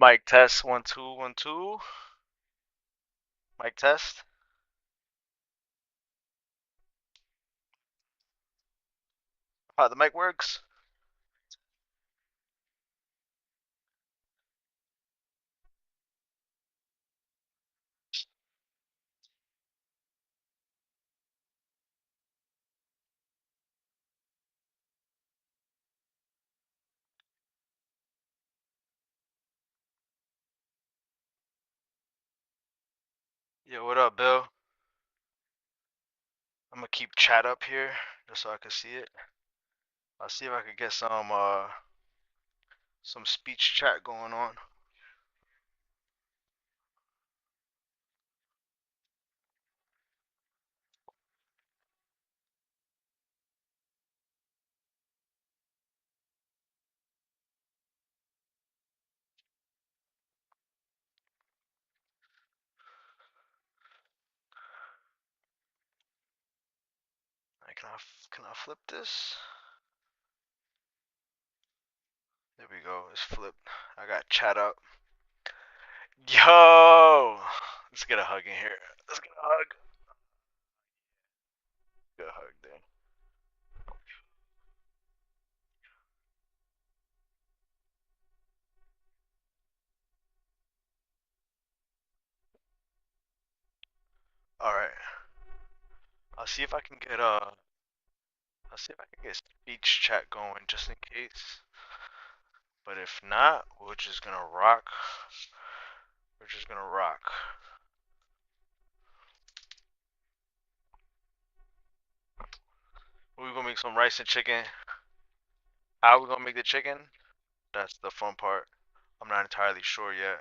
Mic test 1 2 1 2. Mic test. How the mic works? Yo, what up, Bill? I'm gonna keep chat up here just so I can see it. I'll see if I can get some speech chat going on. Can I flip this? There we go. It's flipped. I got chat up. Yo, let's get a hug in here. Let's get a hug. Get a hug there. All right. I'll see if I can get I'll see if I can get speech chat going just in case. But if not, we're just gonna rock. We're just gonna rock. We're gonna make some rice and chicken. How we gonna make the chicken? That's the fun part. I'm not entirely sure yet.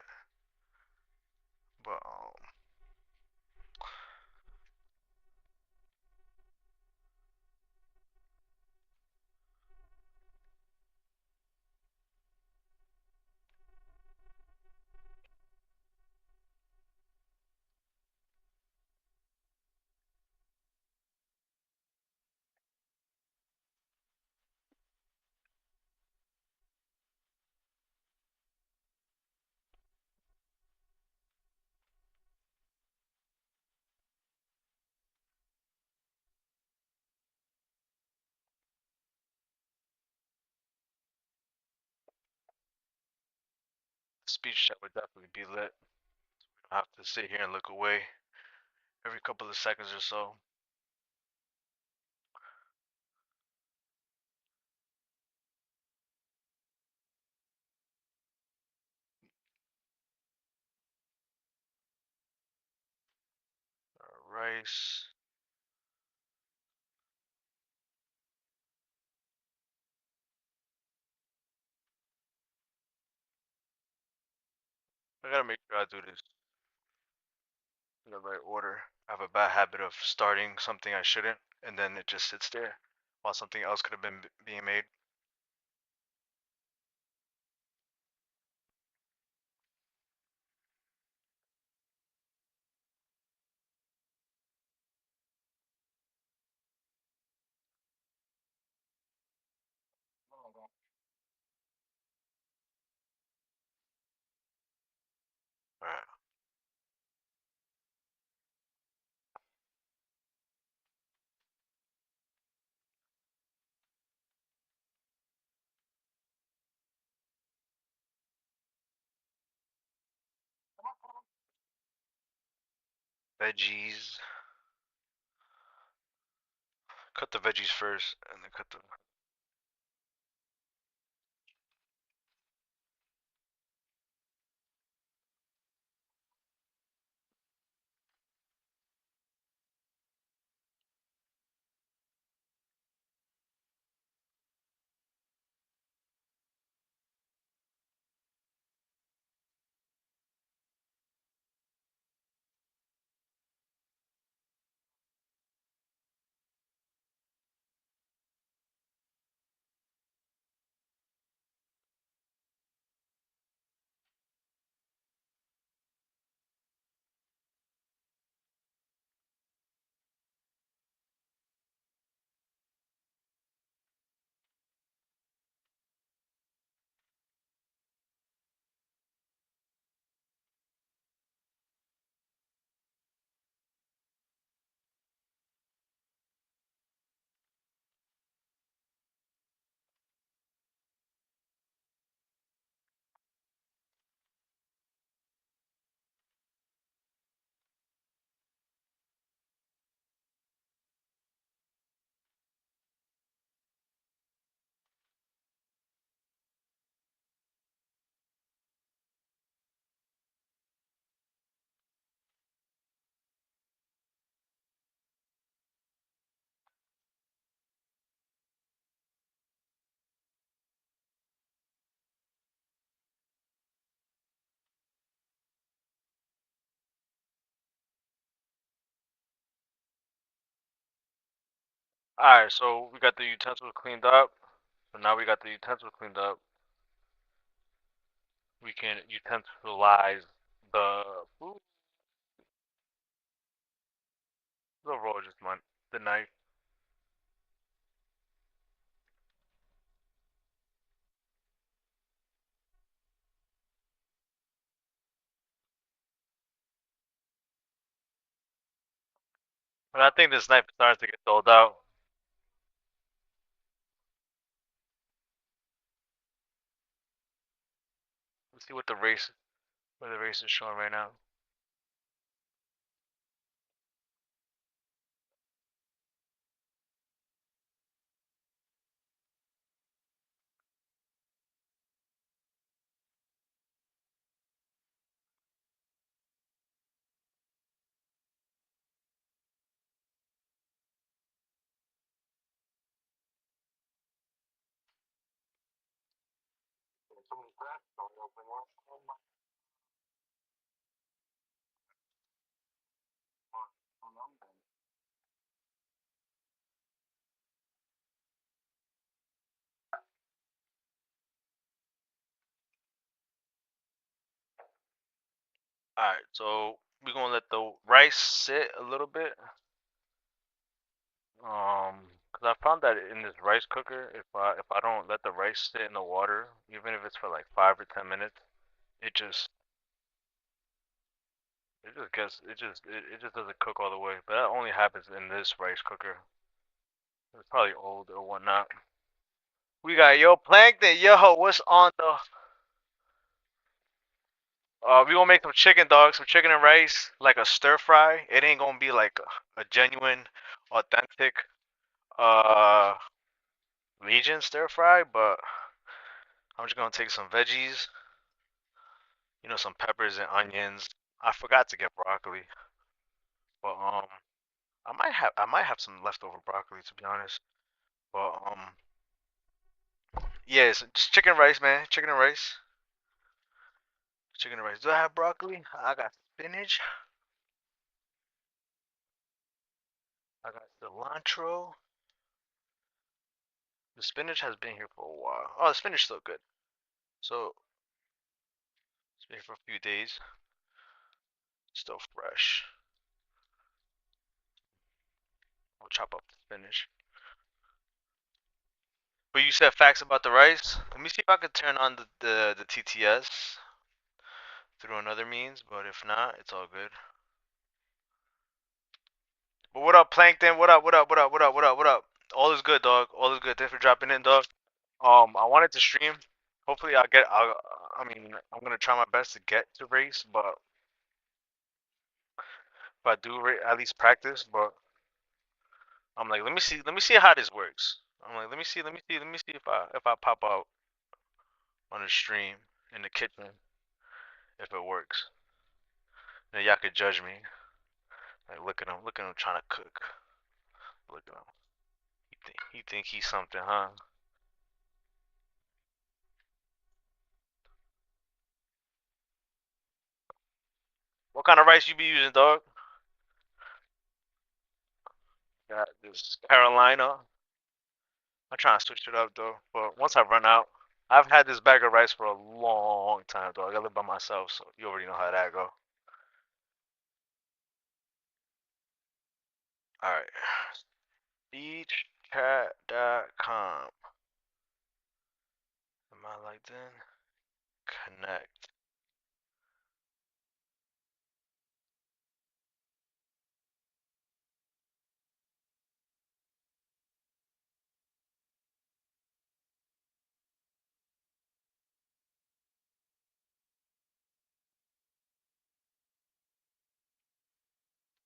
But speech chat would definitely be lit. I have to sit here and look away every couple of seconds or so. Rice. I gotta make sure I do this in the right order. I have a bad habit of starting something I shouldn't, and then it just sits there while something else could have been being made. Alright. Veggies. Cut the veggies first, and then cut the. Alright, so we got the utensils cleaned up. So now we got the utensils cleaned up. We can utensilize the food. Overall, just the knife. But I think this knife is starting to get dulled out. Let's see what where the race is showing right now. Alright, so we're gonna let the rice sit a little bit. Cause I found that in this rice cooker, if I don't let the rice sit in the water, even if it's for like 5 or 10 minutes, it just it just doesn't cook all the way. But that only happens in this rice cooker. It's probably old or whatnot. We got Yo Plankton, yo, what's on the we gonna make some chicken dogs, some chicken and rice, like a stir fry. It ain't gonna be like a genuine, authentic uh Legion stir fry, but I'm just gonna take some veggies, some peppers and onions. I forgot to get broccoli, but I might have some leftover broccoli to be honest. But yeah, it's just chicken and rice, man. Chicken and rice. Chicken and rice. Do I have broccoli? I got spinach. I got cilantro. The spinach has been here for a while. Oh, the spinach is still good. So it's been here for a few days. Still fresh. I'll chop up the spinach. But you said facts about the rice. Let me see if I can turn on the TTS through another means, but if not, it's all good. But what up, Plankton? What up? What up? What up? What up? What up? What up? All is good, dog. All is good. Thanks for dropping in, dog. I wanted to stream. Hopefully, I mean, I'm gonna try my best to get to race, but if I do at least practice. But I'm like, let me see how this works. I'm like, let me see if I pop out on a stream in the kitchen if it works. Then y'all could judge me. Like, look at him trying to cook. Look at him. He think he's something, huh? What kind of rice you be using, dog? Got this Carolina. I'm trying to switch it up though, but once I run out, I've had this bag of rice for a long time, dog. I live by myself, so you already know how that go. All right, beachchat.com. Am I logged in? Connect.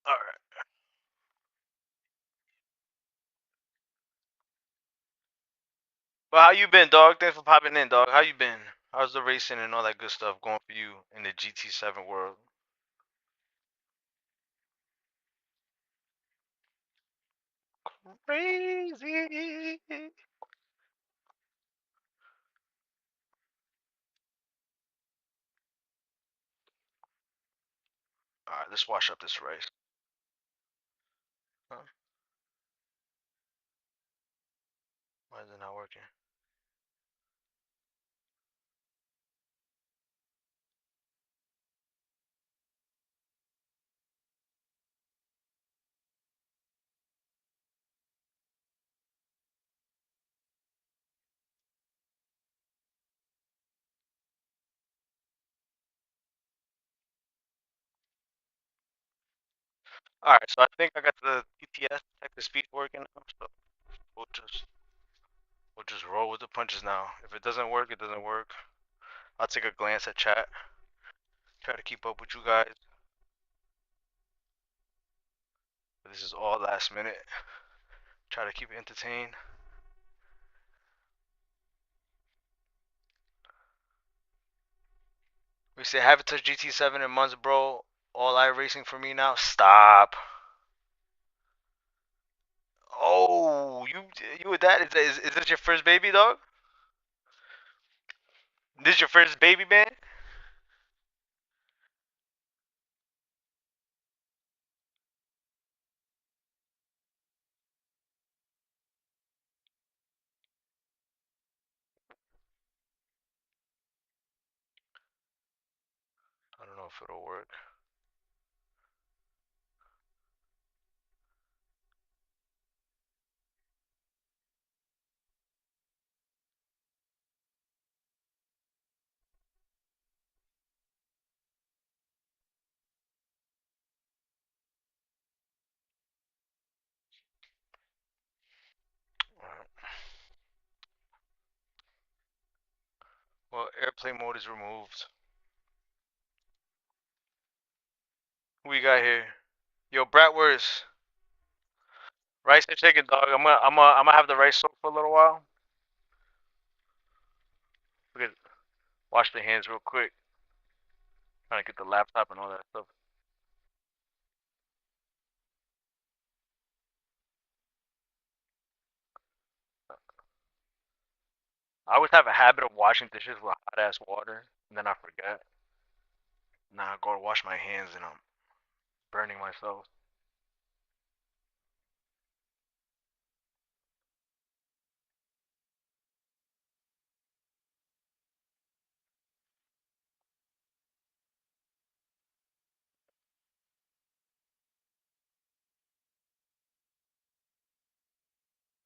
All right. But how you been, dog? Thanks for popping in, dog. How you been? How's the racing and all that good stuff going for you in the GT7 world? Crazy. All right, let's wash up this rice. Huh? is it not working? Alright, so I think I got the TTS, like the speed working now, so we'll just we'll just roll with the punches now. If it doesn't work, it doesn't work. I'll take a glance at chat. Try to keep up with you guys. This is all last minute. Try to keep it entertained. We say haven't touched GT7 in months, bro. All iRacing for me now. Stop. Oh, you with that? Is this your first baby, dog? This your first baby, man? I don't know if it'll work. Alright. Well, airplane mode is removed. Who we got here? Yo, bratwurst. Rice and chicken, dog. I'm gonna have the rice soak for a little while. We could wash the hands real quick. Trying to get the laptop and all that stuff. I always have a habit of washing dishes with hot ass water, and then I forget. Now I go to wash my hands and I'm burning myself.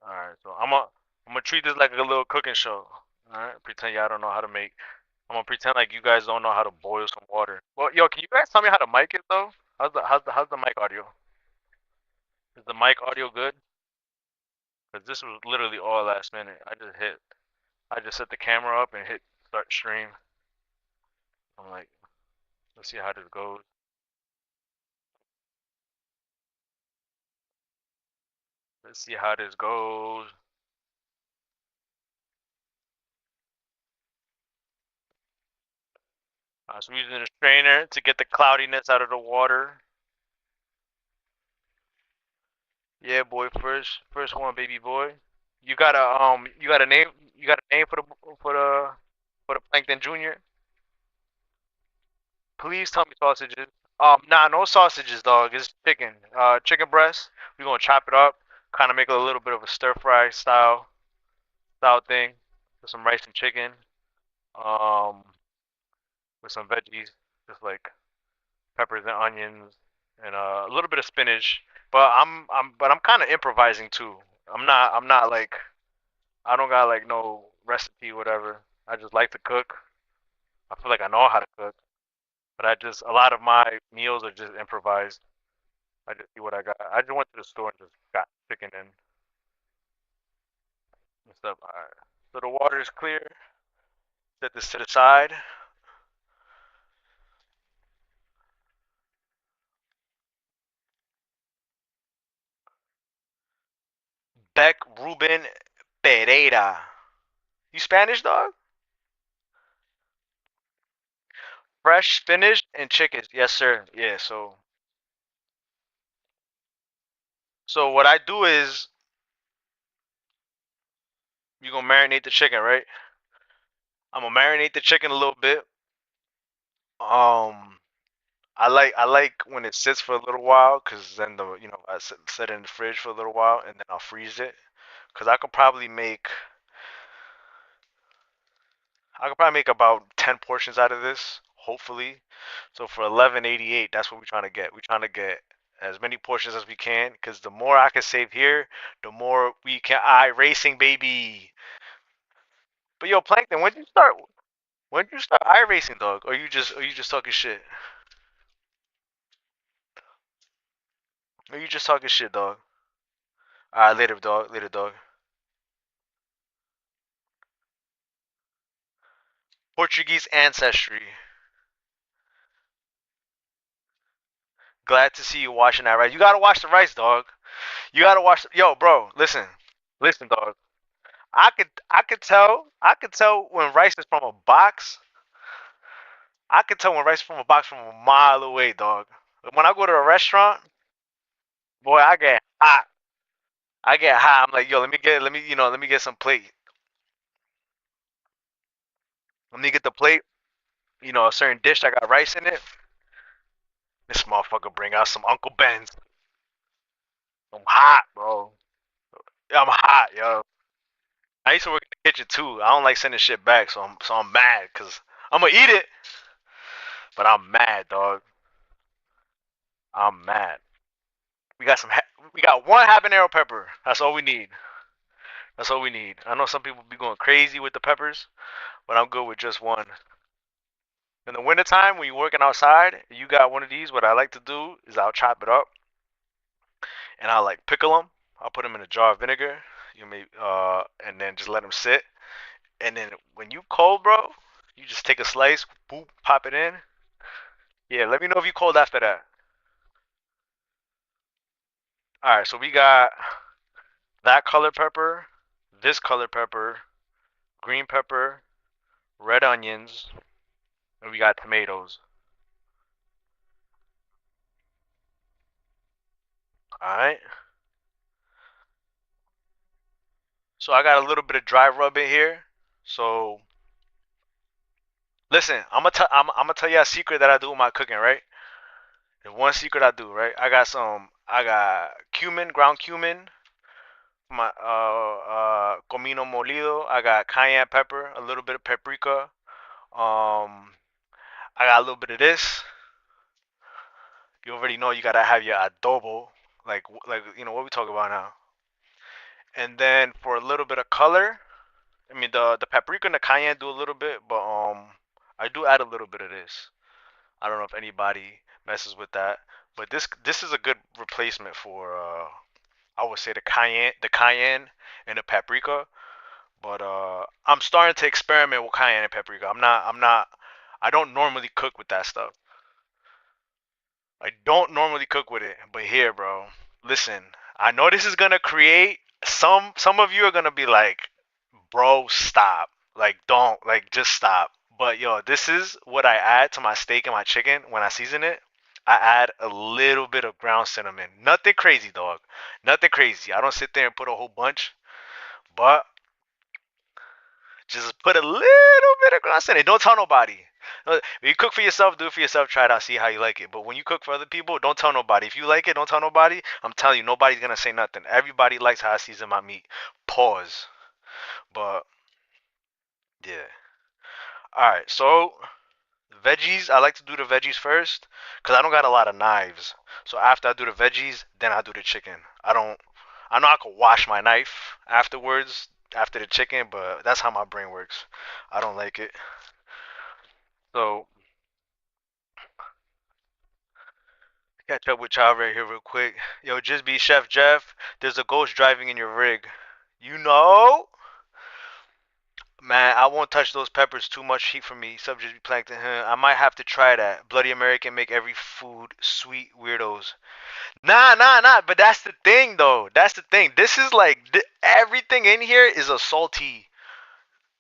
Alright, so I'm gonna treat this like a little cooking show. Alright, pretend y'all don't know how to make. I'm gonna pretend like you guys don't know how to boil some water. Well, yo, can you guys tell me how to mic it though? How's the mic audio? Is the mic audio good? Cause this was literally all last minute. I just set the camera up and hit start stream. I'm like, let's see how this goes. Let's see how this goes. So we're using a strainer to get the cloudiness out of the water. Yeah, boy, first one, baby boy. You got a name for the Plankton Junior. Please tell me sausages. Nah, no sausages, dog. It's chicken. Chicken breast. We're gonna chop it up, kind of make it a little bit of a stir fry style thing with some rice and chicken. Um, with some veggies, just like peppers and onions, and a little bit of spinach. But I'm kind of improvising too. I'm not like I don't got like no recipe whatever. I just like to cook. I feel like I know how to cook, but a lot of my meals are just improvised. I just see what I got. I just went to the store and just got chicken and stuff. All right. So the water is clear. Set this to the side. Beck Ruben Pereira. You Spanish, dog? Fresh spinach and chicken. Yes, sir. Yeah. So what I do is you gonna marinate the chicken, right? I'm gonna marinate the chicken a little bit. Um, I like when it sits for a little while, cause then I set it in the fridge for a little while and then I'll freeze it. Cause I could probably make I could probably make about 10 portions out of this, hopefully. So for 1188, that's what we're trying to get. We're trying to get as many portions as we can, because the more I can save here, the more we can iRacing, baby. But yo, Plankton, when did you start? When did you start iRacing, dog? Or you just talking shit? Or you just talking shit, dog? Alright, later, dog. Later, dog. Portuguese ancestry. Glad to see you watching that rice. You gotta watch the rice, dog. You gotta watch. Yo, bro, listen, dog. I could tell when rice is from a box. I could tell when rice is from a box from a mile away, dog. When I go to a restaurant, boy, I get hot. I get hot. I'm like, yo, let me get some plate. Let me get the plate. A certain dish that got rice in it. This motherfucker bring out some Uncle Ben's. I'm hot, bro. Yeah, I'm hot, yo. I used to work in the kitchen too. I don't like sending shit back, so I'm mad because I'm gonna eat it, but I'm mad, dog. I'm mad. We got one habanero pepper. That's all we need. That's all we need. I know some people be going crazy with the peppers, but I'm good with just one. In the wintertime, when you're working outside, you got one of these. What I like to do is I'll chop it up and I'll like pickle them. I'll put them in a jar of vinegar. And then just let them sit. And then when you cold, bro, you just take a slice, boop, pop it in. Yeah, let me know if you cold after that. All right, so we got that color pepper, this color pepper, green pepper, red onions, and we got tomatoes. All right. So I got a little bit of dry rub in here. So listen, I'm gonna tell you a secret that I do with my cooking, right? And one secret I do, right? I got cumin, ground cumin, my comino molido. I got cayenne pepper, a little bit of paprika. Um, I got a little bit of this. You already know you gotta have your adobo, like what we talk about now. And then for a little bit of color, I mean the paprika and the cayenne do a little bit, but I do add a little bit of this. I don't know if anybody messes with that, but this is a good replacement for I would say the cayenne and the paprika. But I'm starting to experiment with cayenne and paprika. I don't normally cook with that stuff. I don't normally cook with it, but here, bro. Listen, I know this is gonna create some of you are gonna be like, bro, stop. Like don't like just stop. But yo, this is what I add to my steak and my chicken when I season it. I add a little bit of ground cinnamon. Nothing crazy, dog. Nothing crazy. I don't sit there and put a whole bunch, but just put a little bit of ground cinnamon. Don't tell nobody. When you cook for yourself, do it for yourself. Try it out, see how you like it. But when you cook for other people, don't tell nobody. If you like it, don't tell nobody. I'm telling you, nobody's gonna say nothing. Everybody likes how I season my meat. Pause. But yeah. All right. So veggies, I like to do the veggies first because I don't got a lot of knives. So after I do the veggies, then I do the chicken. I don't. I know I could wash my knife afterwards after the chicken, but that's how my brain works. I don't like it. So catch up with y'all right here real quick. Yo, just be Chef Jeff. There's a ghost driving in your rig. You know? Man, I won't touch those peppers. Too much heat for me. Subject be plankton. Huh? I might have to try that. Bloody American make every food sweet weirdos. Nah, nah, nah. But that's the thing, though. That's the thing. This is like everything in here is a salty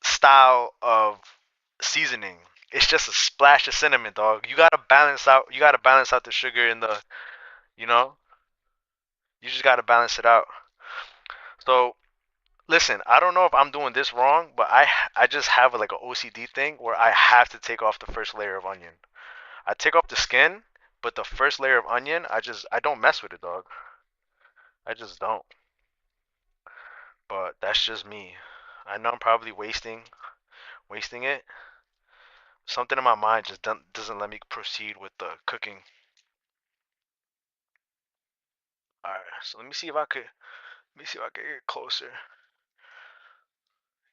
style of seasoning. It's just a splash of cinnamon, dog. You gotta balance out. You gotta balance out the sugar in the. You know. You just gotta balance it out. So listen, I don't know if I'm doing this wrong, but I just have like a OCD thing where I have to take off the first layer of onion. I take off the skin, but the first layer of onion, I don't mess with it, dog. I just don't. But that's just me. I know I'm probably wasting it. Something in my mind just doesn't let me proceed with the cooking. All right, so let me see if I could. Let me see if I can get closer.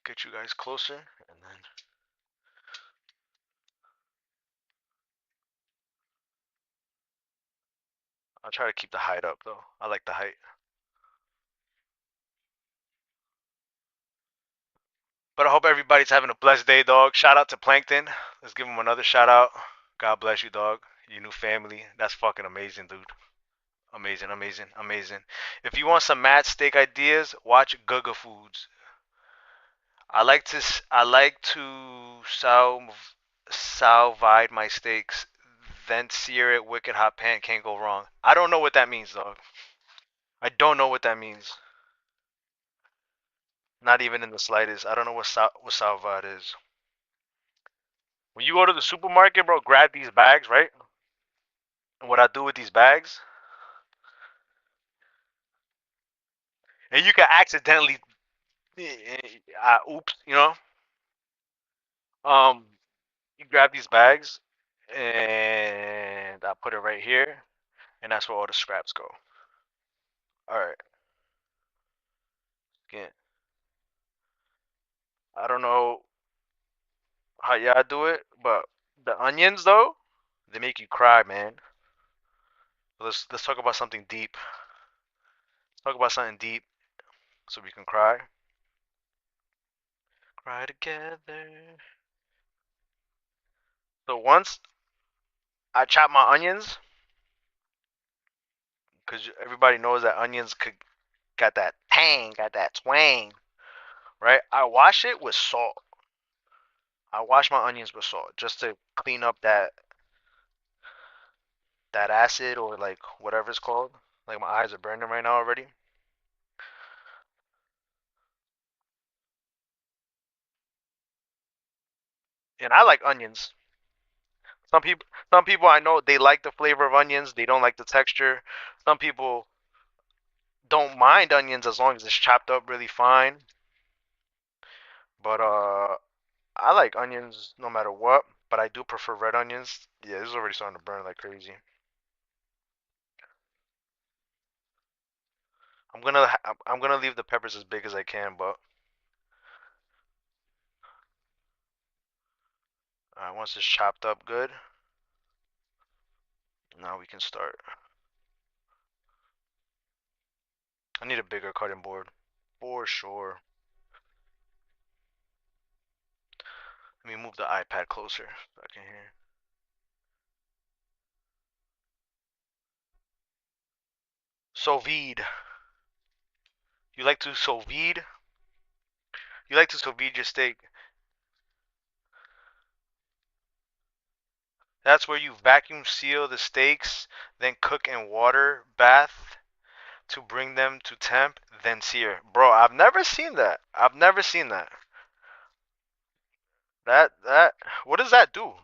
Get you guys closer, and then I'll try to keep the height up though. I like the height. But I hope everybody's having a blessed day, dog. Shout out to Plankton. Let's give him another shout out. God bless you, dog. Your new family. That's fucking amazing, dude. Amazing, amazing, amazing. If you want some mad steak ideas, watch Guga Foods. I like to salvide my steaks, then sear it wicked hot pan. Can't go wrong. I don't know what that means, dog. I don't know what that means. Not even in the slightest. I don't know what salvide is. When you go to the supermarket, bro, grab these bags, right? And what I do with these bags, and you can accidentally, oops, um, you grab these bags, and I put it right here, and that's where all the scraps go. All right, again, I don't know how y'all do it, but the onions though, they make you cry, man. Let's talk about something deep. Let's talk about something deep, so we can cry. Cry together. So once I chop my onions, because everybody knows that onions got that tang, got that twang, right? I wash it with salt. I wash my onions with salt just to clean up that acid or like whatever it's called. Like my eyes are burning right now already. And I like onions. Some people I know they like the flavor of onions. They don't like the texture. Some people don't mind onions as long as it's chopped up really fine. But I like onions no matter what. But I do prefer red onions. Yeah, this is already starting to burn like crazy. I'm gonna leave the peppers as big as I can, but once it's chopped up good, now we can start. I need a bigger cutting board, for sure. Let me move the iPad closer so I can hear. Sous vide. You like to sous vide? You like to sous vide your steak? That's where you vacuum seal the steaks, then cook in water bath to bring them to temp, then sear. Bro, I've never seen that. I've never seen that. That what does that do?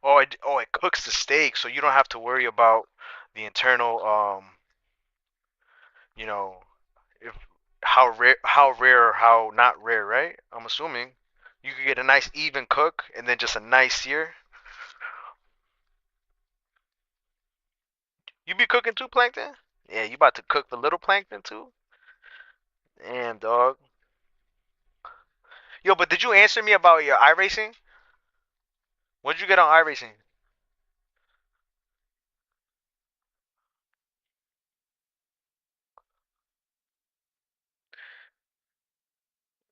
Oh, it cooks the steak, so you don't have to worry about the internal you know, if how rare or how not rare, right? I'm assuming you could get a nice even cook and then just a nice sear. You be cooking too, Plankton? Yeah, you about to cook the little Plankton too? Damn, dog. Yo, but did you answer me about your iRacing? What did you get on iRacing?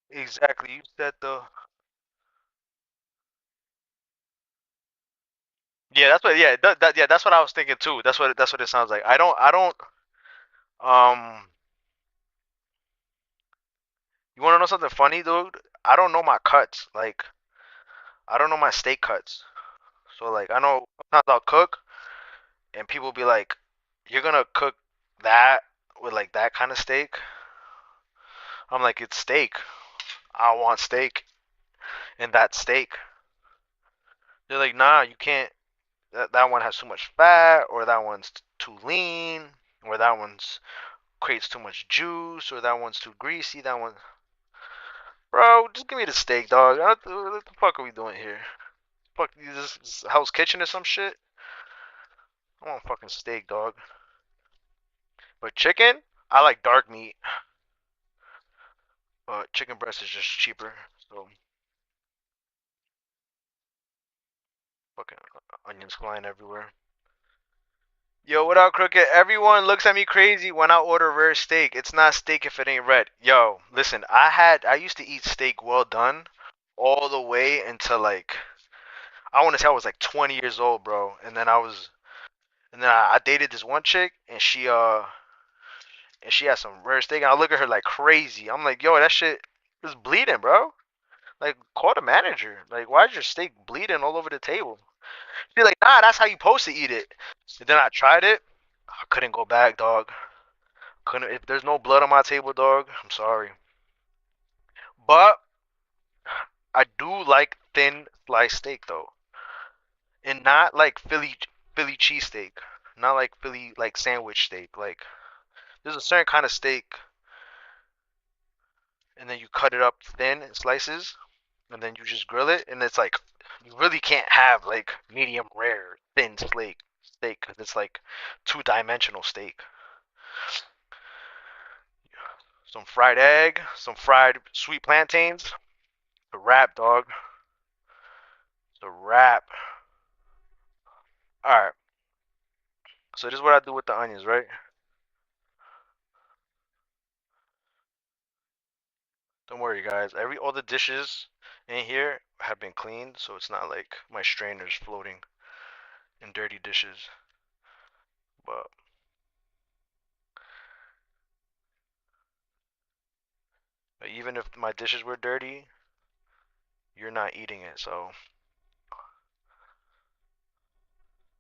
Exactly. You said the. Yeah, that's what. Yeah, yeah, that's what I was thinking too. That's what it sounds like. I don't. Um, you want to know something funny, dude? I don't know my cuts. Like, I don't know my steak cuts. So like, I know sometimes I'll cook, and people be like, "You're gonna cook that with like that kind of steak?" I'm like, "It's steak. I want steak and that steak." They're like, "Nah, you can't. That one has too much fat, or that one's too lean, or that one's creates too much juice, or that one's too greasy. That one." Bro, just give me the steak, dog. What the fuck are we doing here? Fuck, this House Kitchen or some shit? I want fucking steak, dog. But chicken, I like dark meat. But chicken breast is just cheaper. So fucking onions flying everywhere. Yo, what up, Crooked? Everyone looks at me crazy when I order rare steak. It's not steak if it ain't red. Yo, listen, I used to eat steak well done all the way until like I want to say I was like 20 years old, bro. And then I dated this one chick and she had some rare steak and I look at her like crazy. I'm like, yo, that shit is bleeding, bro. Like, call the manager. Like, why is your steak bleeding all over the table? She's like, nah, that's how you supposed to eat it. And then I tried it. I couldn't go back, dog. Couldn't. If there's no blood on my table, dog, I'm sorry. But I do like thin sliced steak though, and not like Philly cheesesteak, not like Philly like sandwich steak. Like there's a certain kind of steak, and then you cut it up thin in slices, and then you just grill it, and it's like you really can't have like medium rare thin steak because it's like two-dimensional steak. Some fried egg, some fried sweet plantains, the wrap, dog. The wrap. All right. So this is what I do with the onions, right? Don't worry, guys. All the dishes in here have been cleaned, so it's not like my strainer's floating in dirty dishes. But even if my dishes were dirty, you're not eating it. So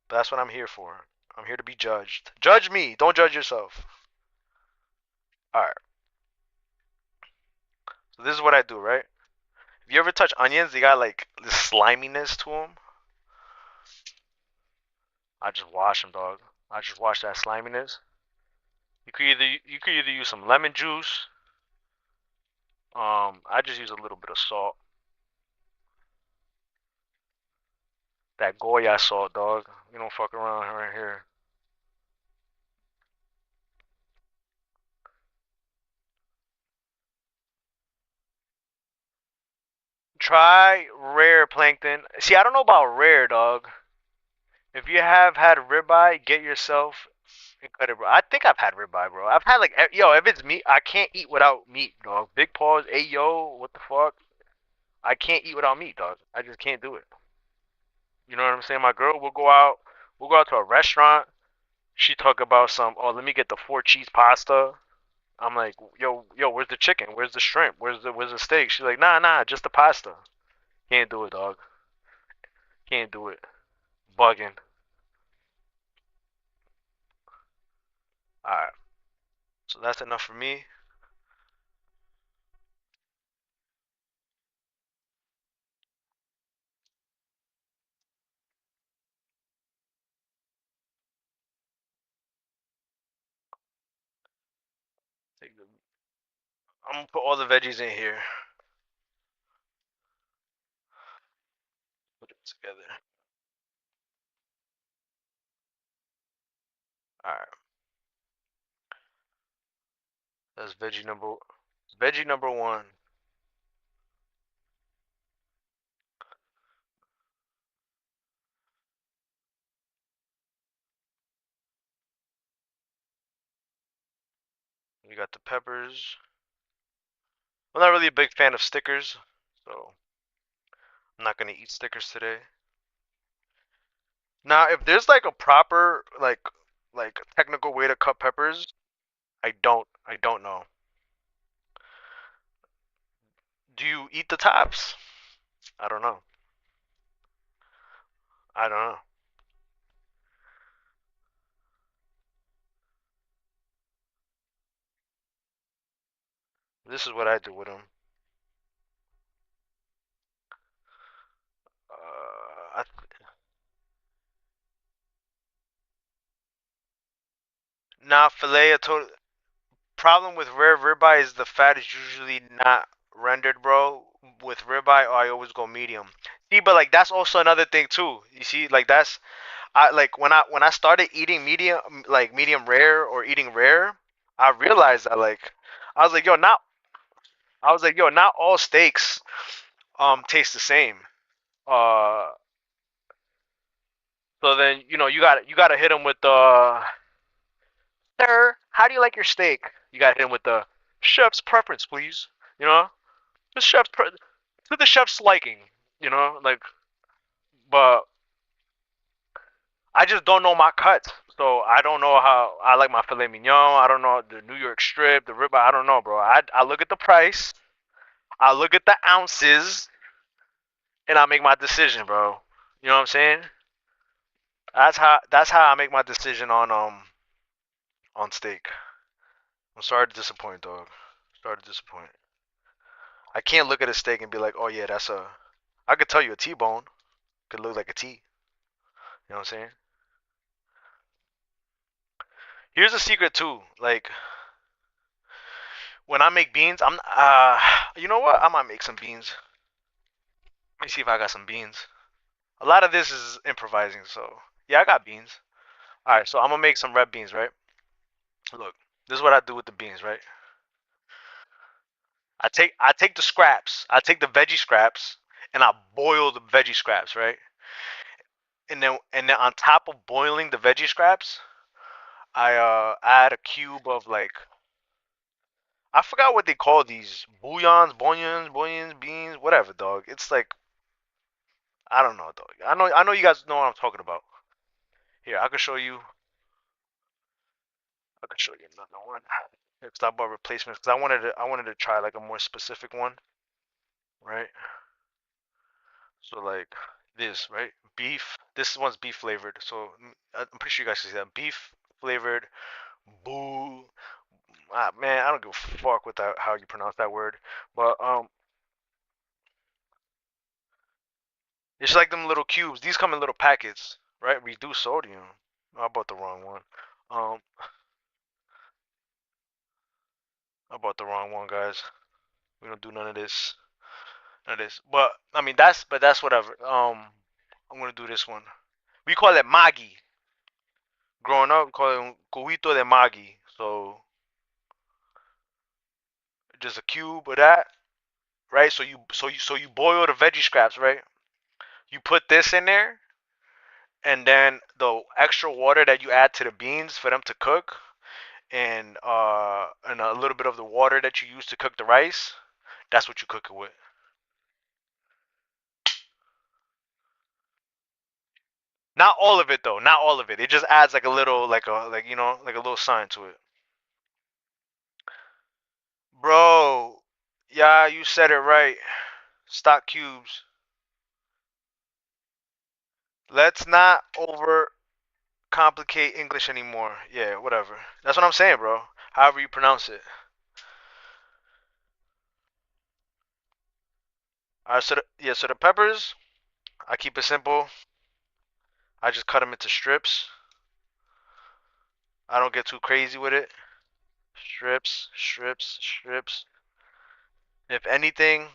that's what I'm here for. I'm here to be judged. Judge me. Don't judge yourself. All right. So this is what I do, right? If you ever touch onions, they got like this sliminess to them. I just wash them, dog. I just wash that sliminess. You could either use some lemon juice. I just use a little bit of salt. That Goya salt, dog. You don't fuck around right here. Try rare plankton. See, I don't know about rare, dog. If you have had ribeye, get yourself and cut it, bro. I think I've had ribeye, bro. I've had like, yo, if it's meat, I can't eat without meat, dog. Big paws, hey yo, what the fuck? I can't eat without meat, dog. I just can't do it. You know what I'm saying? My girl will we'll go out to a restaurant. She talk about some, oh, let me get the four cheese pasta. I'm like, yo, where's the chicken? Where's the shrimp? Where's the steak? She's like, nah, just the pasta. Can't do it, dog. Can't do it. Bugging. Alright. So that's enough for me. I'm gonna put all the veggies in here. Put it together. Alright. That's veggie number one. We got the peppers. I'm not really a big fan of stickers, so I'm not gonna eat stickers today. Now, if there's like a proper like technical way to cut peppers, I don't know. Do you eat the tops? I don't know. I don't know. This is what I do with them. Uh, I, Now filet. Problem with rare ribeye is the fat is usually not rendered, bro, with ribeye, I always go medium. See, but like that's also another thing too. You see, like that's I like when I started eating medium, like medium rare or eating rare, I realized that like I was like, yo, not I was like, yo, not all steaks taste the same. Uh, so then you got to hit them with the sir. How do you like your steak? You got to hit them with the chef's preference, please. You know, the to the chef's liking. You know, like, but I just don't know my cuts. So I don't know how I like my filet mignon. I don't know the New York strip, the ribeye. I don't know, bro. I look at the price. I look at the ounces, and I make my decision, bro. You know what I'm saying? That's how I make my decision on steak. I'm sorry to disappoint, dog. Sorry to disappoint. I can't look at a steak and be like, oh yeah, that's a. I could tell you a T-bone could look like a T. You know what I'm saying? Here's a secret too. Like when I make beans, you know what? I might make some beans. Let me see if I got some beans. A lot of this is improvising, so yeah, I got beans. All right, so I'm gonna make some red beans, right? Look, this is what I do with the beans, right? I take the scraps, I take the veggie scraps, and I boil the veggie scraps, right? And then on top of boiling the veggie scraps, I add a cube of like I forgot what they call these bouillons, beans, whatever, dog. It's like I don't know, dog. I know you guys know what I'm talking about. Here, I can show you. I can show you another one. Let's talk about replacements because I wanted to try like a more specific one, right? So like this, right? Beef. This one's beef flavored. So I'm pretty sure you guys can see that beef flavored. Boo. Man, I don't give a fuck with that how you pronounce that word, but it's like them little cubes. These come in little packets, right? Reduced sodium. I bought the wrong one. Um, I bought the wrong one, guys. We don't do none of this. None of this. But I mean, that's whatever. I'm gonna do this one. We call it Maggi. Growing up, we call it cubito de Maggi. So just a cube of that, right? So you boil the veggie scraps, right? You put this in there, and then the extra water that you add to the beans for them to cook, and a little bit of the water that you use to cook the rice, that's what you cook it with. Not all of it though, not all of it. It just adds like a little, like a little sign to it. Bro, yeah, you said it right. Stock cubes. Let's not over complicate English anymore. Yeah, whatever. That's what I'm saying, bro. However you pronounce it. Alright, so the peppers, I keep it simple. I just cut them into strips. I don't get too crazy with it. Strips, strips, strips. If anything,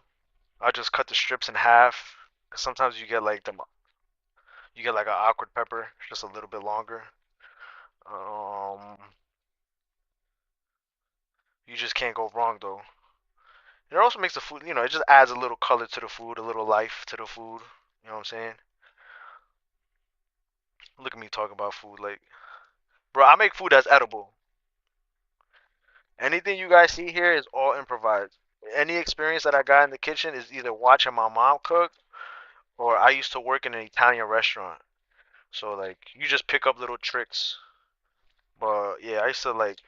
I'll just cut the strips in half. 'Cause sometimes you get like an awkward pepper, just a little bit longer. Um, you just can't go wrong though. It also makes the food, it just adds a little color to the food, a little life to the food. You know what I'm saying? Look at me talking about food like, bro, I make food that's edible. Anything you guys see here is all improvised. Any experience that I got in the kitchen is either watching my mom cook or I used to work in an Italian restaurant. So like you just pick up little tricks. But yeah, I used to like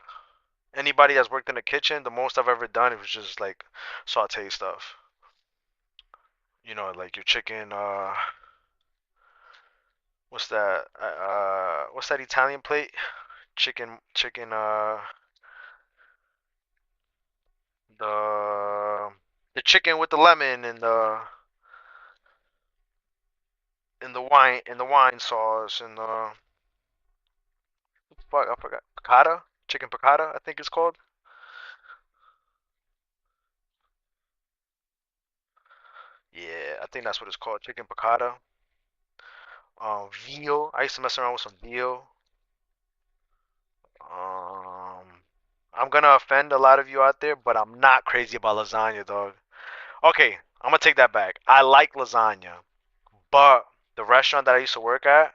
anybody that's worked in the kitchen, the most I've ever done it was just like saute stuff. Like your chicken, what's that Italian plate? Chicken, the the chicken with the lemon and the wine sauce and fuck I forgot piccata, chicken piccata I think it's called. Yeah, I think that's what it's called, chicken piccata. Veal. I used to mess around with some veal. Um, I'm gonna offend a lot of you out there, but I'm not crazy about lasagna, dog. Okay, I'm gonna take that back. I like lasagna, but the restaurant that I used to work at,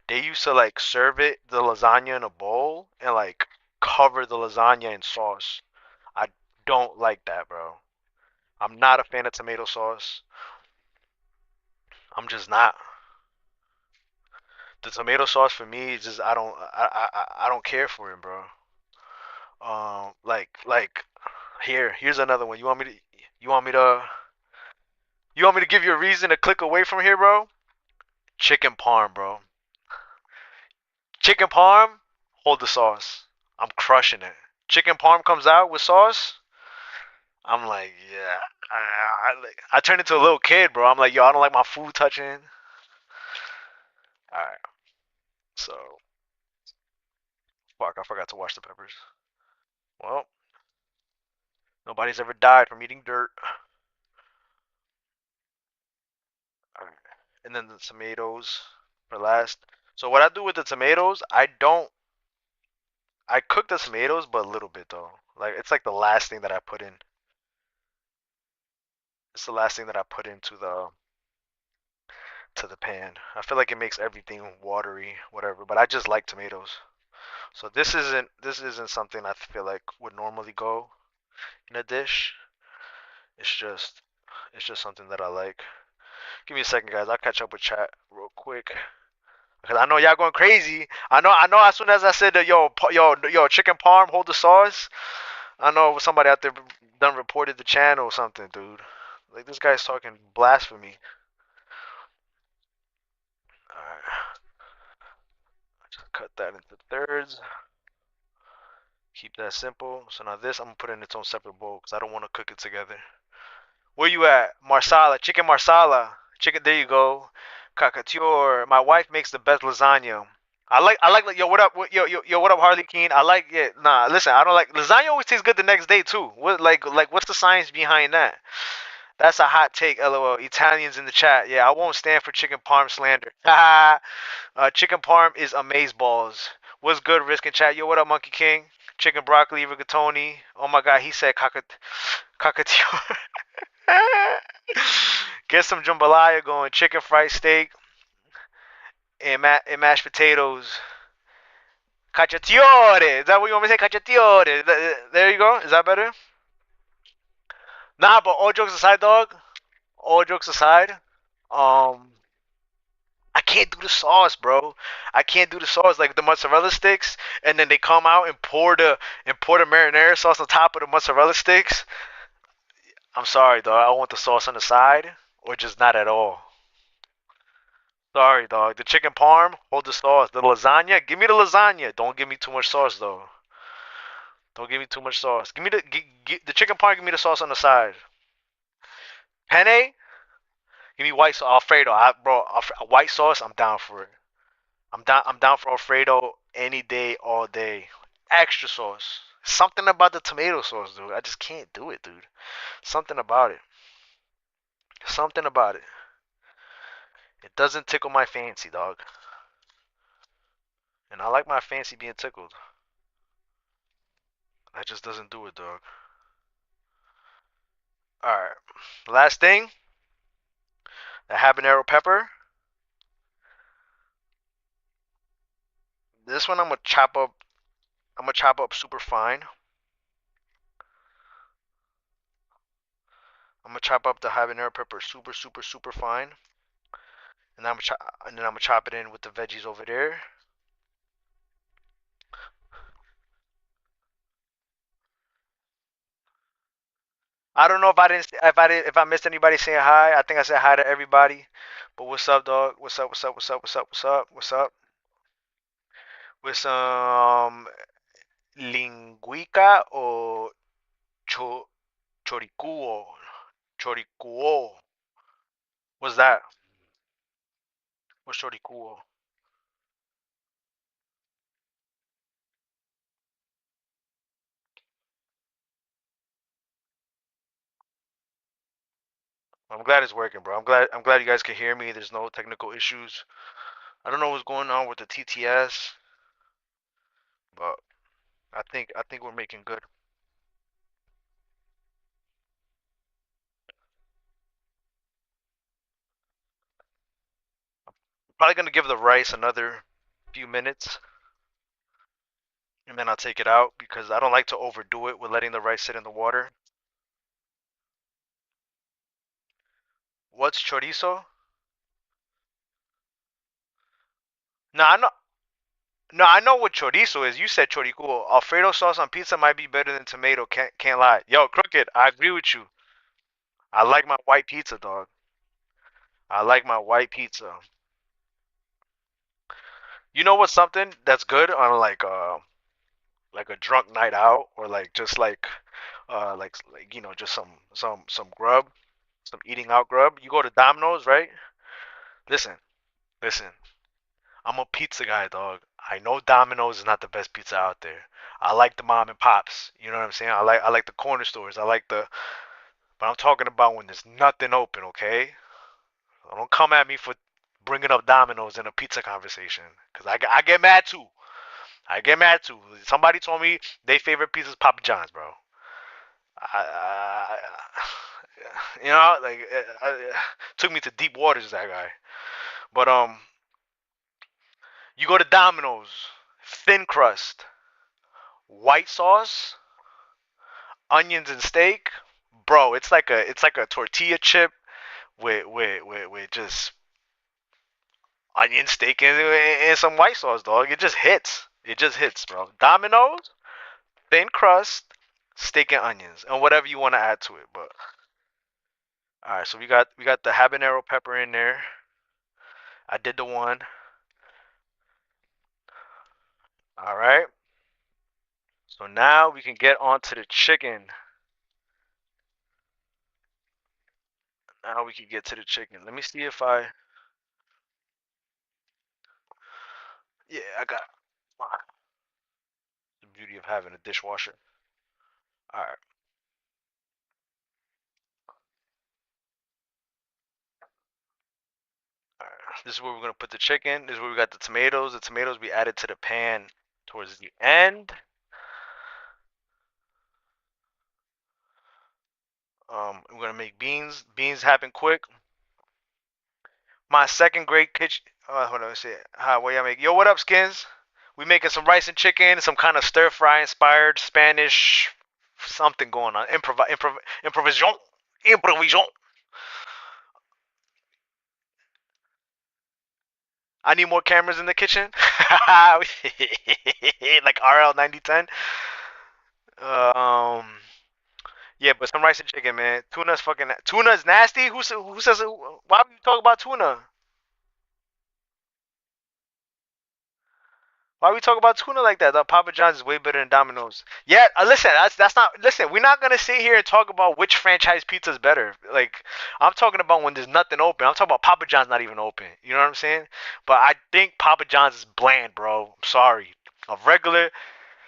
they used to like serve the lasagna in a bowl and like cover the lasagna in sauce. I don't like that, bro. I'm not a fan of tomato sauce. I'm just not. The tomato sauce for me is just I don't care for it, bro. Like here's another one. You want me to you want me to give you a reason to click away from here, bro? Chicken parm, bro. Chicken parm, hold the sauce. I'm crushing it. Chicken parm comes out with sauce. I'm like, yeah. I turned into a little kid, bro. I'm like, yo, I don't like my food touching. All right, so fuck, I forgot to wash the peppers. Well, nobody's ever died from eating dirt. All right, and then the tomatoes for last. So what I do with the tomatoes, I cook the tomatoes, but a little bit though. Like it's like the last thing that I put in. It's the last thing that I put into the pan. I feel like it makes everything watery, whatever. But I just like tomatoes. So this isn't something I feel like would normally go in a dish. It's just it's just something that I like. Give me a second, guys. I'll catch up with chat real quick. Cause I know y'all going crazy. I know. As soon as I said that, yo, chicken parm, hold the sauce. I know somebody out there done reported the channel or something, dude. Like this guy's talking blasphemy. All right, just cut that into thirds. Keep that simple. So now this I'm gonna put in its own separate bowl because I don't want to cook it together. Where you at? Marsala, chicken marsala. Chicken, there you go. Cacatior. My wife makes the best lasagna. I like yo, what up, what up, Harley Keen? I like it. Nah, listen, I don't like lasagna always tastes good the next day too. Like what's the science behind that? That's a hot take, lol. Italians in the chat. Yeah, I won't stand for chicken parm slander. Chicken parm is amazeballs. What's good, Risk and chat? Yo, what up, Monkey King? Chicken broccoli, rigatoni. Oh my god, he said cockatior. Get some jambalaya going. Chicken fried steak and mashed potatoes. Cacciatore. Is that what you want me to say? Cacciatore. There you go. Is that better? Nah, but all jokes aside, dog. All jokes aside. Um, I can't do the sauce, bro. I can't do the sauce like the mozzarella sticks, and then they come out and pour the marinara sauce on top of the mozzarella sticks. I'm sorry, dog. I want the sauce on the side, or just not at all. Sorry, dog. The chicken parm, hold the sauce. The lasagna, give me the lasagna. Don't give me too much sauce, though. Don't give me too much sauce. Give me the chicken parm. Give me the sauce on the side. Penne, give me white sauce. Alfredo, bro. White sauce, I'm down for it. I'm down for Alfredo any day, all day. Extra sauce. Something about the tomato sauce, dude. I just can't do it, dude. Something about it. Something about it. It doesn't tickle my fancy, dog. And I like my fancy being tickled. That just doesn't do it, dog. Alright. Last thing, the habanero pepper. This one I'm gonna chop up. I'm gonna chop up super fine. I'm gonna chop up the habanero pepper super, super, super fine. And then I'm gonna chop it in with the veggies over there. I don't know if I missed anybody saying hi. I think I said hi to everybody. But what's up, dog? What's up? What's up? What's up? What's up? What's up? What's up? With some linguica or cho choricuo? Choricuo. What's that? What's choricuo? I'm glad it's working, bro. I'm glad you guys can hear me. There's no technical issues. I don't know what's going on with the TTS, but I think we're making good. Probably gonna give the rice another few minutes, and then I'll take it out because I don't like to overdo it with letting the rice sit in the water. What's chorizo? No, I know. No, I know what chorizo is. You said chorizo. Alfredo sauce on pizza might be better than tomato. Can't lie. Yo, Crooked, I agree with you. I like my white pizza, dog. I like my white pizza. You know what's something that's good on like a drunk night out or like just like just some grub, some eating out grub. You go to Domino's, right? Listen, listen. I'm a pizza guy, dog. I know Domino's is not the best pizza out there. I like the mom and pops. You know what I'm saying? I like the corner stores. But I'm talking about when there's nothing open, okay? Don't come at me for bringing up Domino's in a pizza conversation, cause I get mad too. I get mad too. Somebody told me they favorite pizza is Papa John's, bro. I, like took me to deep waters, that guy. But you go to Domino's, thin crust, white sauce, onions and steak, bro. It's like a tortilla chip with just onion steak and some white sauce, dog. It just hits. It just hits, bro. Domino's, thin crust, steak and onions, and whatever you want to add to it. But all right, so we got the habanero pepper in there. I did the one. All right. So now we can get onto the chicken. Now we can get to the chicken. Let me see if I. Yeah, I got the beauty of having a dishwasher. All right. All right. This is where we're gonna put the chicken. This is where we got the tomatoes. The tomatoes we added to the pan towards the end. We're gonna make beans. Beans happen quick. My second grade kitchen. Hold on, let's see. Hi, what y'all make? Yo, what up, Skins? We making some rice and chicken, some kind of stir fry inspired Spanish something going on. Improvisation. Improvisation. I need more cameras in the kitchen. Like RL 9010. Um, yeah, but some rice and chicken, man. Tuna's nasty. Who says it? Why would you talk about tuna? Why we talk about tuna like that? The Papa John's is way better than Domino's. Yeah, listen, that's not. Listen, we're not gonna sit here and talk about which franchise pizza is better. Like, I'm talking about when there's nothing open. I'm talking about Papa John's not even open. You know what I'm saying? But I think Papa John's is bland, bro. I'm sorry. A regular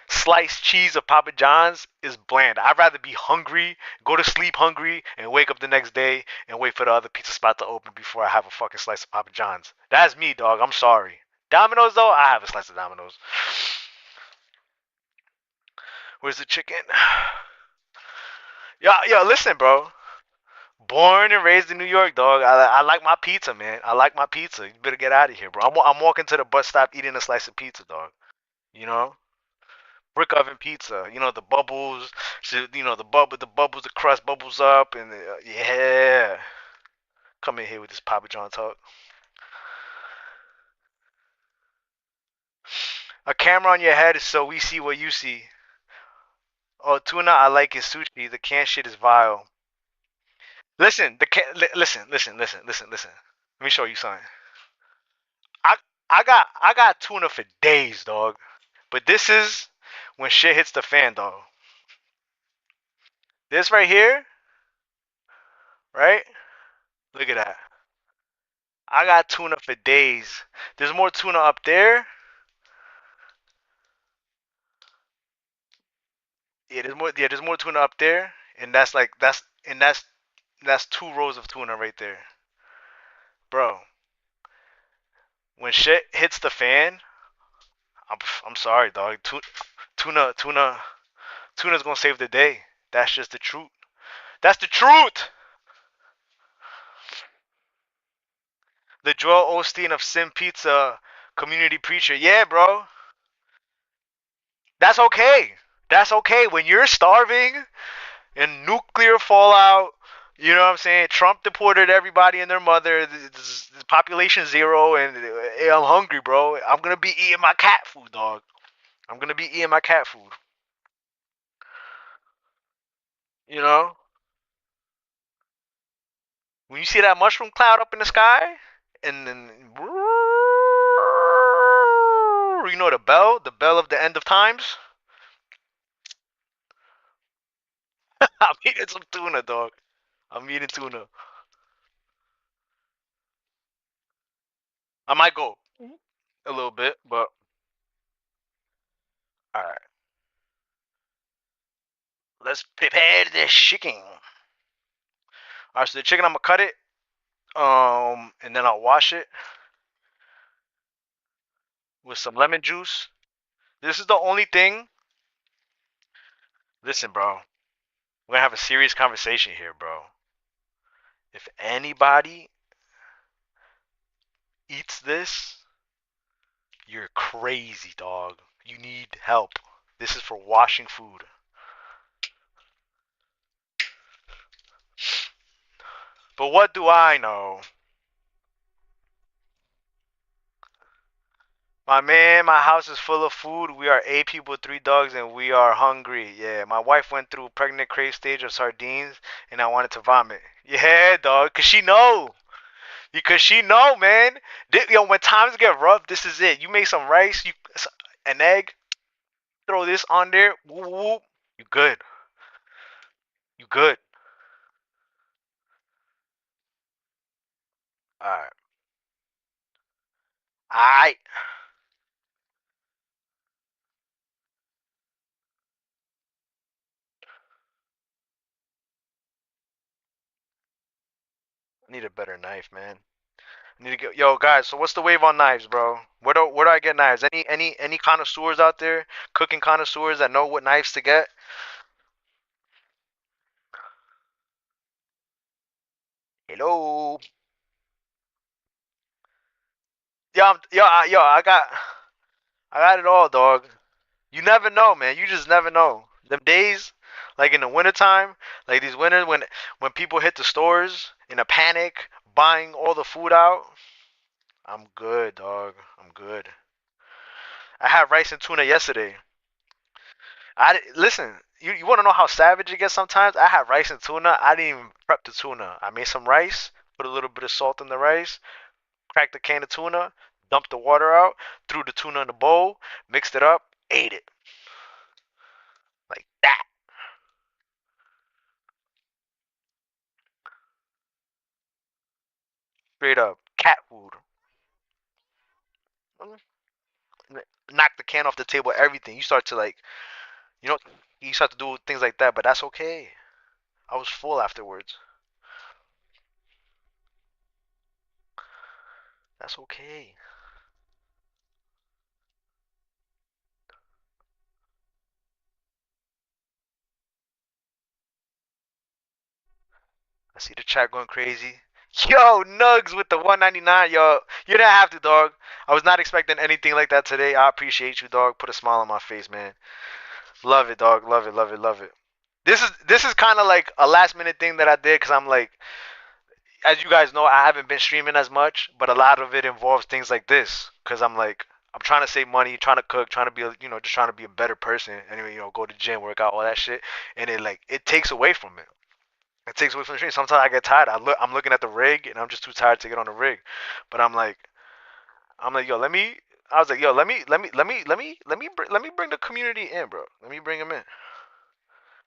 sliced cheese of Papa John's is bland. I'd rather be hungry, go to sleep hungry, and wake up the next day and wait for the other pizza spot to open before I have a fucking slice of Papa John's. That's me, dog. I'm sorry. Domino's though, I have a slice of Domino's. Where's the chicken? Yo, listen, bro. Born and raised in New York, dog. I like my pizza, man. I like my pizza. You better get out of here, bro. I'm walking to the bus stop eating a slice of pizza, dog. You know, brick oven pizza. You know the bubbles. So, the bubbles, the crust bubbles up, and yeah. Come in here with this Papa John talk. A camera on your head so we see what you see. Oh, tuna, I like his sushi. The can shit is vile. Listen, listen. Let me show you something. I I got tuna for days, dog. But this is when shit hits the fan, dog. This right here, right? Look at that. I got tuna for days. There's more tuna up there. Yeah, there's more. Yeah, there's more tuna up there, and that's That's 2 rows of tuna right there, bro. When shit hits the fan, I'm sorry, dog. Tuna, tuna's gonna save the day. That's just the truth. That's the truth. The Joel Osteen of Sim Pizza community preacher. Yeah, bro. That's okay. That's okay. When you're starving and nuclear fallout, you know what I'm saying? Trump deported everybody and their mother. Population zero, and hey, I'm hungry, bro. I'm gonna be eating my cat food, dog. I'm gonna be eating my cat food. You know? When you see that mushroom cloud up in the sky, and then you know the bell of the end of times. I'm eating some tuna, dog. I'm eating tuna. I might go a little bit, but all right. Let's prepare the chicken. All right, so the chicken, I'm gonna cut it, and then I'll wash it with some lemon juice. This is the only thing. Listen, bro, we're gonna have a serious conversation here, bro. If anybody eats this, you're crazy, dog. You need help. This is for washing food. But what do I know? My man, my house is full of food. We are 8 people, 3 dogs, and we are hungry. Yeah, my wife went through pregnant crave stage of sardines, and I wanted to vomit. Yeah, dog, cause she know. Because she know, man. Yo, when times get rough, this is it. You make some rice, an egg, throw this on there. Whoop, whoop. You good. You good. All right. I need a better knife, man. I need to get. Yo, guys. So what's the wave on knives, bro? Where do I get knives? Any connoisseurs out there? Cooking connoisseurs that know what knives to get? Hello. Yo, I got it all, dog. You never know, man. You just never know. Them days, like in the wintertime, like these winters when people hit the stores in a panic, buying all the food out. I'm good, dog. I'm good. I had rice and tuna yesterday. Listen. You want to know how savage it gets sometimes? I had rice and tuna. I didn't even prep the tuna. I made some rice, put a little bit of salt in the rice, cracked a can of tuna, dumped the water out, threw the tuna in a bowl, mixed it up, ate it like that. Straight up cat food. Knock the can off the table, everything. You start to like, you know, you start to do things like that, but that's okay. I was full afterwards. That's okay. I see the chat going crazy. Yo, Nugs with the 199. Yo, you didn't have to, dog. I was not expecting anything like that today. I appreciate you, dog. Put a smile on my face, man. Love it, dog. Love it, love it, love it. This is kind of like a last minute thing that I did because I'm like, as you guys know, I haven't been streaming as much, but a lot of it involves things like this because I'm like, I'm trying to save money, trying to cook, trying to be, just trying to be a better person. Anyway, go to gym, work out, all that shit, and it takes away from it. It takes away from the stream. Sometimes I get tired. I'm looking at the rig, and I'm just too tired to get on the rig. But I'm like, yo, let me. I was like, yo, let me bring the community in, bro. Let me bring them in,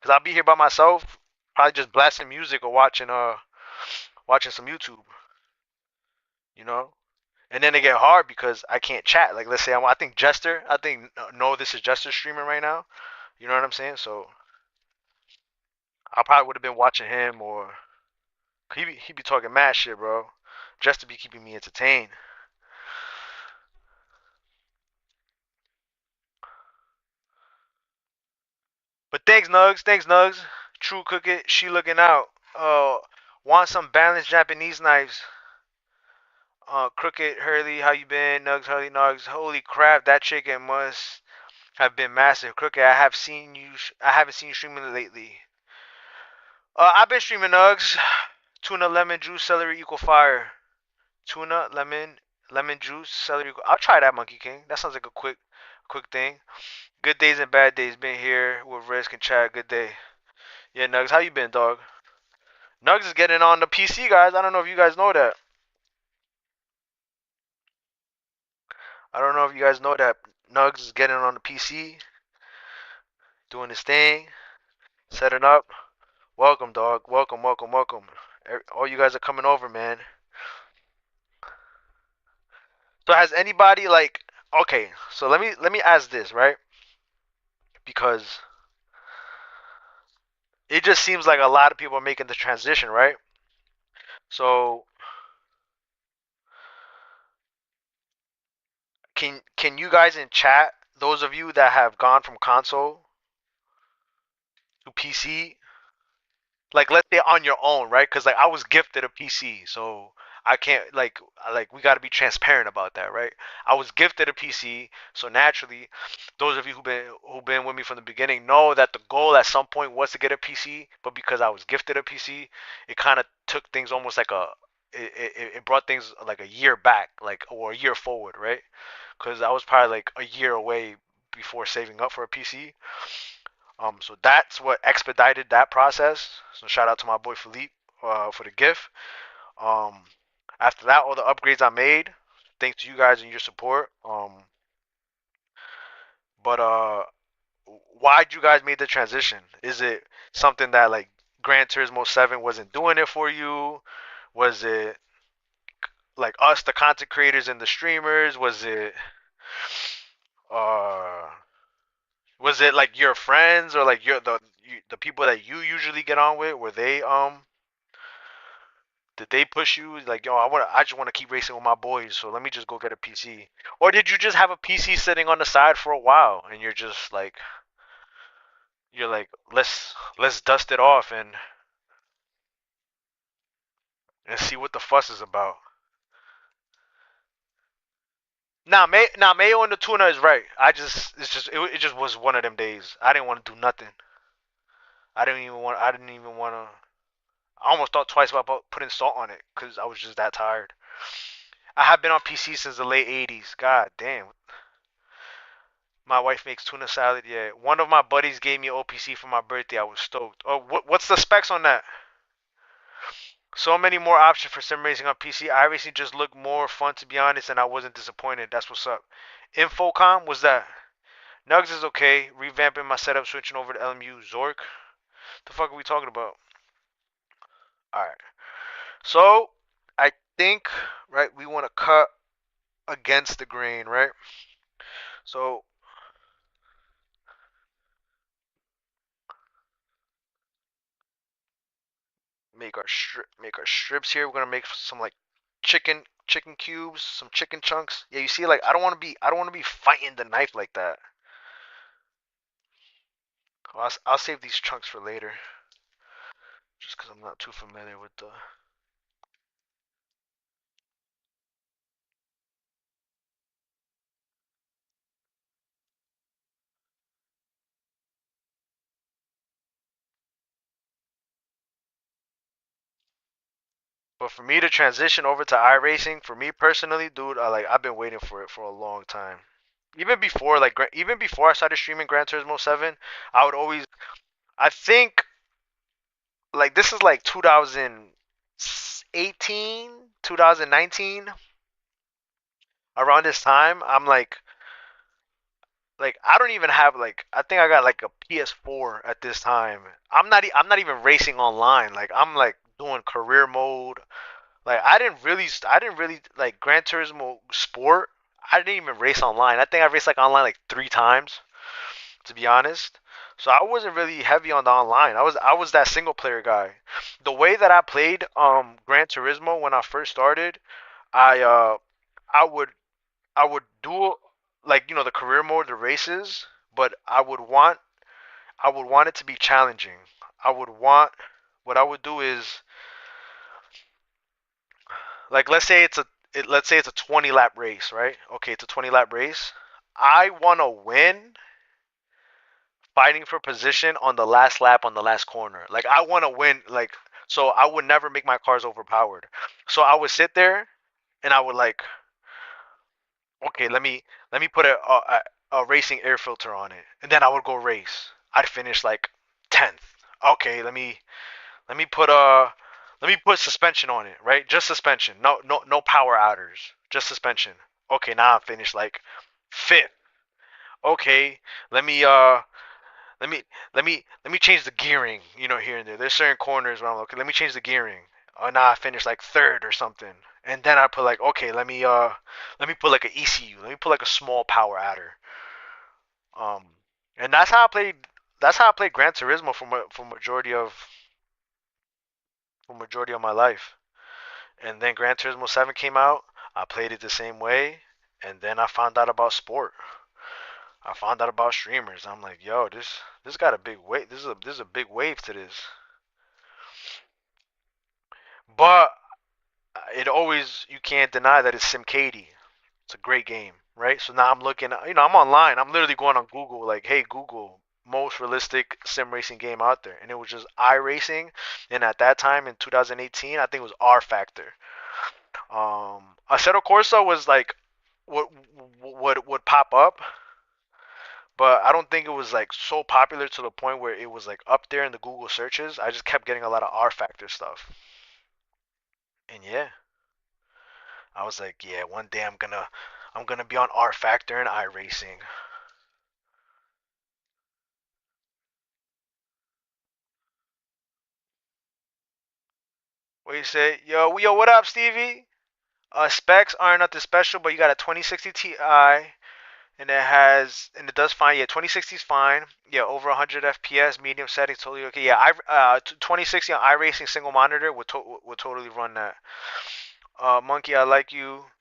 cause I'll be here by myself, probably just blasting music or watching some YouTube, you know. And then it get hard because I can't chat. Like let's say I think Jester. I think no, this is Jester streaming right now. You know what I'm saying? So I probably would have been watching him or He be talking mad shit, bro, just to be keeping me entertained. But thanks, Nugs. Thanks, Nugs. True Cook It. She looking out. Want some balanced Japanese knives? Crooked Hurley, how you been? Nugs, Hurley, Nugs. Holy crap, that chicken must have been massive. Crooked, I have seen you. I haven't seen you streaming lately. I've been streaming Nugs. Tuna, lemon juice, celery equal fire. Tuna, lemon juice, celery. I'll try that, Monkey King. That sounds like a quick thing. Good days and bad days. Been here with Risk and Chad. Good day. Yeah, Nugs, how you been, dog? Nugs is getting on the PC, guys. I don't know if you guys know that. I don't know if you guys know that. Nugs is getting on the PC, doing his thing, setting up. Welcome, dog. Welcome, welcome, welcome. All you guys are coming over, man. So has anybody like? Okay, so let me ask this, right? Because it just seems like a lot of people are making the transition, right? So can you guys in chat, those of you that have gone from console to PC, like let's say on your own, right? Because like I was gifted a PC, so I can't like we got to be transparent about that, right? I was gifted a PC, so naturally, those of you who've been with me from the beginning know that the goal at some point was to get a PC, but because I was gifted a PC, it kind of took things almost like it brought things like a year back, like or a year forward, right? Because I was probably like a year away before saving up for a PC. So that's what expedited that process. So shout out to my boy Philippe for the gift. Um, After that, all the upgrades I made, thanks to you guys and your support. But why'd you guys make the transition? Is it something that like Gran Turismo 7 wasn't doing it for you? Was it like us, the content creators and the streamers? Uh, was it like your friends or like the people that you usually get on with? Were they Did they push you like, yo, I just want to keep racing with my boys, so let me just go get a PC? Or did you just have a PC sitting on the side for a while and you're like, let's dust it off and see what the fuss is about. Now Mayo and the tuna is right. It just was one of them days. I didn't want to do nothing. I didn't even want to. I almost thought twice about putting salt on it because I was just that tired. I have been on PC since the late 80s. God damn. My wife makes tuna salad. Yeah, one of my buddies gave me OPC for my birthday. I was stoked. Oh, what's the specs on that? So many more options for sim racing on PC. iRacing just looked more fun to be honest, and I wasn't disappointed. That's what's up. Infocom was that? Nugs is okay. Revamping my setup, switching over to LMU Zork. The fuck are we talking about? All right. So I think right we want to cut against the grain, right? So make our strips here. We're gonna make some like chicken cubes, some chicken chunks. Yeah, you see, like I don't want to be fighting the knife like that. I'll save these chunks for later, just because I'm not too familiar with the. But for me to transition over to iRacing, for me personally, dude, I've been waiting for it for a long time. Even before I started streaming Gran Turismo 7, I would always I think like this is like 2018, 2019, around this time, I'm like I don't even have like I think I got like a PS4 at this time. I'm not even racing online. Like I'm like doing career mode. Like I didn't really like Gran Turismo Sport. I didn't even race online. I think I raced like online like 3 times. to be honest. So I wasn't really heavy on the online. I was that single player guy. The way that I played Gran Turismo when I first started, I I would I would do like the career mode, the races, but I would want it to be challenging. I would want what I would do is like let's say it's a 20 lap race, right? Okay, it's a 20 lap race. I want to win fighting for position on the last lap on the last corner. Like I want to win like so I would never make my cars overpowered. So I would sit there and I would like okay, let me put a racing air filter on it. And then I would go race. I'd finish like 10th. Okay, let me put suspension on it, right? Just suspension. No power outers. Just suspension. Okay, now I'm finished like fifth. Okay, let me uh let me change the gearing, here and there. There's certain corners where I'm like, okay, let me change the gearing. Oh, now I finished like third or something. And then I put like, okay, let me put like an ECU. Let me put like a small power adder. Um and that's how I played Gran Turismo for majority of my life. And then Gran Turismo 7 came out. I played it the same way, and then I found out about sport. I found out about streamers. I'm like, yo, this got a big wave. This is a big wave to this. But it always you can't deny that it's SimCady. It's a great game, right? So now I'm looking, I'm online. I'm literally going on Google, like, hey Google, most realistic sim racing game out there, and it was just iRacing. And at that time in 2018, I think it was R Factor. Assetto Corsa was like what would pop up, but I don't think it was like so popular to the point where it was like up there in the Google searches. I just kept getting a lot of R Factor stuff, and yeah, I was like, yeah, one day I'm gonna be on R Factor and iRacing. What you say, yo, what up, Stevie? Specs aren't nothing special, but you got a 2060 Ti, and it does fine. Yeah, 2060 is fine. Yeah, over 100 FPS, medium settings, totally okay. Yeah, 2060 on iRacing single monitor would totally run that. Monkey, I like you.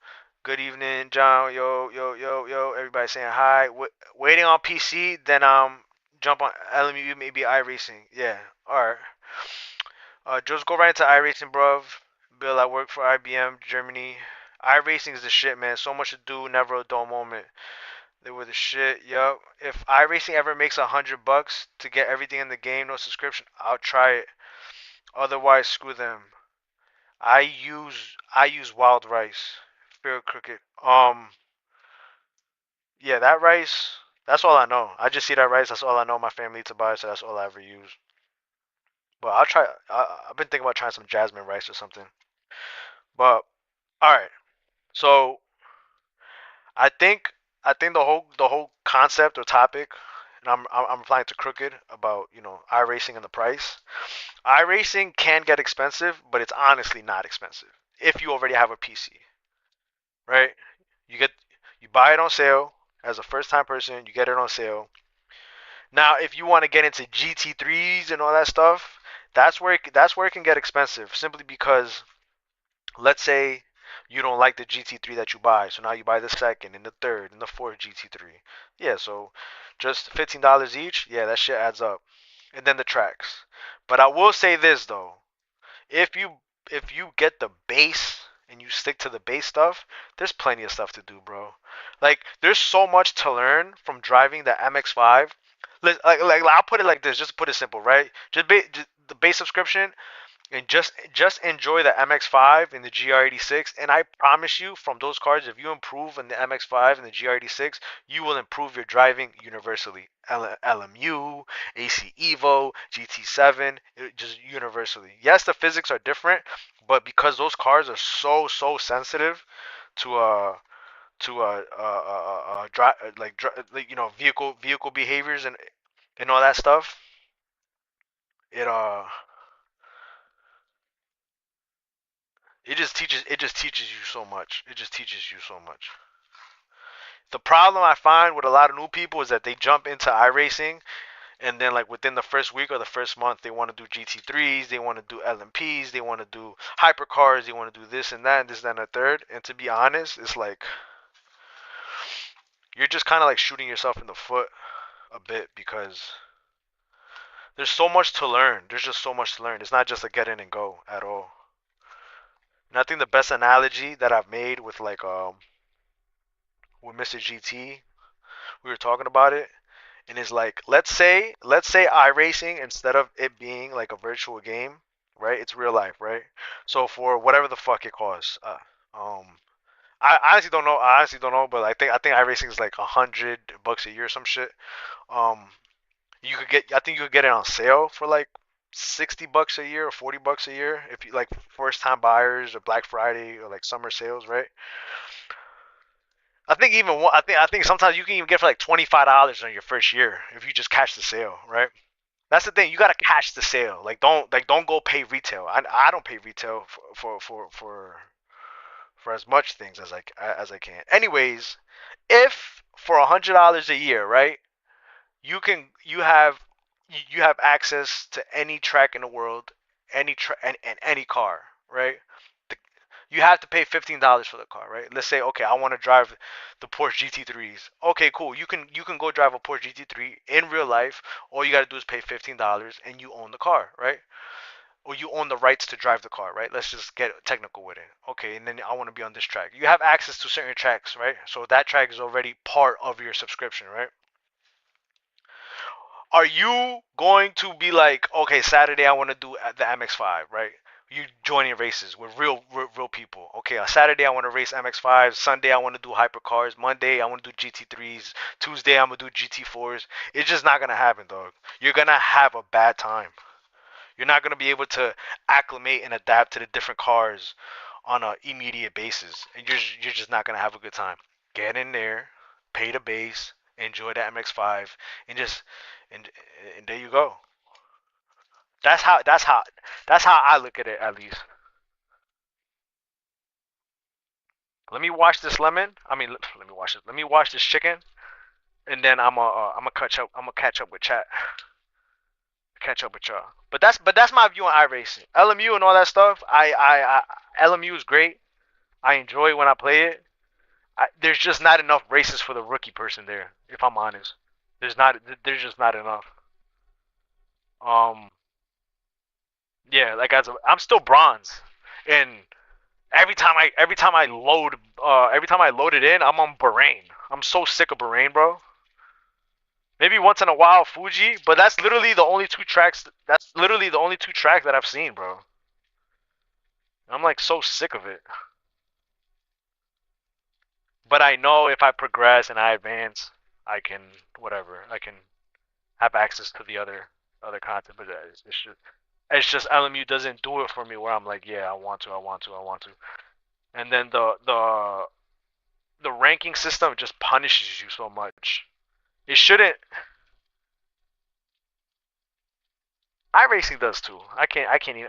Good evening, John. Yo, yo, yo, yo. Everybody saying hi. Waiting on PC, then jump on LMU, maybe iRacing. Yeah, all right. Just go right into iRacing, bruv. Bill, I work for IBM Germany. iRacing is the shit, man. So much to do, never a dull moment. They were the shit, yup. If iRacing ever makes $100 to get everything in the game, no subscription, I'll try it. Otherwise, screw them. I use wild rice. Fear crooked. Yeah, that rice. That's all I know. I just see that rice. That's all I know. My family to buy, so that's all I ever use. But I'll try. I've been thinking about trying some jasmine rice or something. But all right. So I think I think the whole concept or topic, and I'm replying to Crooked about iRacing and the price. iRacing can get expensive, but it's honestly not expensive if you already have a PC, right? You get you buy it on sale as a first time person. You get it on sale. Now, if you want to get into GT3s and all that stuff, that's where it can get expensive. Simply because let's say you don't like the GT3 that you buy, so now you buy the second and the third and the fourth GT3. Yeah, so just $15 each. Yeah, that shit adds up. And then the tracks. But I will say this though, if you get the base and you stick to the base stuff, there's plenty of stuff to do, bro. Like there's so much to learn from driving the MX-5. Like I'll put it like this, just to put it simple, right? Just the base subscription and just enjoy the MX-5 and the GR86. And I promise you, from those cars, if you improve in the MX-5 and the GR86, you will improve your driving universally. LMU, AC Evo, GT7, just universally. Yes, the physics are different, but because those cars are so sensitive to vehicle behaviors and all that stuff, it it just teaches you so much. It just teaches you so much. The problem I find with a lot of new people is that they jump into iRacing, and then like within the first week or the first month, they want to do GT3s, they want to do LMPs, they want to do hypercars, they want to do this and that, and this, that, and the third. And to be honest, it's like you're just kind of like shooting yourself in the foot a bit because there's so much to learn. There's just so much to learn. It's not just a get in and go at all. And I think the best analogy that I've made with Mr. GT, we were talking about it, and it's like let's say iRacing, instead of it being like a virtual game, right? It's real life, right? So for whatever the fuck it costs, um, I honestly don't know. I honestly don't know, but I think iRacing is like $100 a year or some shit. Um, you could get I think you could get it on sale for like $60 a year or $40 a year if you like first time buyers or Black Friday or like summer sales, right? I think sometimes you can even get for like $25 on your first year if you just catch the sale, right? That's the thing. You gotta catch the sale. Like don't go pay retail. I don't pay retail for as much things as I can. Anyways, if for $100 a year, right? You have access to any track in the world, and any car, right? The, you have to pay $15 for the car, right? Let's say, okay, I want to drive the Porsche GT3s. Okay, cool. You can go drive a Porsche GT3 in real life. All you gotta do is pay $15, and you own the car, right? Or you own the rights to drive the car, right? Let's just get technical with it. Okay, and then I want to be on this track. You have access to certain tracks, right? So that track is already part of your subscription, right? Are you going to be like, okay, Saturday I want to do the MX-5, right? You joining races with real people. Okay, on Saturday I want to race MX-5. Sunday I want to do hypercars. Monday I want to do GT3s. Tuesday I'm gonna do GT4s. It's just not gonna happen, dog. You're gonna have a bad time. You're not gonna be able to acclimate and adapt to the different cars on an immediate basis, and you're just not gonna have a good time. Get in there, pay the base, enjoy the MX-5, and just and and there you go. That's how I look at it, at least. Let me wash this lemon. I mean, let me wash it. Let me wash this chicken, and then I'm gonna catch up. I'm gonna catch up with chat. Catch up with y'all. But that's my view on iRacing. LMU and all that stuff. LMU is great. I enjoy it when I play it. There's just not enough races for the rookie person there. If I'm honest, there's not. There's just not enough. Um, yeah, like I'm still bronze, and every time I load it in, I'm on Bahrain. I'm so sick of Bahrain, bro. Maybe once in a while Fuji, but that's literally the only two tracks. That's literally the only two tracks that I've seen, bro. I'm like so sick of it. But I know if I progress and I advance, I can whatever. I can have access to the other content. But it's just LMU doesn't do it for me. Where I'm like, yeah, I want to, I want to, I want to. And then the ranking system just punishes you so much. It shouldn't. iRacing does too. I can't even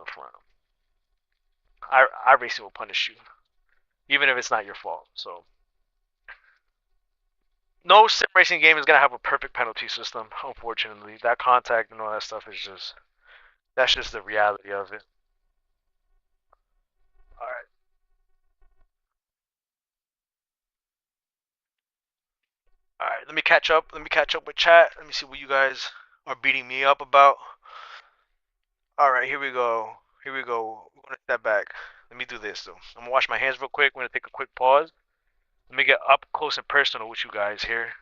front. iRacing will punish you, even if it's not your fault. So no sim racing game is gonna have a perfect penalty system. Unfortunately, that contact and all that stuff is just that's just the reality of it. All right, all right. Let me catch up. Let me catch up with chat. Let me see what you guys are beating me up about. All right, here we go. Here we go. We're gonna step back. Let me do this though. I'm gonna wash my hands real quick. We're gonna take a quick pause. Let me get up close and personal with you guys here,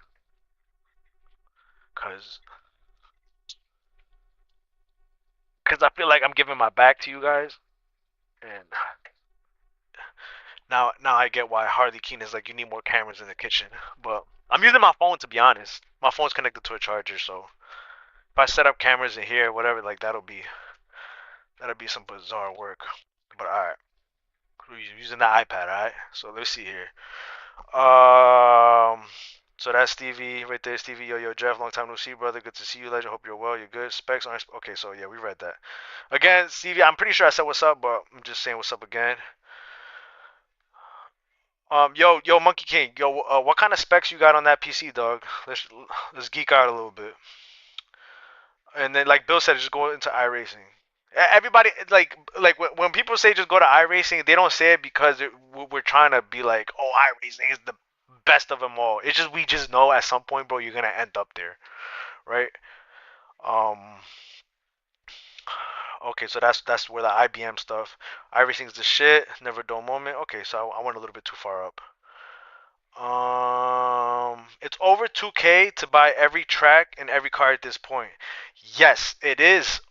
cause cause I feel like I'm giving my back to you guys, and now I get why Harley Quinn is like you need more cameras in the kitchen. But I'm using my phone to be honest. My phone's connected to a charger, so if I set up cameras in here, whatever, like that'll be some bizarre work. But all right, we're using the iPad, all right. So let's see here. Um, so that's Stevie right there. Stevie, yo, Jeff, long time no see, brother. Good to see you, legend. Hope you're well. You're good. Specs on. Okay, so yeah, we read that. Again, Stevie, I'm pretty sure I said what's up, but I'm just saying what's up again. Yo, Monkey King, what kind of specs you got on that PC, dog? Let's geek out a little bit. And then, like Bill said, just go into iRacing. Everybody, like when people say just go to iRacing, they don't say it because we're trying to be like, oh, iRacing is the best of them all. It's just we just know at some point, bro, you're gonna end up there, right? Um, okay, so that's where the IBM stuff. iRacing's the shit. Never dull moment. Okay, so I went a little bit too far up. It's over 2K to buy every track and every car at this point. Yes, it is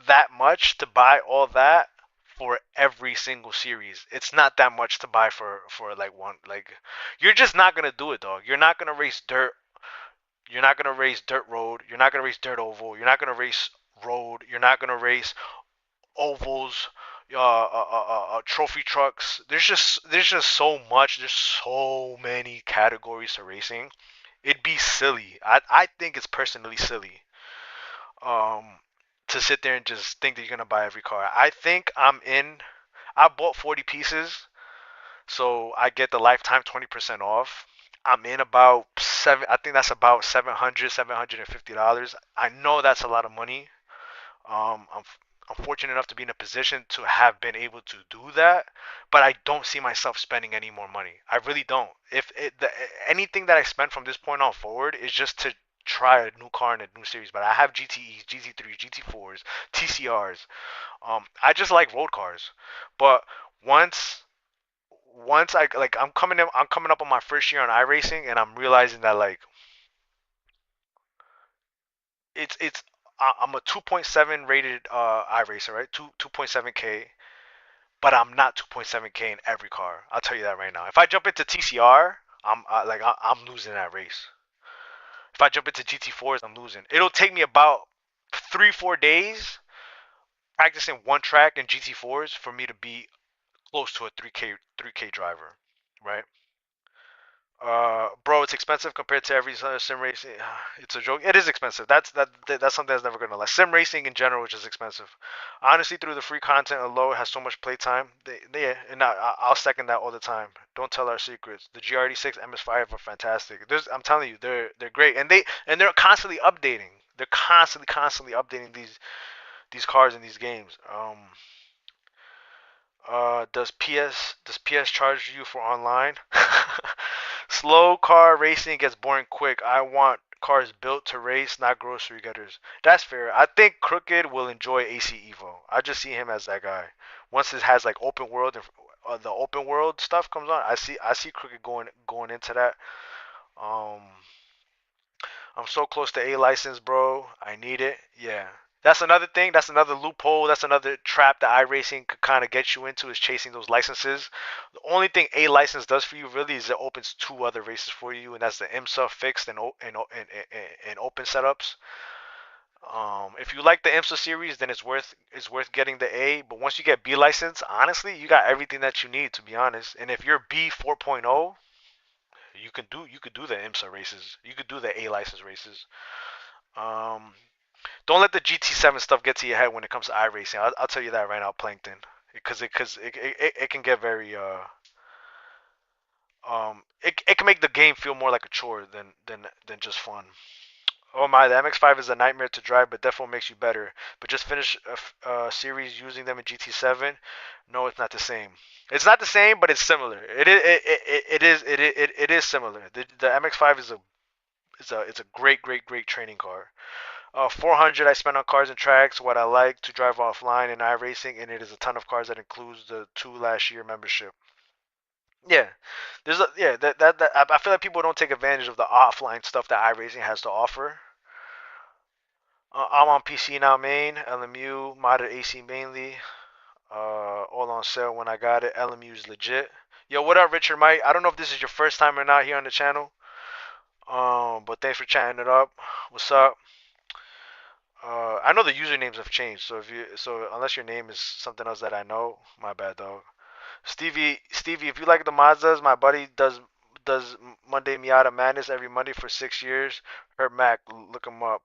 that much to buy all that for every single series. It's not that much to buy for like one like you're just not gonna do it, dog. You're not gonna race dirt. You're not gonna race dirt road. You're not gonna race dirt oval. You're not gonna race road. You're not gonna race ovals, trophy trucks. There's just so much. There's so many categories to racing. It'd be silly. I think it's personally silly. Um, to sit there and just think that you're gonna buy every car. I think I'm in. I bought 40 pieces, so I get the lifetime 20% off. I'm in about seven. I think that's about 700, $750. I know that's a lot of money. I'm fortunate enough to be in a position to have been able to do that, but I don't see myself spending any more money. I really don't. If anything that I spend from this point on forward is just to try a new car in a new series, but I have GTEs, GT3s, GT4s, TCRs. I just like road cars, but once once I'm coming up on my first year on iRacing, and I'm realizing that like it's I'm a 2.7 rated iRacer, right? 2.7K, but I'm not 2.7K in every car. I'll tell you that right now. If I jump into TCR, I'm losing that race. If I jump into GT4s, I'm losing. It'll take me about 3-4 days practicing one track in GT4s for me to be close to a 3K driver, right? Bro, it's expensive compared to every other sim racing. It's a joke. It is expensive. That's something that's never gonna last. Sim racing in general is just expensive. Honestly, through the free content alone, it has so much playtime. Yeah, and I'll second that all the time. Don't tell our secrets. The GR86 MS5 are fantastic. I'm telling you, they're great, and they're constantly updating. They're constantly updating these cars in these games. Does PS charge you for online? Slow car racing gets boring quick. I want cars built to race, not grocery getters. That's fair. I think Crooked will enjoy AC Evo. I just see him as that guy. Once it has like open world and the open world stuff comes on, I see Crooked going into that. Um, I'm so close to A license, bro. I need it. Yeah. That's another thing. That's another loophole. That's another trap that iRacing could kind of get you into is chasing those licenses. The only thing A license does for you really is it opens two other races for you, and that's the IMSA fixed and open setups. If you like the IMSA series, then it's worth getting the A. But once you get B license, honestly, you got everything that you need to be honest. And if you're B 4.0, you could do the IMSA races. You could do the A license races. Um, don't let the GT7 stuff get to your head when it comes to iRacing. I'll tell you that right now, Plankton, because it can get very it can make the game feel more like a chore than just fun. Oh my, the MX-5 is a nightmare to drive, but definitely makes you better. But just finish a series using them in GT7. No, it's not the same. It's not the same, but it's similar. It is similar. The MX-5 it's a great training car. 400 I spent on cars and tracks. What I like to drive offline in iRacing, and it is a ton of cars that includes the two last year membership. Yeah, that I feel like people don't take advantage of the offline stuff that iRacing has to offer. I'm on PC now, main LMU modded AC mainly. All on sale when I got it. LMU is legit. Yo, what up, Richard Mike? I don't know if this is your first time or not here on the channel. But thanks for chatting it up. What's up? I know the usernames have changed, so unless your name is something else that I know, my bad, dog. Stevie, if you like the Mazdas, my buddy does Monday Miata Madness every Monday for 6 years. Herb Mac, look him up.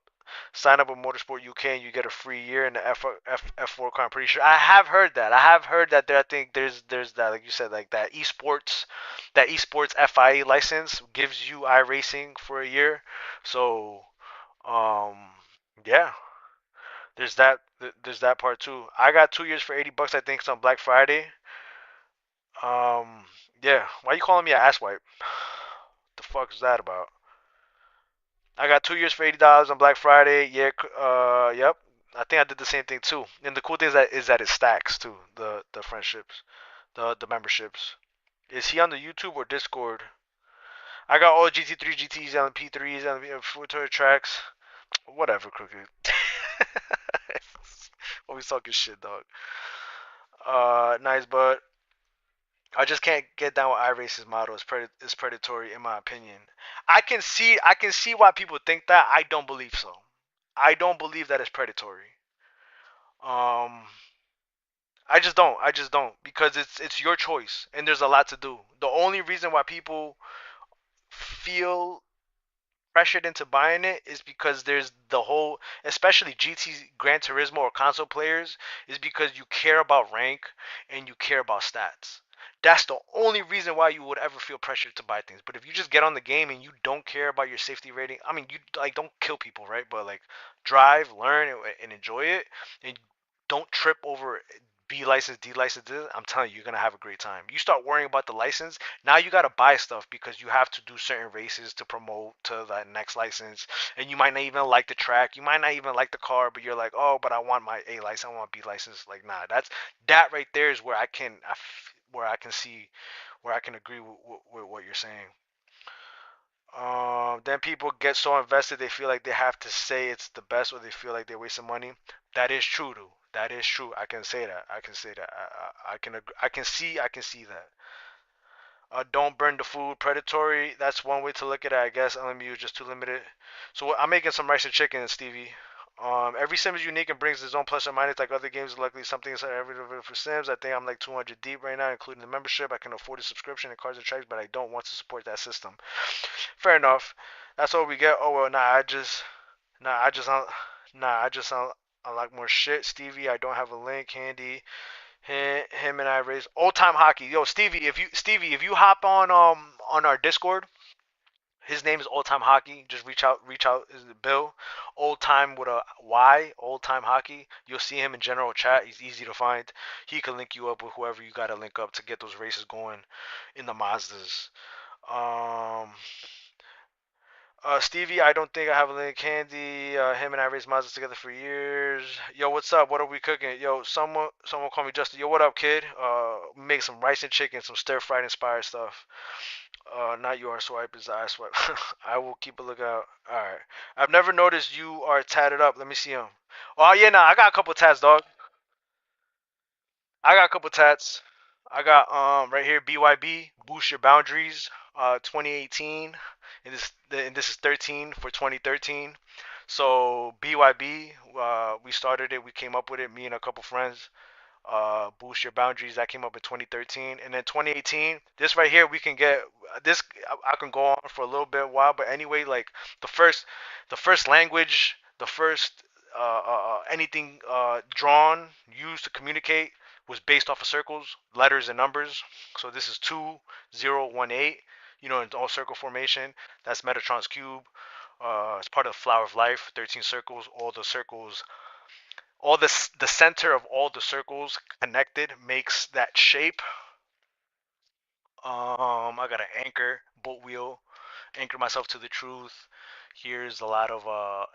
Sign up with Motorsport UK and you get a free year in the F4 car. I'm pretty sure. I have heard that. I have heard that there. I think there's that, like you said, like that esports FIA license gives you iRacing for a year. So um yeah, there's that part too. I got 2 years for $80. I think it's on Black Friday. Um yeah. Why you calling me an asswipe? The fuck is that about? I got 2 years for $80 on Black Friday. Yeah, yep. I think I did the same thing too. And the cool thing is that it stacks too. The friendships, the memberships. Is he on the YouTube or Discord? I got all GT3, GTs, and P3s, and Full Tour tracks. Whatever, crooked. Always talking shit, dog. Nice, but I just can't get down with iRacing's model. It's predatory, in my opinion. I can see why people think that. I don't believe so. I don't believe that it's predatory. Um, I just don't. I just don't because it's your choice, and there's a lot to do. The only reason why people feel pressured into buying it is because there's the whole, especially GT Gran Turismo or console players, is because you care about rank and you care about stats. That's the only reason why you would ever feel pressured to buy things. But if you just get on the game and you don't care about your safety rating, I mean, you like don't kill people, right? But like drive, learn, and enjoy it, and don't trip over B license, D licenses. I'm telling you, you're gonna have a great time. You start worrying about the license, now you gotta buy stuff because you have to do certain races to promote to that next license, and you might not even like the track, you might not even like the car, but you're like, oh, but I want my A license, I want B license. Like, nah, that right there is where where I can see, where I can agree with what you're saying. Then people get so invested they feel like they have to say it's the best, or they feel like they're wasting money. That is true, too. That is true. I can say that. I can say that. I can see that. Don't burn the food. Predatory. That's one way to look at it, I guess. LMU is just too limited. So I'm making some rice and chicken, Stevie. Every sim is unique and brings its own plus or minus. Like other games, luckily something is every for Sims. I think I'm like 200 deep right now, including the membership. I can afford a subscription and cards and tracks, but I don't want to support that system. Fair enough. That's all we get. Oh well, nah, I just, nah, I just unlock more shit. Stevie, I don't have a link handy. Him and I raise old time hockey. Yo, Stevie, if you hop on our Discord, his name is Old Time Hockey. Just reach out. Is Bill? Old Time with a Y. Old Time Hockey. You'll see him in general chat. He's easy to find. He can link you up with whoever you gotta link up to get those races going in the Mazdas. Um, Stevie, I don't think I have a link handy. Him and I raised Mazdas together for years. Yo, what's up? What are we cooking? Yo, someone call me Justin. Yo, what up, kid? Make some rice and chicken, some stir fried inspired stuff. Not your swipe is I swipe. I will keep a lookout. All right. I've never noticed you are tatted up. Let me see them. Oh yeah, nah, I got a couple tats, dog. I got a couple tats. I got right here BYB Boost Your Boundaries 2018 and this is 13 for 2013. So BYB we started it, we came up with it, me and a couple friends. Boost Your Boundaries that came up in 2013, and then 2018 this right here we can get this. I can go on for a little bit while, but anyway, like the first the first language, the first anything drawn used to communicate was based off of circles, letters, and numbers. So this is 2018, you know, in all circle formation. That's Metatron's cube. It's part of the flower of life, 13 circles. All the circles, all the center of all the circles connected makes that shape. I got an anchor, boat wheel, anchor myself to the truth. Here's a lot of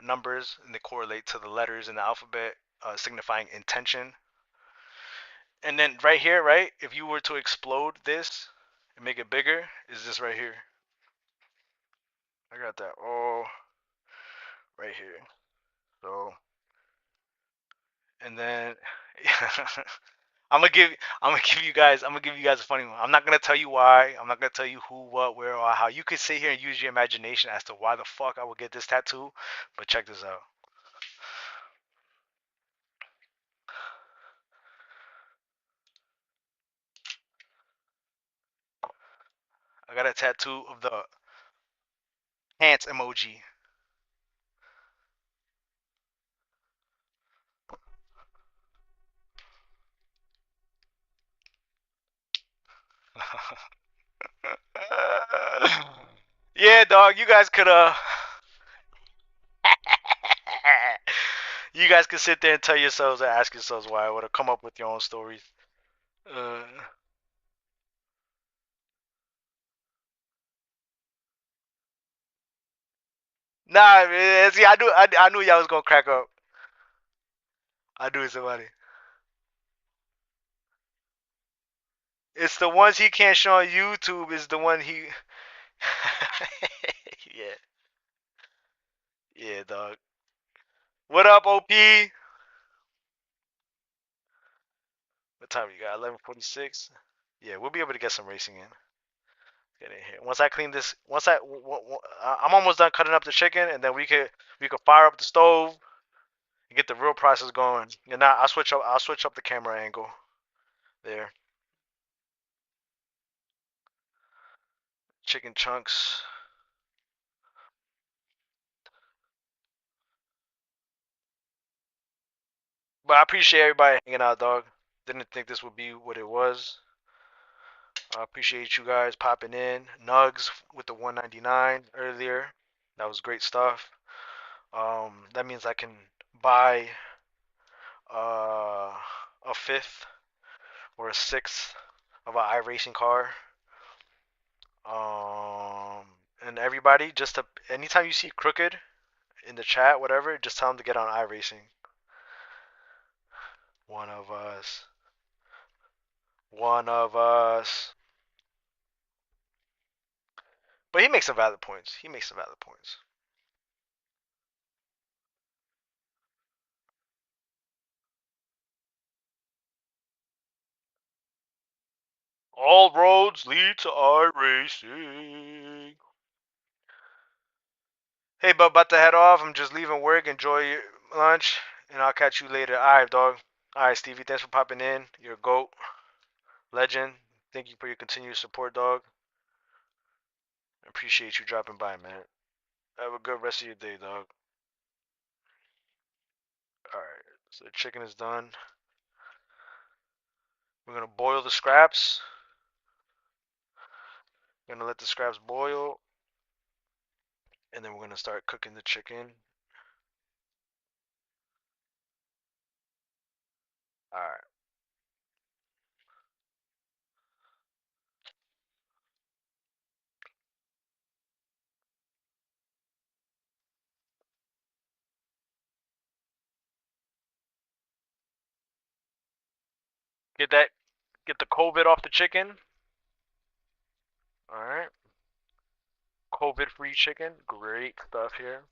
numbers, and they correlate to the letters in the alphabet, signifying intention. And then right here, right, if you were to explode this and make it bigger, is this right here. I got that all right here. So, and then I'm gonna give I'm gonna give you guys a funny one. I'm not gonna tell you why. I'm not gonna tell you who, what, where, or how. You could sit here and use your imagination as to why the fuck I would get this tattoo. But check this out. I got a tattoo of the pants emoji. Yeah, dog. You guys could you guys could sit there and tell yourselves and ask yourselves why I would have come up with your own stories. Uh, nah, man, see, I knew y'all was gonna crack up. I knew somebody. It's the ones he can't show on YouTube. Is the one he. Yeah, yeah, dog. What up, OP? What time you got? 11:46. Yeah, we'll be able to get some racing in. Get in here. Once I clean this, I'm almost done cutting up the chicken, and then we could fire up the stove and get the real process going. And now I'll switch up the camera angle there. Chicken chunks. But I appreciate everybody hanging out, dog. Didn't think this would be what it was. I appreciate you guys popping in. Nugs with the 199 earlier. That was great stuff. That means I can buy uh, a fifth or a sixth of an iRacing car. And everybody, just to anytime you see Crooked in the chat, whatever, just tell him to get on iRacing. One of us. One of us. But he makes some valid points. He makes some valid points. All roads lead to iRacing. Hey, but about to head off. I'm just leaving work. Enjoy your lunch, and I'll catch you later. All right, dog. All right, Stevie. Thanks for popping in. You're a goat, legend. Thank you for your continued support, dog. Appreciate you dropping by, man. Have a good rest of your day, dog. All right. So the chicken is done. We're gonna boil the scraps. We're gonna let the scraps boil, and then we're gonna start cooking the chicken. All right. Get the COVID off the chicken. All right. COVID-free chicken. Great stuff here.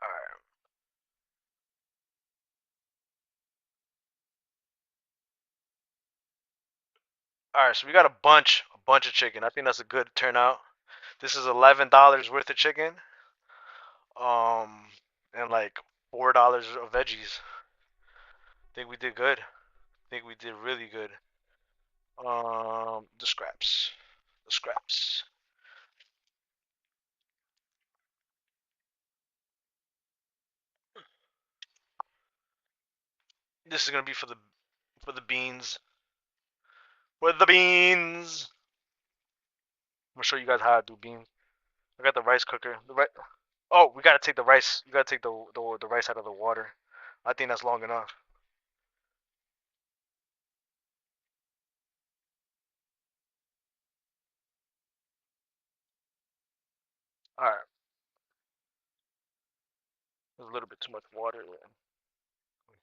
All right. All right. So we got a bunch of chicken. I think that's a good turnout. This is $11 worth of chicken. Um, and like $4 of veggies. I think we did good. I think we did really good. The scraps. The scraps. This is gonna be for the beans. With the beans. I'm gonna show you guys how to do beans. I got the rice cooker. The right. Oh, we gotta take the rice. You gotta take the rice out of the water. I think that's long enough. All right. There's a little bit too much water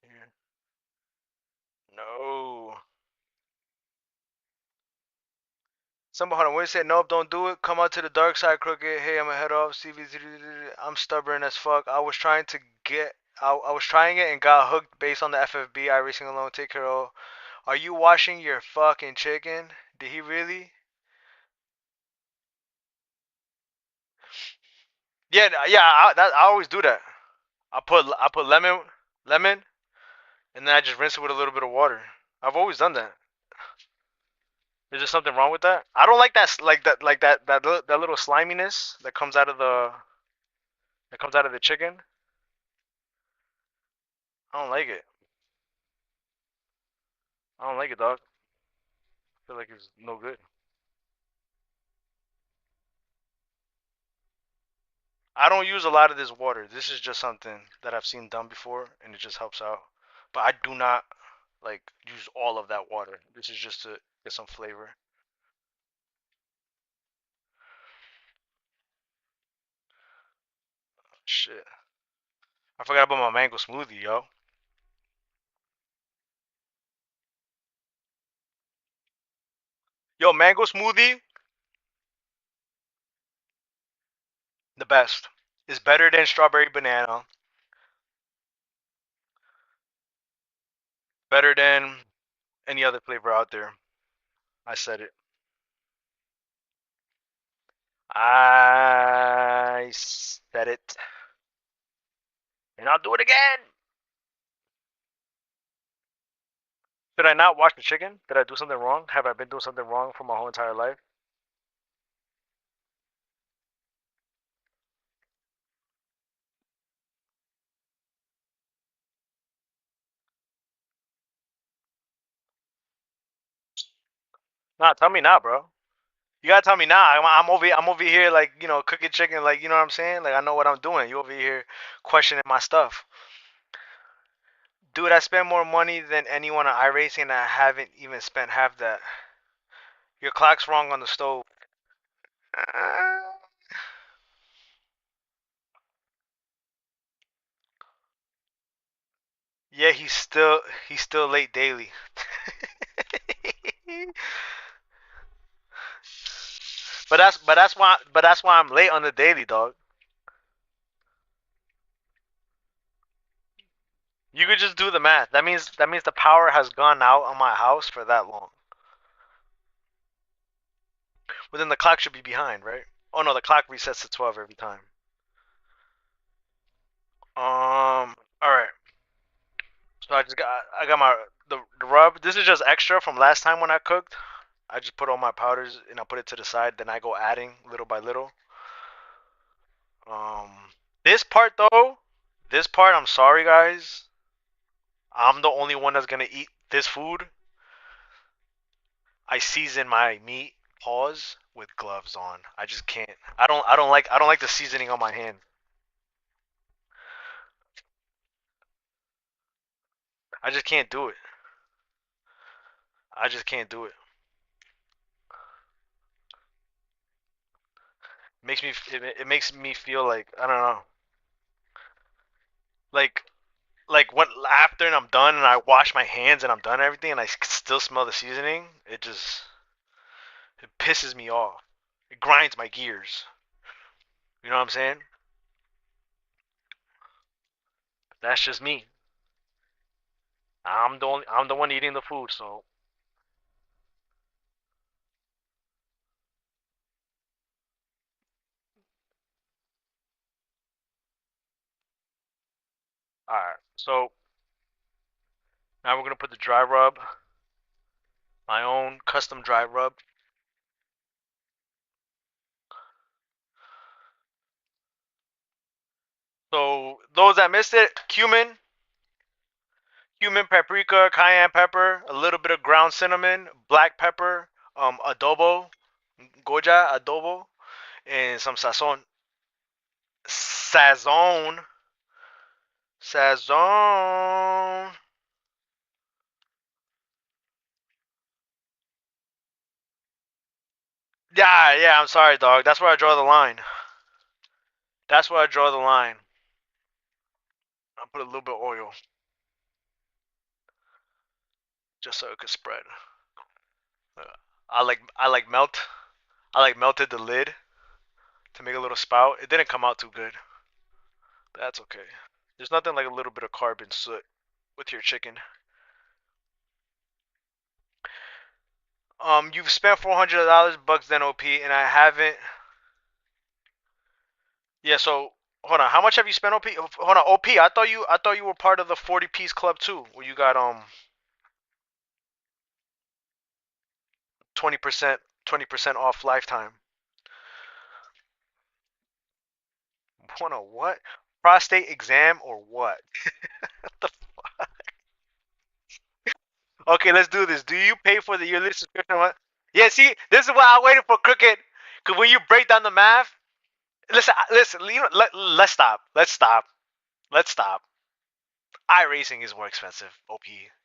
here. No. Somebody, hold on. When you say nope, don't do it. Come out to the dark side, crooked. Hey, I'm gonna head off. I'm stubborn as fuck. I was trying to get. I was trying it and got hooked based on the FFB. iRacing alone. Take care of. Are you washing your fucking chicken? Did he really? Yeah, yeah. I always do that. I put lemon, and then I just rinse it with a little bit of water. I've always done that. Is there something wrong with that? I don't like that little sliminess that comes out of the chicken. I don't like it. I don't like it, dog. I feel like it's no good. I don't use a lot of this water. This is just something that I've seen done before, and it just helps out. But I do not like use all of that water. This is just to get some flavor. Shit. I forgot about my mango smoothie, yo. Yo, mango smoothie, the best. It's better than strawberry banana. Better than any other flavor out there. I said it. I said it. And I'll do it again. Did I not wash the chicken? Did I do something wrong? Have I been doing something wrong for my whole entire life? Nah, tell me now, bro. You gotta tell me now. I'm over here like cooking chicken, like you know what I'm saying. Like I know what I'm doing. You over here questioning my stuff, dude. I spend more money than anyone on iRacing, and I haven't even spent half that. Your clock's wrong on the stove. Yeah, he's still late daily. But that's why I'm late on the daily, dog. You could just do the math. That means the power has gone out on my house for that long. But then the clock should be behind, right? Oh no, the clock resets to 12 every time. All right. So I got the rub. This is just extra from last time when I cooked. I just put all my powders and I put it to the side. Then I go adding little by little. Um, this part though, this part I'm sorry guys. I'm the only one that's gonna eat this food. I season my meat paws with gloves on. I just can't. I don't like the seasoning on my hand. I just can't do it. I just can't do it. It makes me feel like I don't know. Like when after and I'm done and I wash my hands and I'm done everything and I still smell the seasoning, it pisses me off. It grinds my gears. You know what I'm saying? That's just me. I'm the one eating the food, so all right. So now we're gonna put the dry rub, my own custom dry rub. So those that missed it, cumin, paprika, cayenne pepper, a little bit of ground cinnamon, black pepper, adobo, goja adobo, and some sazon, sazon. Yeah, yeah. I'm sorry, dog. That's where I draw the line. That's where I draw the line. I put a little bit of oil just so it could spread. Uh, I like melted the lid to make a little spout. It didn't come out too good. But that's okay. There's nothing like a little bit of carbon soot with your chicken. You've spent $400 bucks then OP, and I haven't. Yeah, so hold on. How much have you spent OP? Hold on, OP. I thought you were part of the 40 piece club too, where you got 20% off lifetime. Wanna what? Prostate exam or what? What the? Okay, let's do this. Do you pay for the yearly subscription? What? Yeah, see, this is why I waited for Crooked. Cause when you break down the math, listen. You know, let's stop. Let's stop. Let's stop. iRacing is more expensive. OP.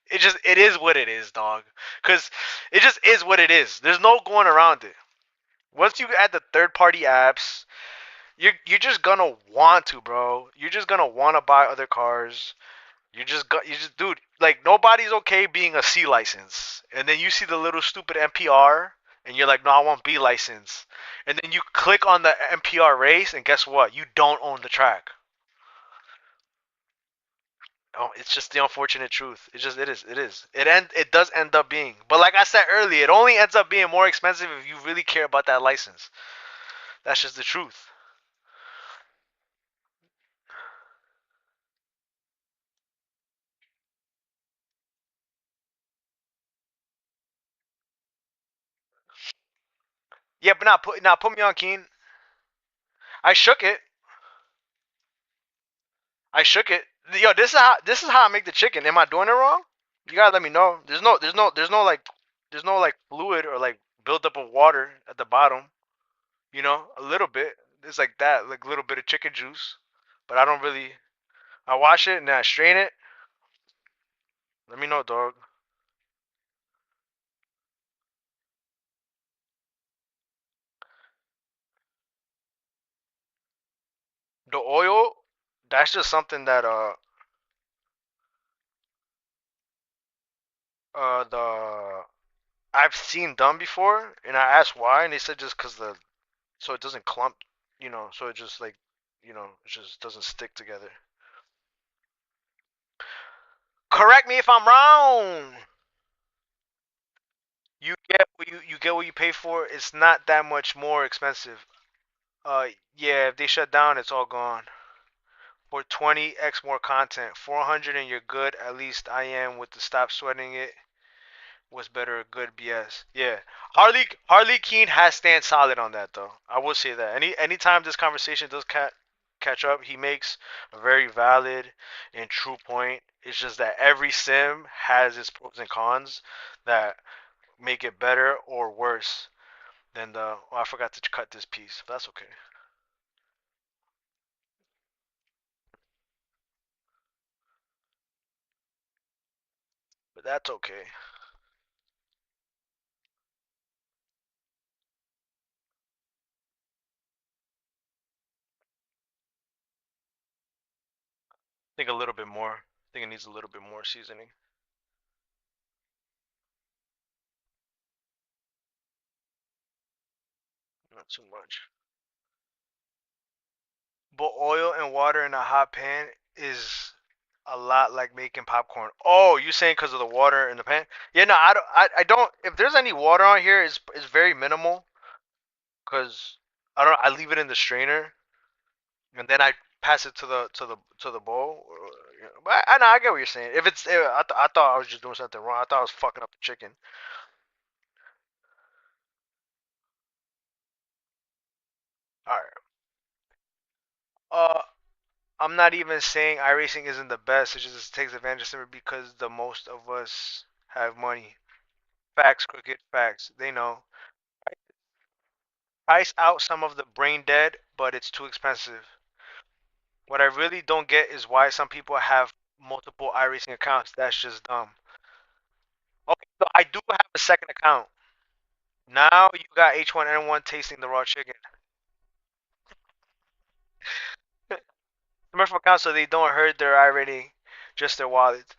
It is what it is, dog. Cause it just is what it is. There's no going around it. Once you add the third party apps, you're just gonna want to, bro. You're just gonna want to buy other cars. Dude, like nobody's okay being a C license, and then you see the little stupid NPR, and you're like, no, I want B license, and then you click on the NPR race, and guess what? You don't own the track. Oh, it's just the unfortunate truth. It does end up being, but like I said earlier, it only ends up being more expensive if you really care about that license. That's just the truth. Yeah, but not put me on Keen. I shook it. I shook it. Yo, this is how I make the chicken. Am I doing it wrong? You gotta let me know. There's no like fluid or like buildup of water at the bottom. You know, a little bit. It's like that, like a little bit of chicken juice. But I don't really. I wash it and then I strain it. Let me know, dog. The oil, that's just something that the I've seen done before, and I asked why, and they said just cause the so it doesn't clump, so it just like, it just doesn't stick together. Correct me if I'm wrong. You get what you pay for. It's not that much more expensive. Yeah, if they shut down, it's all gone. For 20x more content, 400 and you're good. At least I am with the stop sweating it. Was better, good BS. Yeah, Harley Keen has stand solid on that though. I will say that. Anytime this conversation does catch up, he makes a very valid and true point. It's just that every sim has its pros and cons that make it better or worse than the. Oh, I forgot to cut this piece, but that's okay. But that's okay. I think a little bit more. I think it needs a little bit more seasoning. Not too much. But oil and water in a hot pan is a lot like making popcorn. Oh, you saying because of the water in the pan? Yeah, no, I don't. I don't. If there's any water on here, it's very minimal. Cause I don't. I leave it in the strainer, and then I pass it to the bowl. But I know I get what you're saying. If it's, I thought I was just doing something wrong. I thought I was fucking up the chicken. All right. Uh, I'm not even saying iRacing isn't the best. It just takes advantage of it because the most of us have money. Facts, Cricket, facts. They know. Price out some of the brain dead, but it's too expensive. What I really don't get is why some people have multiple iRacing accounts. That's just dumb. Okay, so I do have a second account. Now you got H1N1 tasting the raw chicken. Commercial account so they don't hurt their iRating, just their wallets.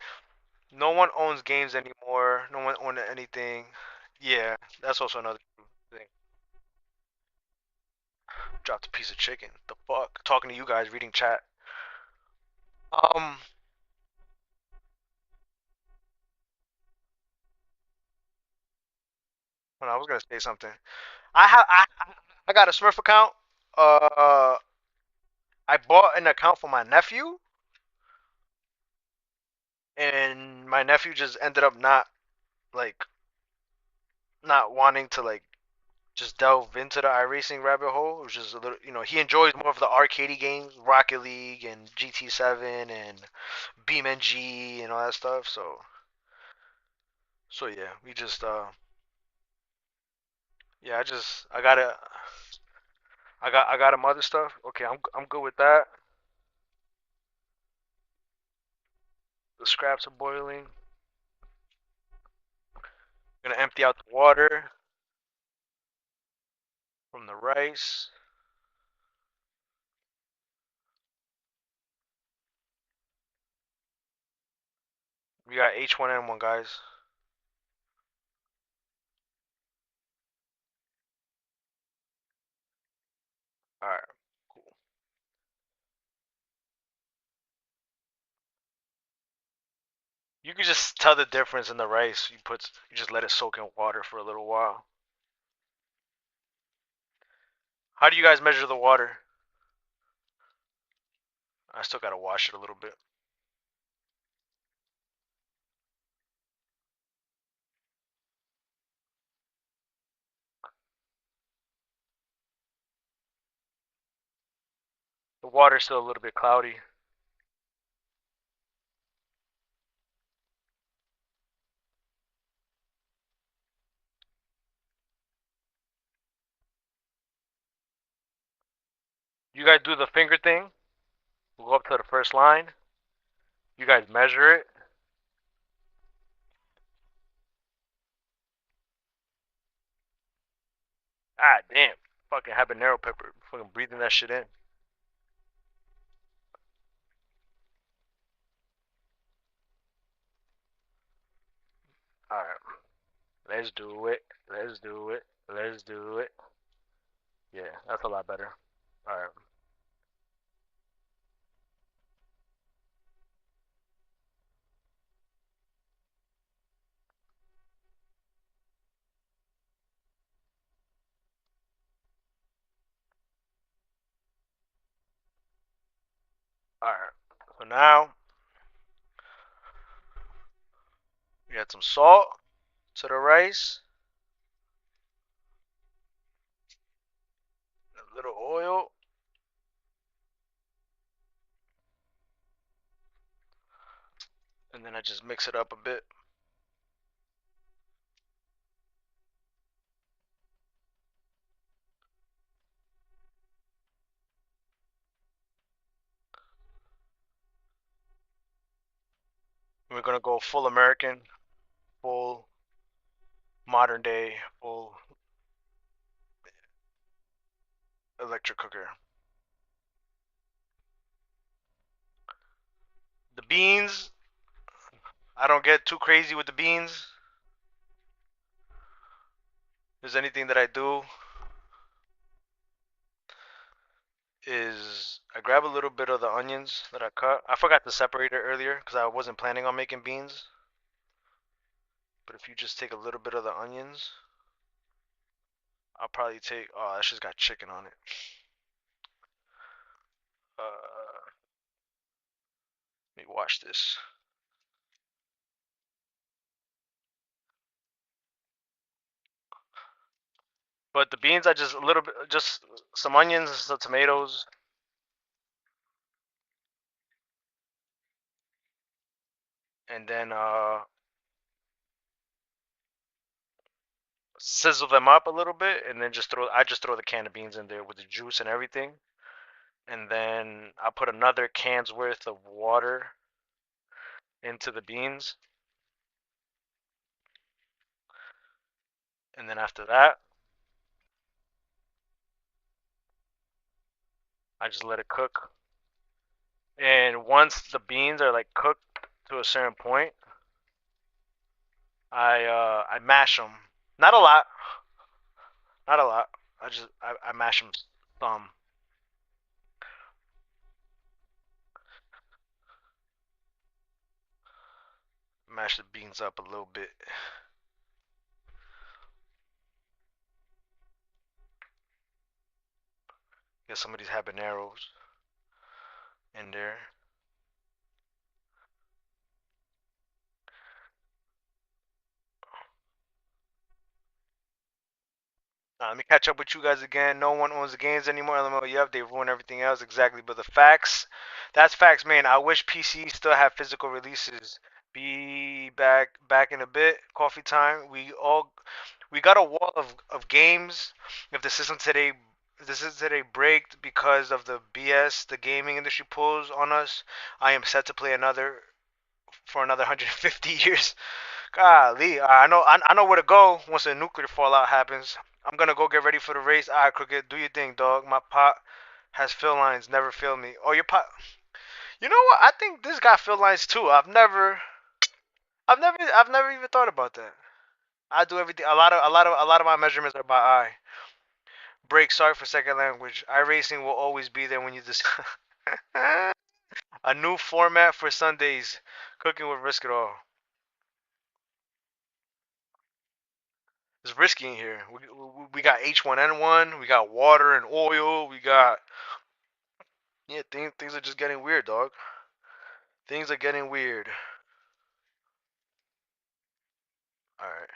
No one owns games anymore. No one owns anything. Yeah, that's also another thing. Dropped a piece of chicken. The fuck? Talking to you guys, reading chat. Um, I was gonna say something. I got a Smurf account. Uh, I bought an account for my nephew, and my nephew just ended up like not wanting to like just delve into the iRacing rabbit hole, which is a little, he enjoys more of the arcadey games, Rocket League and GT7 and BeamNG and all that stuff. So So yeah, we just yeah, I gotta I got him other stuff. Okay, I'm good with that. The scraps are boiling. Gonna empty out the water from the rice. We got H1N1, guys. All right, cool. You can just tell the difference in the rice. You just let it soak in water for a little while. How do you guys measure the water? I still gotta wash it a little bit. The water's still a little bit cloudy. You guys do the finger thing. We'll go up to the first line. You guys measure it. Ah, damn. Fucking habanero pepper. Fucking breathing that shit in. Alright. Let's do it. Let's do it. Let's do it. Yeah, that's a lot better. Alright. Alright. So now, we add some salt to the rice. A little oil. And then I just mix it up a bit. We're gonna go full American, full modern day, full electric cooker. The beans, I don't get too crazy with the beans. If there's anything that I do is I grab a little bit of the onions that I cut. I forgot to separate it earlier because I wasn't planning on making beans. But if you just take a little bit of the onions, I'll probably take. Oh, that shit's got chicken on it. Let me wash this. But the beans, I just a little bit, just some onions, some tomatoes, and then sizzle them up a little bit, and then I just throw the can of beans in there with the juice and everything, and then I put another can's worth of water into the beans, and then after that, I just let it cook. And once the beans are like cooked to a certain point, I mash them. Not a lot, not a lot. I mash them some. Mash the beans up a little bit. Get some of these habaneros in there. Let me catch up with you guys again. No one owns the games anymore. LMLEF, they ruin everything else. Exactly. But the facts, that's facts, man. I wish PCs still have physical releases Be back in a bit. Coffee time. We got a wall of games. If the system today breaked because of the BS the gaming industry pulls on us, I am set to play another for another 150 years. Golly, I know where to go once a nuclear fallout happens. I'm gonna go get ready for the race. Alright, Crooked, do your thing, dog. My pot has fill lines, never fail me. Oh, your pot. You know what? I think this got fill lines too. I've never even thought about that. I do everything. A lot of my measurements are by eye. Break. Sorry for second language. iRacing will always be there when you just. A new format for Sundays. Cooking with risk it all. It's risky in here. We got H1N1. We got water and oil. We got yeah. Things are just getting weird, dog. Things are getting weird. All right.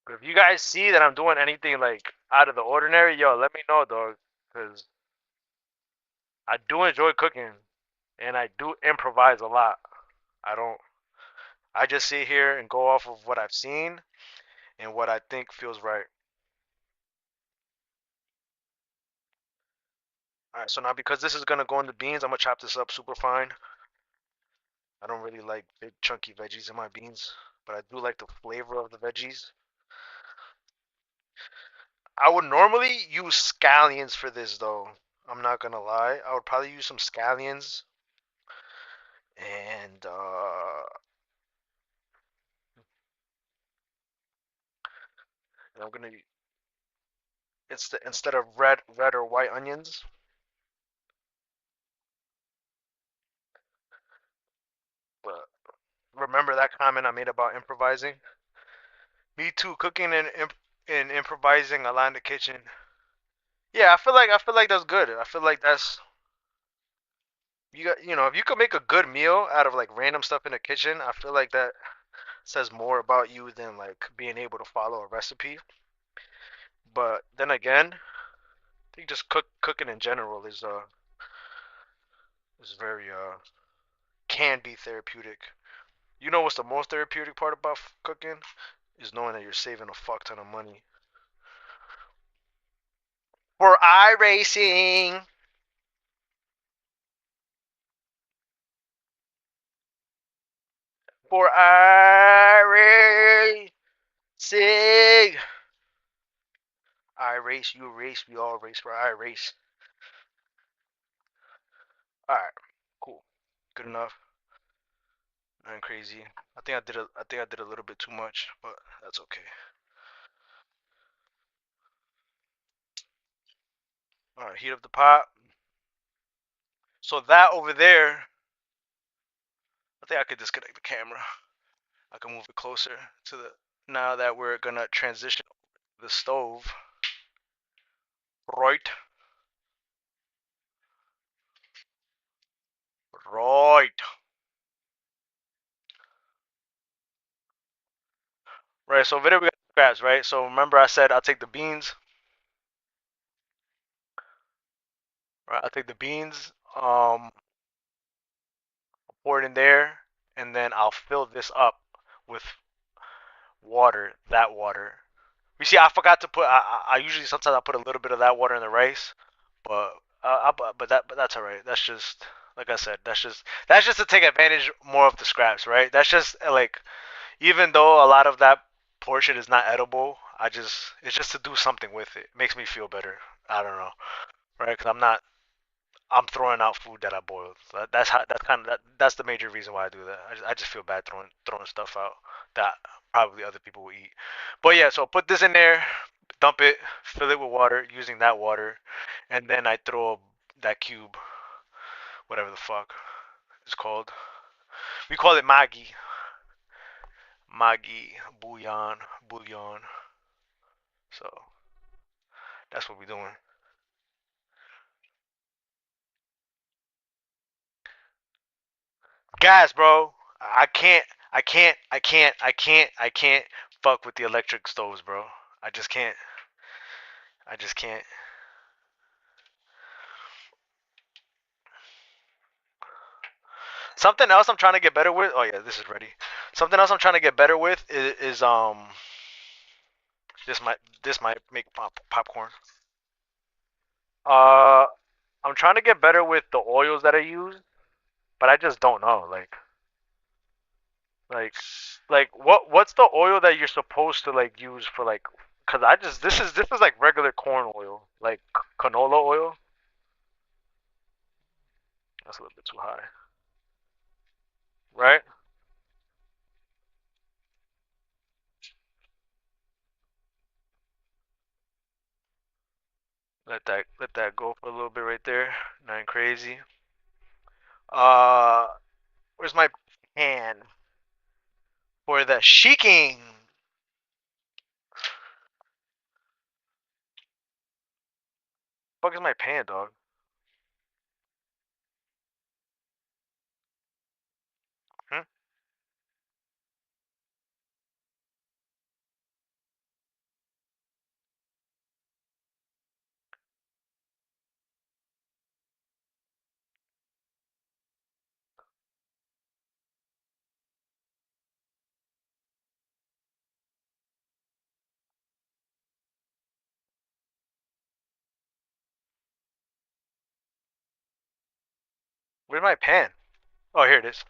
But if you guys see that I'm doing anything like out of the ordinary, yo, let me know, dog. Cause I do enjoy cooking, and I do improvise a lot. I don't. I just sit here and go off of what I've seen and what I think feels right. All right. So now because this is gonna go in the beans, I'm gonna chop this up super fine. I don't really like big chunky veggies in my beans, but I do like the flavor of the veggies. I would normally use scallions for this though. I'm not gonna lie. I would probably use some scallions and I'm gonna instead of red or white onions. But remember that comment I made about improvising? Me too. Cooking and improvising a lot in the kitchen. Yeah, I feel like that's good. I feel like that's if you could make a good meal out of like random stuff in the kitchen, I feel like that says more about you than like being able to follow a recipe. But then again, I think just cooking in general is very can be therapeutic. You know what's the most therapeutic part about cooking is knowing that you're saving a fuck ton of money. For iRacing. For iRacing. I race, you race, we all race for I race. Alright, cool. Good enough. Nothing crazy. I think I did a little bit too much, but that's okay. Alright, heat up the pot. So that over there, I think I could disconnect the camera. I can move it closer to the now that we're gonna transition the stove. Right. Right. Right, so over there we got scraps, right? So remember I said I'll take the beans. Right, I'll take the beans, pour it in there, and then I'll fill this up with water, that water. You see, I forgot to put. I usually sometimes I put a little bit of that water in the rice, but but that's alright. That's just like I said. That's just to take advantage more of the scraps, right? That's just like even though a lot of that portion is not edible, it's just to do something with it. It makes me feel better. I don't know, right? Because I'm throwing out food that I boiled. So that's the major reason why I do that. I just feel bad throwing stuff out that probably other people will eat. But yeah, so put this in there, dump it, fill it with water using that water, and then I throw that cube, whatever the fuck it's called. We call it Maggi. Maggi bouillon. So that's what we're doing. Gas, bro. I can't fuck with the electric stoves, bro. I just can't. I just can't. Something else I'm trying to get better with. Oh yeah, this is ready. Something else I'm trying to get better with is this might make popcorn. Uh, I'm trying to get better with the oils that I use, but I just don't know. Like, like what's the oil that you're supposed to like use for like? Cause I just this is like regular corn oil, like canola oil. That's a little bit too high, right? Let that go for a little bit right there. Nothing crazy. Uh, where's my pan for the shaking? Fuck is my pan, dog? Hmm? Where's my pan? Oh, here it is.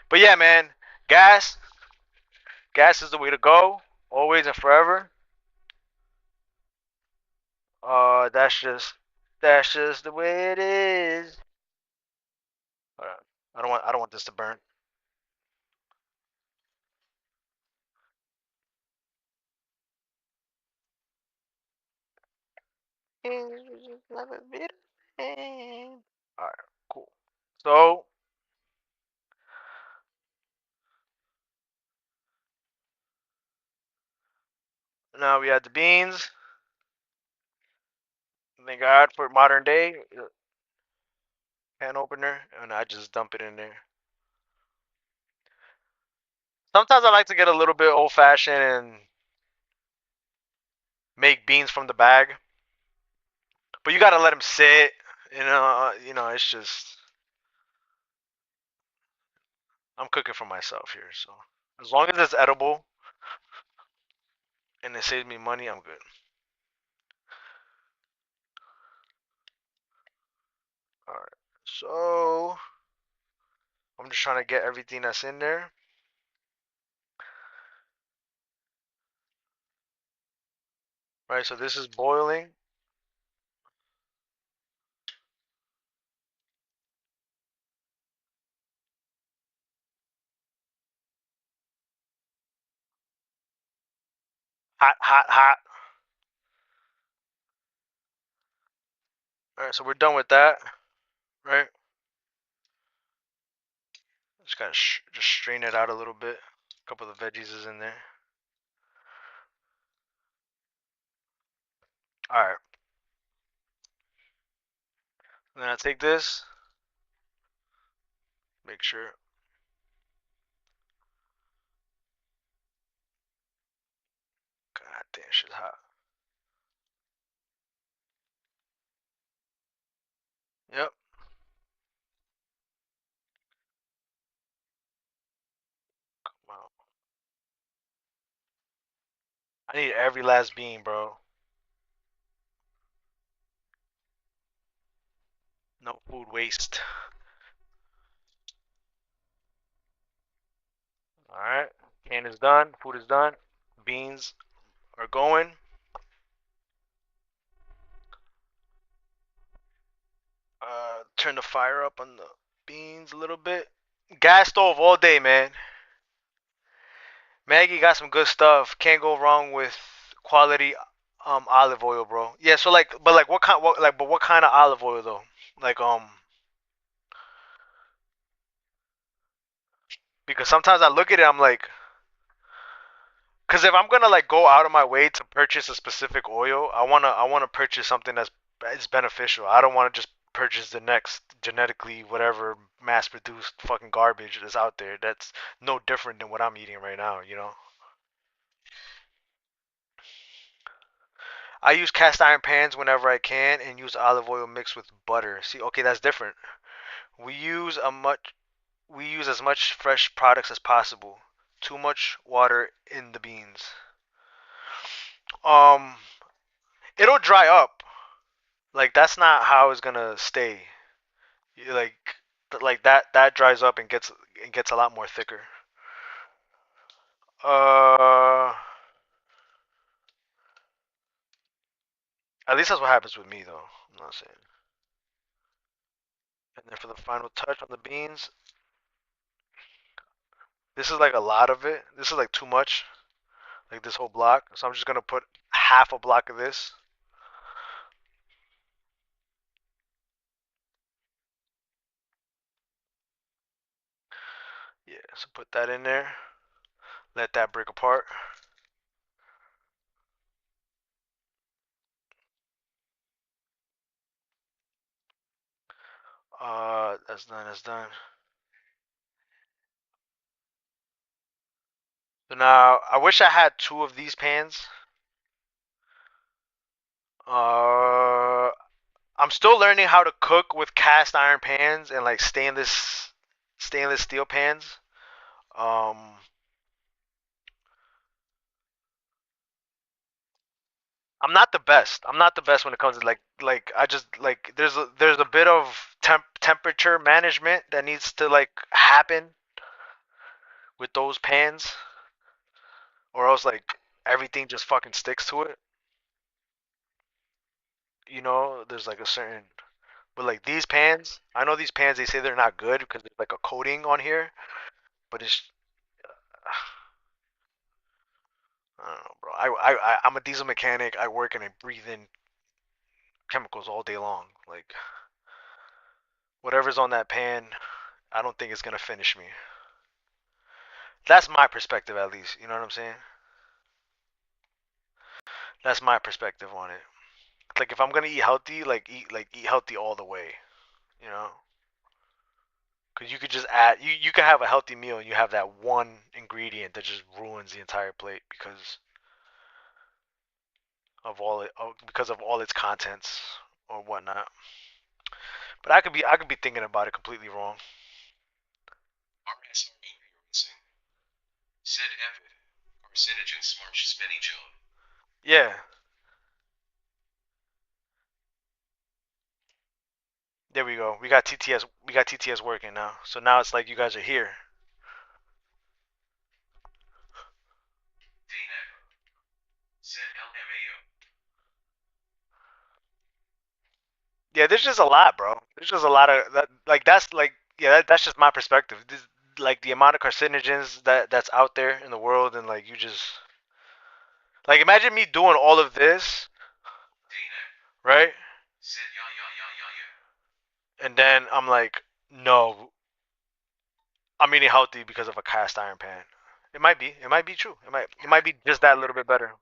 But yeah, man, gas, gas is the way to go, always and forever. That's just the way it is. Alright. I don't want this to burn. Alright, cool. So now we add the beans. Thank God for modern day can opener, and I just dump it in there. Sometimes I like to get a little bit old fashioned and make beans from the bag, but you gotta let them sit. It's just I'm cooking for myself here, so as long as it's edible and it saves me money, I'm good. All right, so I'm just trying to get everything that's in there. Right, so this is boiling. Hot, hot, hot. All right, so we're done with that, right? Just gotta just strain it out a little bit. A couple of the veggies is in there. All right, and then I take this, make sure. God damn, shit's hot. Yep. Wow. I need every last bean, bro. No food waste. All right, can is done. Food is done. Beans are going. Turn the fire up on the beans a little bit. Gas stove all day, man. Maggie got some good stuff. Can't go wrong with quality olive oil, bro. Yeah, so like but like what kind of olive oil though? Like because sometimes I look at it I'm like cuz if I'm going to like go out of my way to purchase a specific oil, I want to purchase something that's beneficial. I don't want to just purchase the next genetically whatever mass-produced fucking garbage that's out there. That's no different than what I'm eating right now, you know. I use cast iron pans whenever I can and use olive oil mixed with butter. See, okay, that's different. We use a much we use as much fresh products as possible. Too much water in the beans. Um, it'll dry up. Like that's not how it's gonna stay. Like that dries up and gets a lot more thicker. Uh, at least that's what happens with me though. I'm not saying. And then for the final touch on the beans, this is like a lot of it. This is like too much. Like this whole block. So I'm just gonna put half a block of this. Yeah, so put that in there. Let that break apart. That's done. That's done. So now I wish I had two of these pans. Uh, I'm still learning how to cook with cast iron pans and like stainless steel pans. Um, I'm not the best. I'm not the best when it comes to like I just like there's a bit of temperature management that needs to like happen with those pans, or else like everything just fucking sticks to it. You know, there's like a certain, but like these pans, I know these pans they say they're not good because there's like a coating on here, but it's I don't know, bro. I'm a diesel mechanic. I work and I breathe in chemicals all day long. Like whatever's on that pan, I don't think it's gonna finish me. That's my perspective, at least. You know what I'm saying? That's my perspective on it. Like if I'm gonna eat healthy, eat healthy all the way. You know, because you could just add you could have a healthy meal and you have that one ingredient that just ruins the entire plate because of all its contents or whatnot. But I could be thinking about it completely wrong. Yeah, there we go. We got TTS working now. So now it's like you guys are here. Yeah, there's just a lot, bro. There's just a lot of that. Like that's like yeah, that's just my perspective. Like the amount of carcinogens that's out there in the world, and like you just like imagine me doing all of this, right? And then I'm like, no, I'm eating healthy because of a cast iron pan. It might be. It might be true. It might be just that little bit better.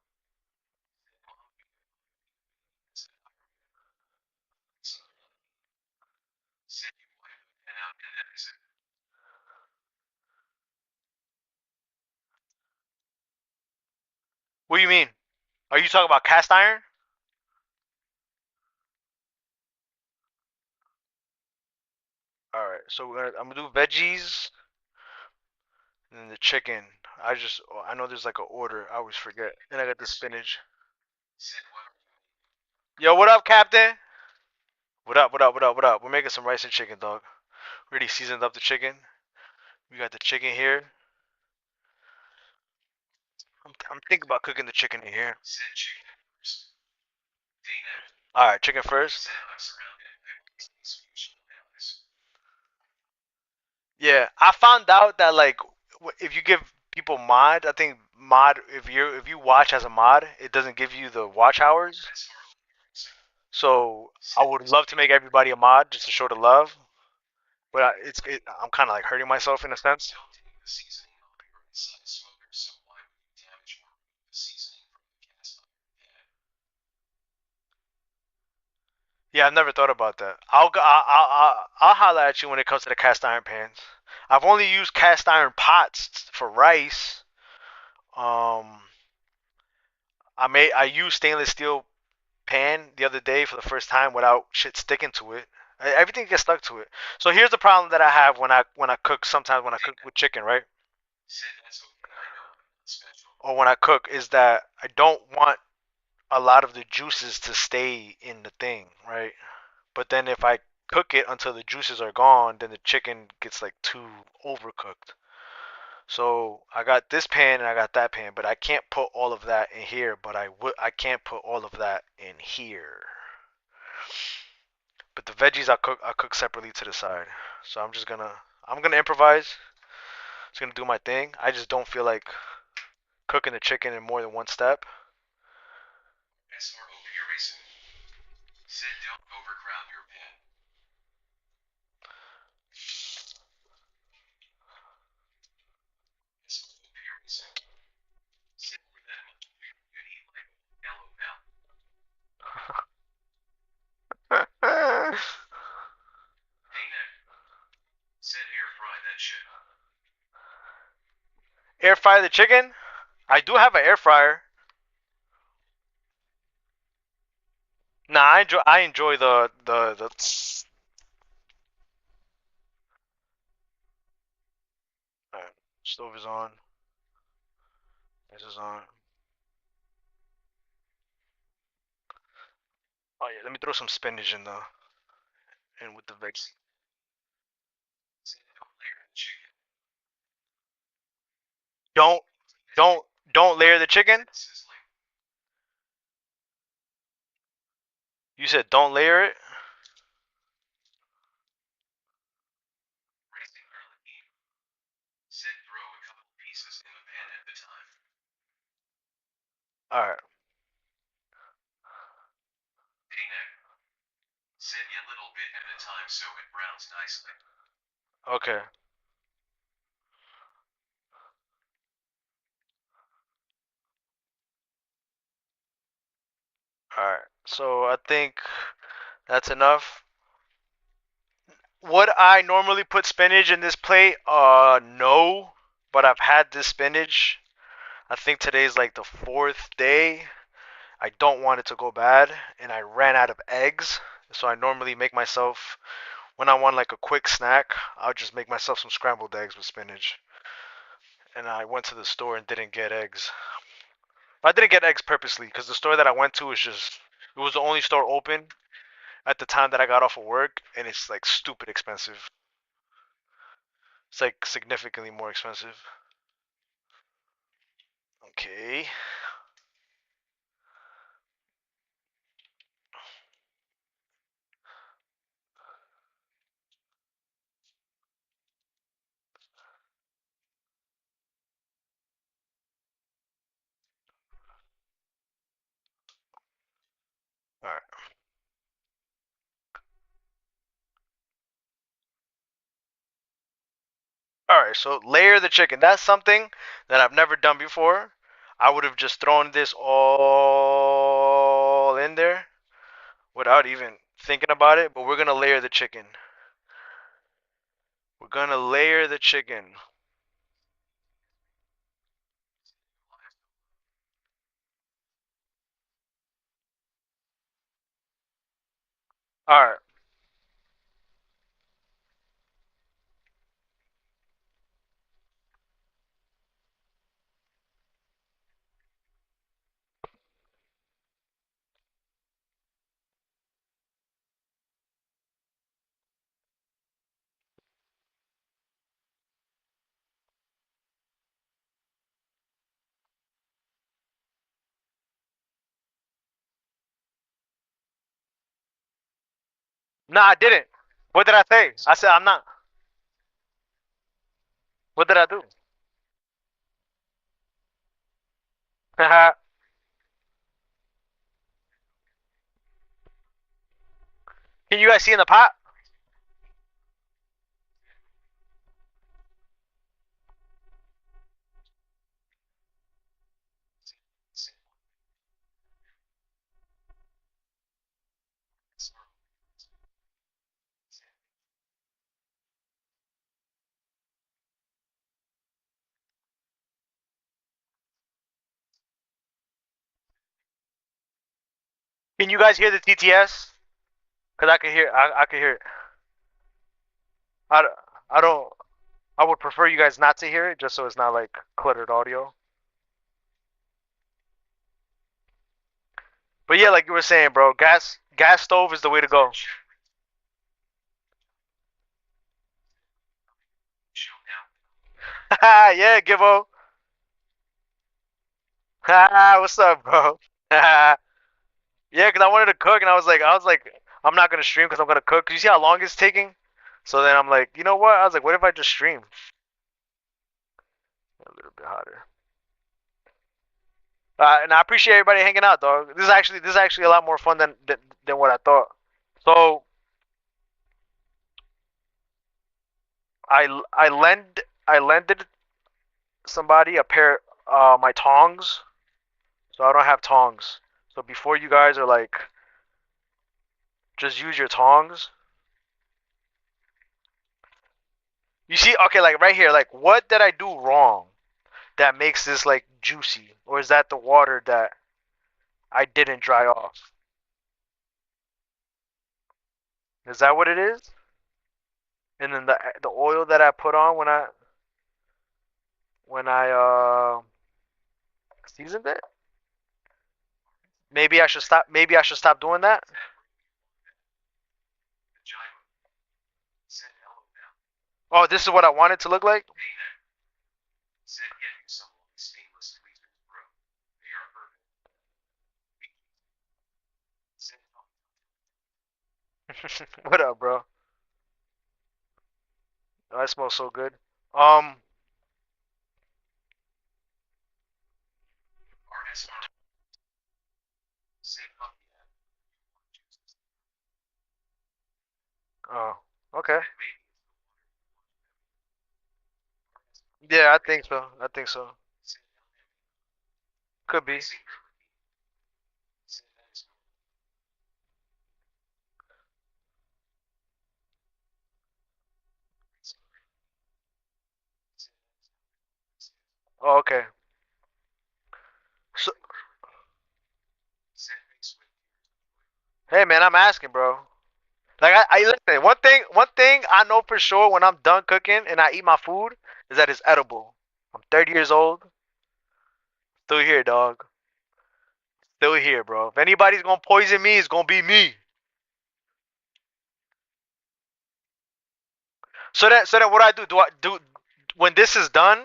What do you mean? Are you talking about cast iron? All right. So I'm gonna do veggies and then the chicken. I know there's like an order. I always forget. And I got the spinach. Yo, what up, Captain? What up? What up? What up? What up? We're making some rice and chicken, dog. We already seasoned up the chicken. We got the chicken here. I'm thinking about cooking the chicken in here. All right, chicken first. Yeah, I found out that like if you give people mod, I think mod if you watch as a mod, it doesn't give you the watch hours. So I would love to make everybody a mod just to show the love, but I'm kind of like hurting myself in a sense. Yeah, I've never thought about that. I'll holler at you when it comes to the cast iron pans. I've only used cast iron pots for rice. Um, I used stainless steel pan the other day for the first time without shit sticking to it. Everything gets stuck to it. So here's the problem that I have when I cook. Sometimes when I cook with chicken, right? Or when I cook is that I don't want a lot of the juices to stay in the thing, right? But then if I cook it until the juices are gone, then the chicken gets like too overcooked. So I got this pan and I got that pan, but I can't put all of that in here, but I can't put all of that in here. But the veggies I cook separately to the side. So I'm gonna improvise. Just gonna do my thing. I just don't feel like cooking the chicken in more than one step. Air fry the chicken? I do have an air fryer. Nah, I enjoy the. Alright, stove is on. This is on. Oh yeah, let me throw some spinach in with the veg. Don't don't don't layer the chicken. You said don't layer it. All right. Okay. All right. So I think that's enough. Would I normally put spinach in this plate? No. But I've had this spinach. I think today's like the fourth day. I don't want it to go bad, and I ran out of eggs. So I normally make myself when I want like a quick snack. I'll just make myself some scrambled eggs with spinach. And I went to the store and didn't get eggs. I didn't get eggs purposely because the store that I went to was just it was the only store open at the time that I got off of work, and it's like stupid expensive. It's like significantly more expensive. Okay. All right. All right. So layer the chicken. That's something that I've never done before. I would have just thrown this all in there without even thinking about it. But we're gonna layer the chicken. We're gonna layer the chicken. All right. Nah, I didn't. What did I say? I said I'm not. What did I do? Can you guys see in the pot? Can you guys hear the TTS? Cause I can hear. I can hear it. I, I don't. I would prefer you guys not to hear it, just so it's not like cluttered audio. But yeah, like you were saying, bro, gas stove is the way to go. Yeah, Gibbo. What's up, bro? Yeah, cause I wanted to cook, and I was like, I'm not gonna stream because I'm gonna cook. Cause you see how long it's taking. So then I'm like, you know what? I was like, what if I just stream? A little bit hotter. And I appreciate everybody hanging out, dog. This is actually a lot more fun than what I thought. So I lended somebody a pair my tongs, so I don't have tongs. So before you guys are like, just use your tongs. You see, okay, like right here, like what did I do wrong that makes this like juicy, or is that the water that I didn't dry off? Is that what it is? And then the oil that I put on when I seasoned it. Maybe I should stop. Maybe I should stop doing that. Oh, this is what I want it to look like. What up, bro? Oh, that smells so good. Um. Oh. Okay. Yeah, I think so. I think so. Could be. Oh, okay. So, hey, man, I'm asking, bro. Like I listen. One thing I know for sure when I'm done cooking and I eat my food is that it's edible. I'm 30 years old, still here, dog. Still here, bro. If anybody's gonna poison me, it's gonna be me. So then what I do? Do I do when this is done?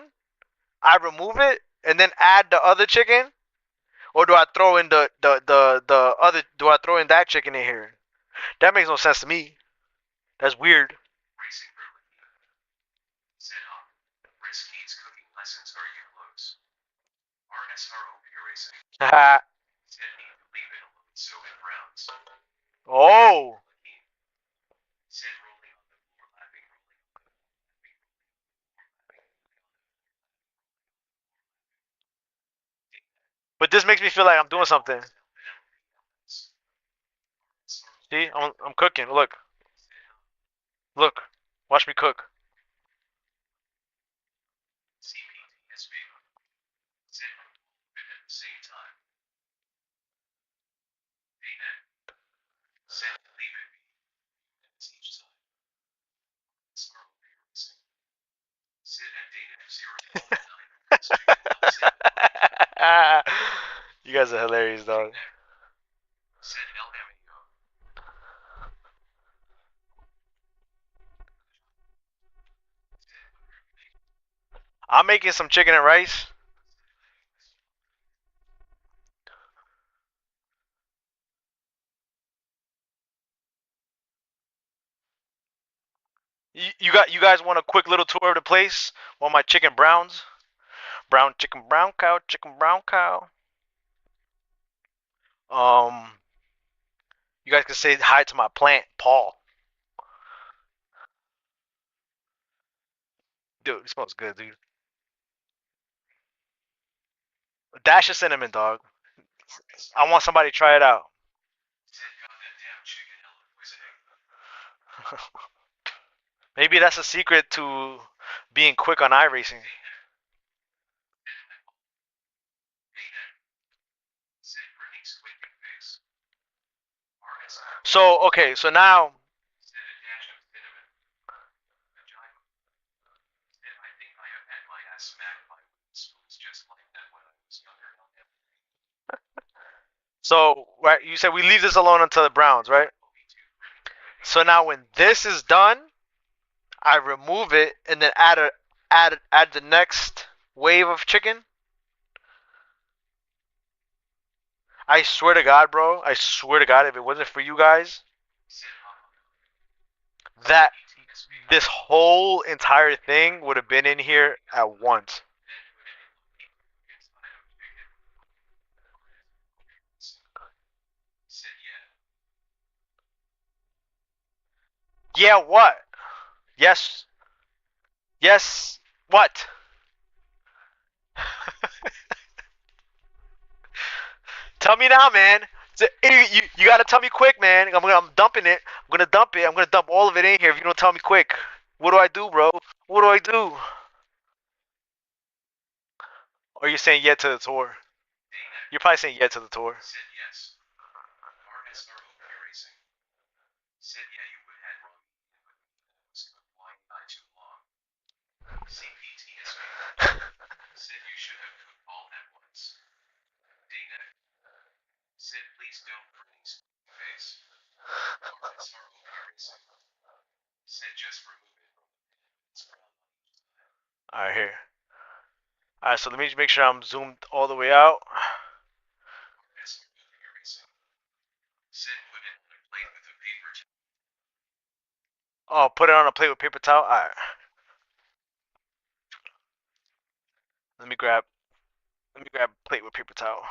I remove it and then add the other chicken, or do I throw in the other? Do I throw in that chicken in here? That makes no sense to me. That's weird. Oh, but this makes me feel like I'm doing something. See, I'm cooking. Look, look. Watch me cook. You guys are hilarious, dog. I'm making some chicken and rice. You guys want a quick little tour of the place while my chicken browns? Brown chicken, brown cow, chicken, brown cow. Um, you guys can say hi to my plant, Paul. Dude, it smells good, dude. A dash of cinnamon, dog. I want somebody to try it out. Maybe that's a secret to being quick on iRacing. So okay, so now. So right, you said we leave this alone until the Browns, right? So now when this is done, I remove it and then add the next wave of chicken. I swear to God, bro. I swear to God, if it wasn't for you guys, that this whole entire thing would have been in here at once. Yeah, what? Yes. Yes. What? Tell me now, man. You gotta tell me quick, man. I'm dumping it. I'm gonna dump it. I'm gonna dump all of it in here if you don't tell me quick. What do I do, bro? What do I do? Or are you saying yeah to the tour? You're probably saying yeah to the tour. Alright, here. Alright, so let me make sure I'm zoomed all the way out. Oh, put it on a plate with paper towel. Alright. Let me grab a plate with paper towel.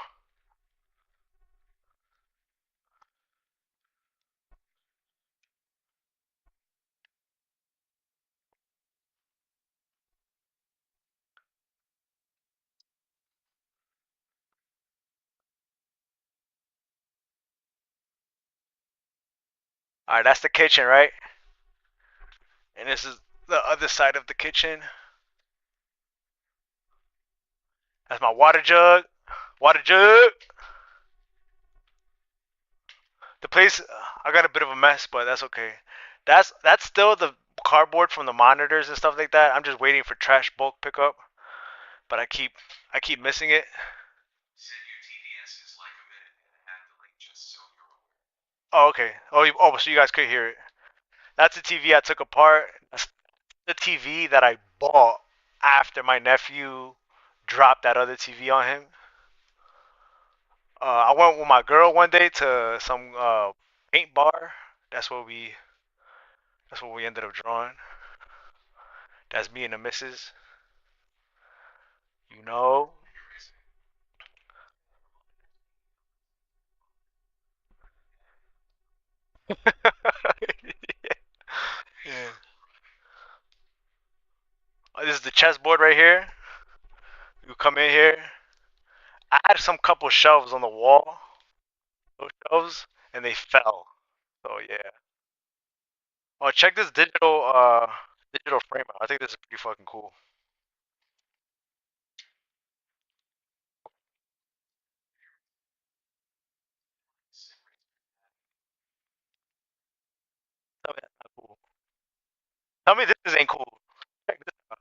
Alright, that's the kitchen, right? And this is the other side of the kitchen. That's my water jug. Water jug. The place, I got a bit of a mess, but that's okay. That's still the cardboard from the monitors and stuff like that. I'm just waiting for trash bulk pickup, but I keep missing it. Oh, okay. Oh, so you guys could hear it. That's the TV I took apart. That's the TV that I bought after my nephew dropped that other TV on him. I went with my girl one day to some paint bar. That's what we that's what we ended up drawing. That's me and the missus. You know. Yeah. This is the chessboard right here. You come in here. I had some couple shelves on the wall, those shelves, and they fell. So yeah. Oh, check this digital frame out. I think this is pretty fucking cool. Tell me that's not cool. Tell me this ain't cool. Check this out.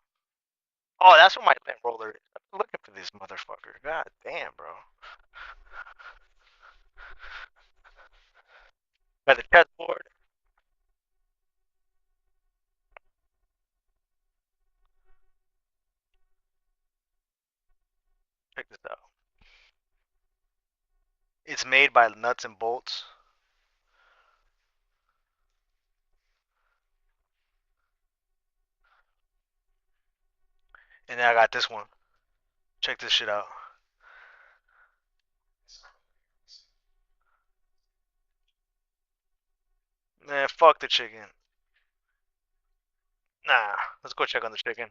Oh, that's what my lint roller is. I'm looking for this motherfucker. God damn, bro. Got the chessboard. Check this out. It's made by nuts and bolts. And then I got this one. Check this shit out. Man, fuck the chicken. Nah, let's go check on the chicken.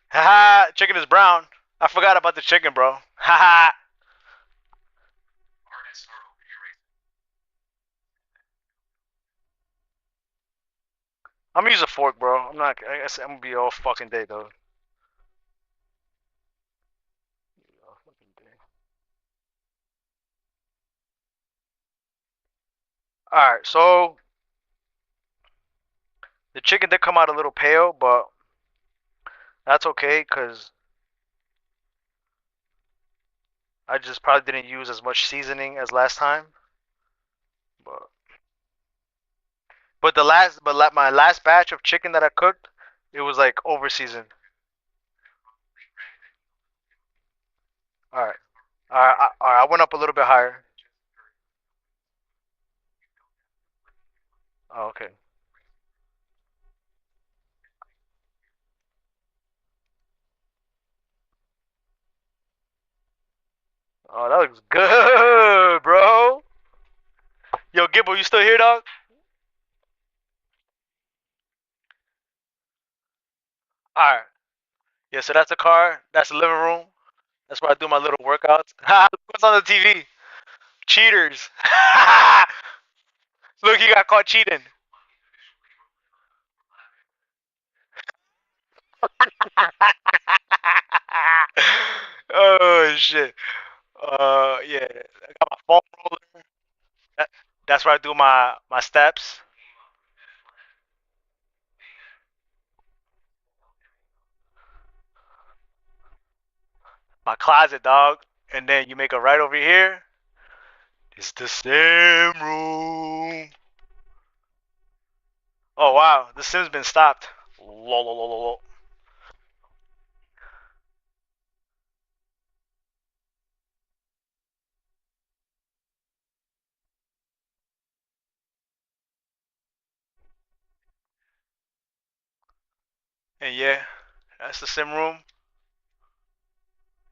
Haha, chicken is brown. I forgot about the chicken, bro. Haha. I'm gonna use a fork, bro. I'm not. I guess I'm gonna be all fucking day though. All right, so the chicken did come out a little pale, but that's okay because I just probably didn't use as much seasoning as last time. But my last batch of chicken that I cooked, it was like over seasoned. All right, all right. I went up a little bit higher. Oh, okay. Oh, that looks good, bro. Yo, Gibbo, you still here, dog? All right. Yeah, so that's the car. That's the living room. That's where I do my little workouts. What's on the TV? Cheaters. Look, you got caught cheating. Oh shit. Yeah. I got my foam roller. That, that's where I do my steps. My closet, dog. And then you make a right over here. It's the same room. Oh wow, the sim's been stopped. Lol, lol, lol, lol. And yeah, that's the sim room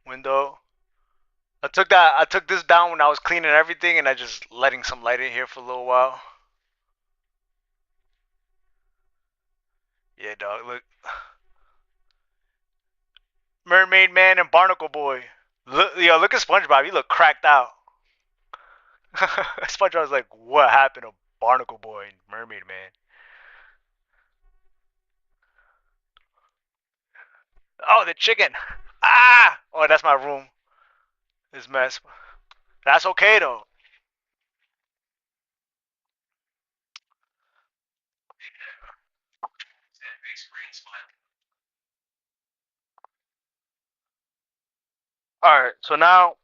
window. I took this down when I was cleaning everything, and I just letting some light in here for a little while. Yeah, dog. Look, Mermaid Man and Barnacle Boy. Look, yo, look at SpongeBob. He look cracked out. SpongeBob was like, "What happened to Barnacle Boy and Mermaid Man?" Oh, the chicken. Ah! Oh, that's my room. This mess. That's okay though. All right. So now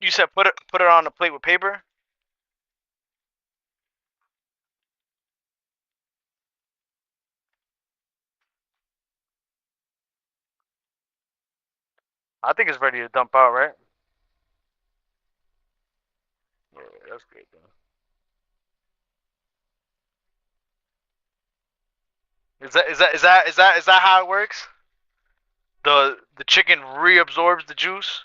you said put it on a plate with paper. I think it's ready to dump out, right? Yeah, that's great. Then. Is that how it works? The chicken reabsorbs the juice.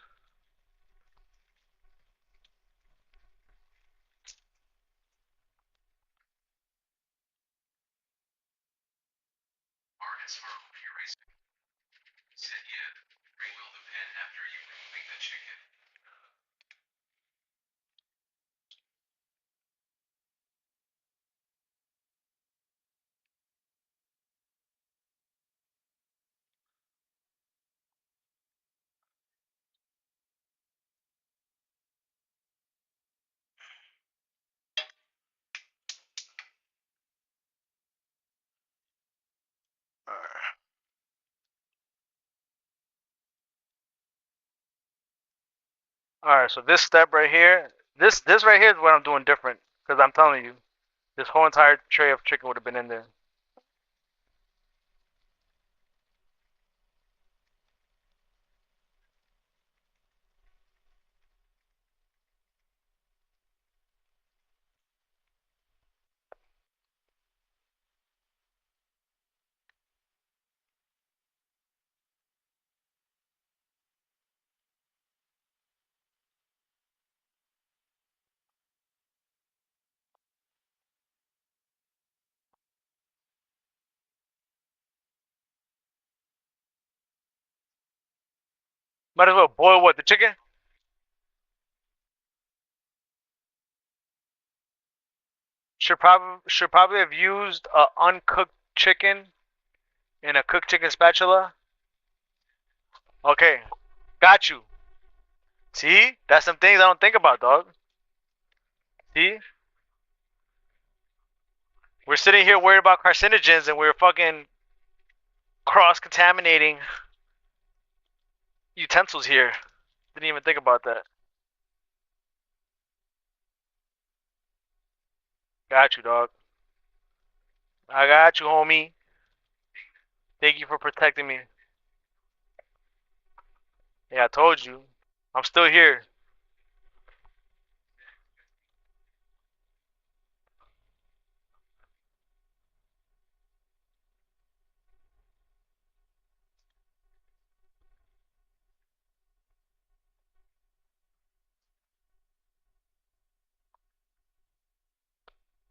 All right, so this step right here, this right here is what I'm doing different because I'm telling you, this whole entire tray of chicken would have been in there. Might as well boil what, the chicken? Should probably have used a uncooked chicken in a cooked chicken spatula. Okay, got you. See, that's some things I don't think about, dog. See, we're sitting here worried about carcinogens and we're fucking cross-contaminating utensils here. Didn't even think about that. Got you, dog. I got you, homie. Thank you for protecting me. Yeah, I told you. I'm still here.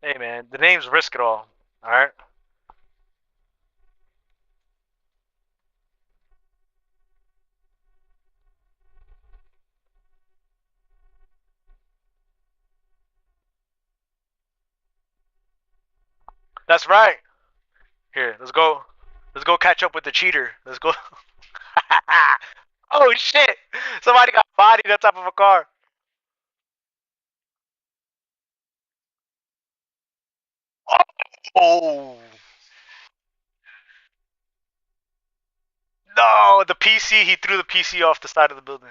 Hey, man, the name's Risk It All. All right. That's right. Here, let's go. Let's go catch up with the cheater. Let's go. Oh shit! Somebody got bodied on top of a car. Oh no! The PC. He threw the PC off the side of the building.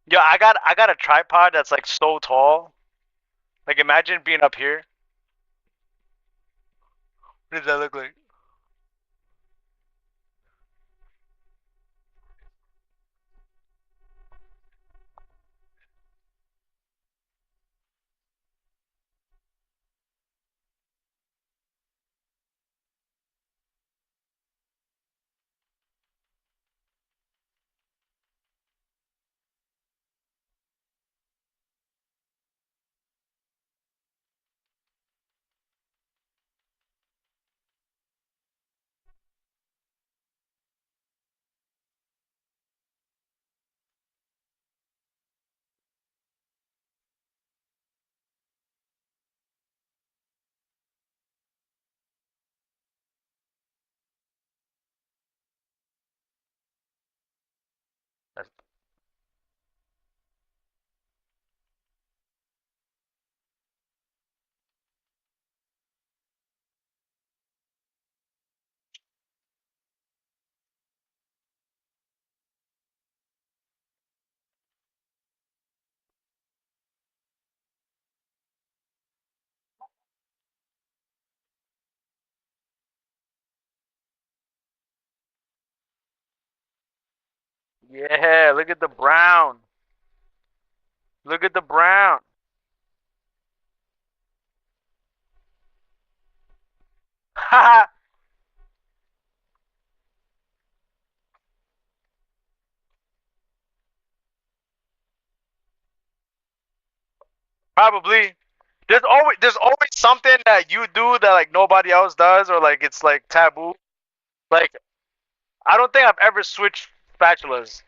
Yo, I got a tripod that's like so tall. Like imagine being up here. What does that look like? Yeah, look at the brown. Look at the brown. Haha. Probably. There's always something that you do that like nobody else does or like it's like taboo. Like I don't think I've ever switched spatulas.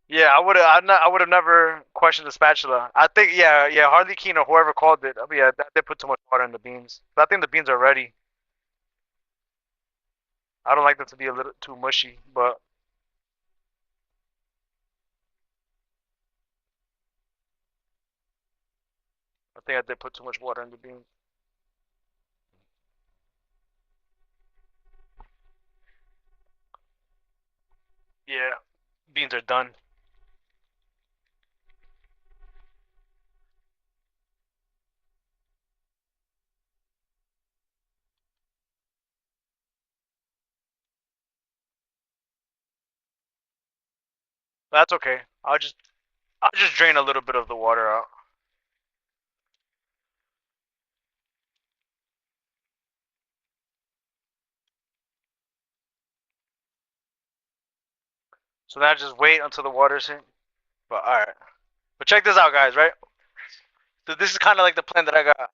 Yeah, I would have never questioned the spatula. I think yeah, Harley Quinn or whoever called it. I mean, yeah, they put too much water in the beans. But I think the beans are ready. I don't like them to be a little too mushy, but I think I did put too much water in the beans. Yeah, beans are done. That's okay. I'll just drain a little bit of the water out. So now just wait until the water's in. But all right. But check this out, guys. Right. So this is kind of like the plan that I got.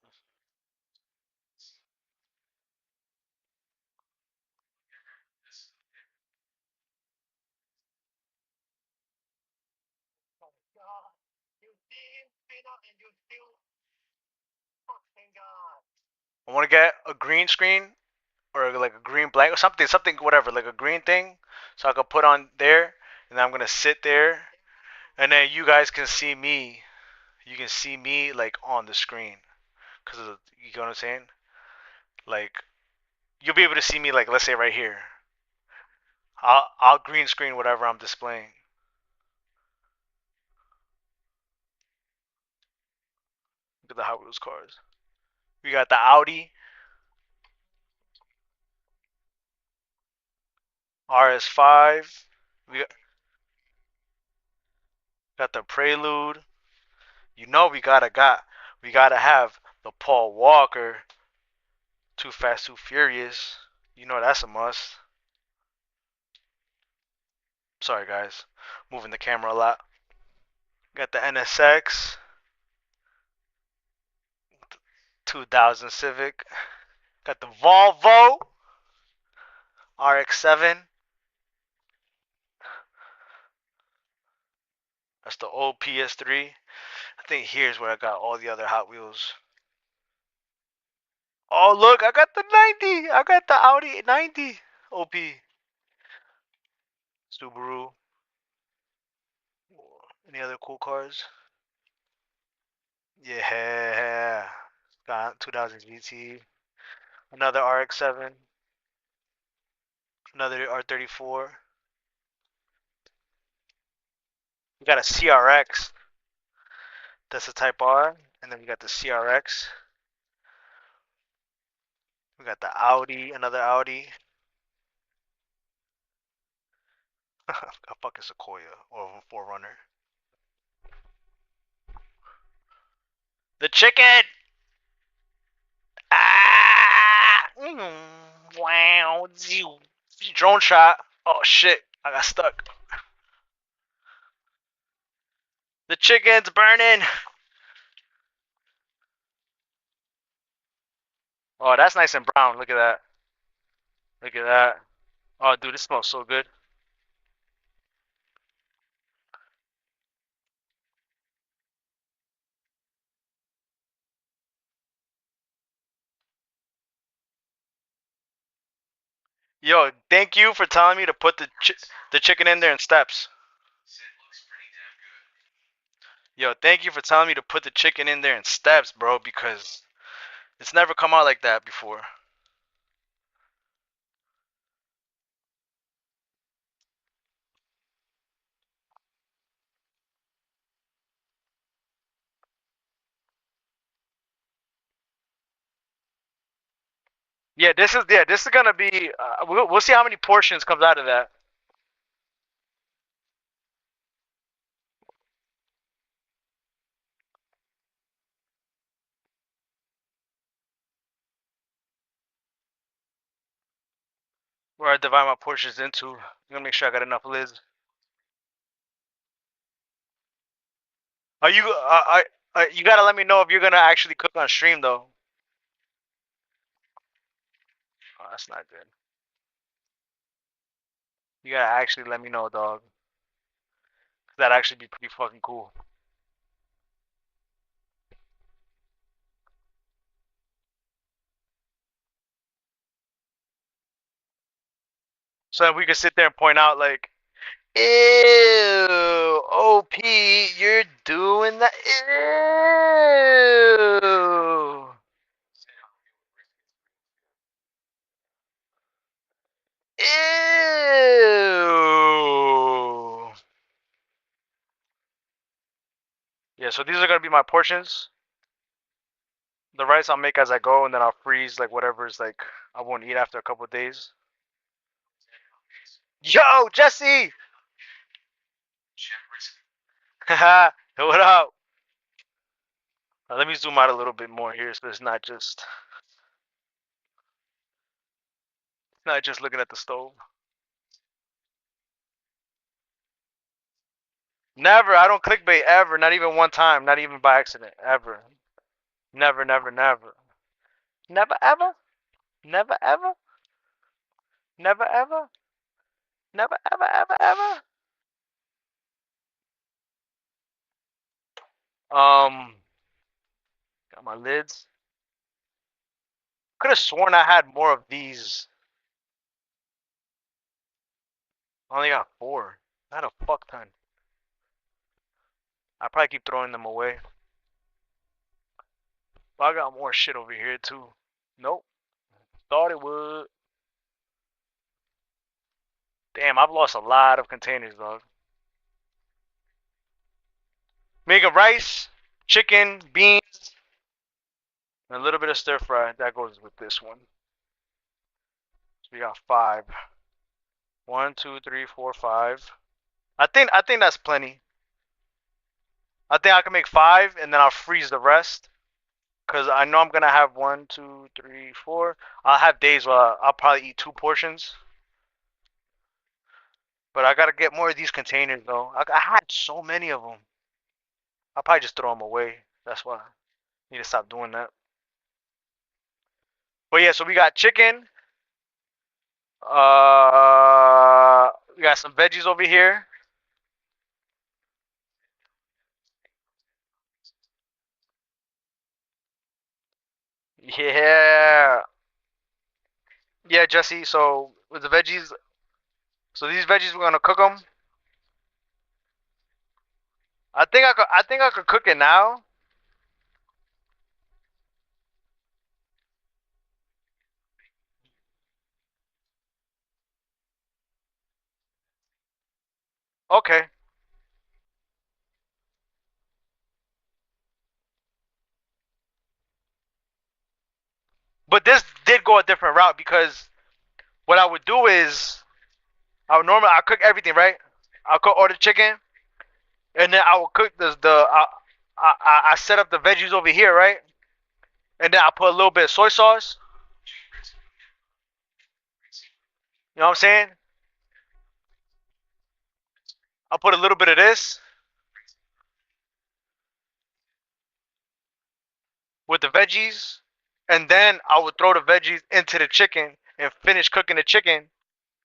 I want to get a green screen or like a green blank or something, whatever, like a green thing, so I could put on there, and then I'm gonna sit there, and then you guys can see me. You can see me like on the screen, cause of, you know what I'm saying? Like you'll be able to see me like let's say right here. I'll green screen whatever I'm displaying. Look at the Hot Wheels cars. We got the Audi RS5. We got the Prelude. You know we gotta have the Paul Walker Too Fast Too Furious. You know that's a must. Sorry guys, moving the camera a lot. Got the NSX 2000 Civic. Got the Volvo RX-7. That's the old PS3. I think here's where I got all the other Hot Wheels. Oh look, I got the 90. I got the Audi 90. OP. Subaru. Any other cool cars? Yeah. Got 2000 GT. Another RX-7. Another R34. We got a CRX. That's a Type R. And then we got the CRX. We got the Audi. Another Audi. A fucking Sequoia or a Forerunner. The chicken! Ah! Wow. Drone shot. Oh shit. I got stuck. The chicken's burning. Oh, that's nice and brown. Look at that. Look at that. Oh, dude, this smells so good. Yo, thank you for telling me to put the chicken in there in steps. Yo, thank you for telling me to put the chicken in there in steps, bro, because it's never come out like that before. This is gonna be. We'll see how many portions comes out of that. Where I divide my portions into. I'm gonna make sure I got enough lids. Are you? You gotta let me know if you're gonna actually cook on stream though. Oh, that's not good. You gotta actually let me know, dog. That'd actually be pretty fucking cool. So we could sit there and point out like, ew, OP, you're doing that. Ew. Ew. Yeah, so these are gonna be my portions. The rice I'll make as I go, and then I'll freeze like whatever's like I won't eat after a couple of days. Yo, Jesse! What up? Let me zoom out a little bit more here, so it's not just looking at the stove. Never. I don't clickbait ever. Not even one time. Not even by accident. Ever. Never. Never. Never. Never ever. Never ever. Never ever. Never ever ever ever. Got my lids. Could have sworn I had more of these. I only got 4. I had a fuck ton. I probably keep throwing them away. But I got more shit over here too. Nope. Thought it would. Damn, I've lost a lot of containers, dog. Making rice, chicken, beans, and a little bit of stir fry. That goes with this one. So we got 5. 1, 2, 3, 4, 5. I think that's plenty. I think I can make 5 and then I'll freeze the rest. Cause I know I'm gonna have 1, 2, 3, 4. I'll have days where I'll probably eat 2 portions. But I gotta get more of these containers though. I had so many of them. I'll probably just throw them away. That's why I need to stop doing that. But yeah, so we got chicken. We got some veggies over here. Yeah, yeah, Jesse. So with the veggies, so these veggies we're gonna cook them. I think I could cook it now. Okay. But this did go a different route because what I would do is I cook everything right. I'll cook all the chicken and then I will cook I set up the veggies over here right, and then I put a little bit of soy sauce. You know what I'm saying? I'll put a little bit of this with the veggies, and then I would throw the veggies into the chicken and finish cooking the chicken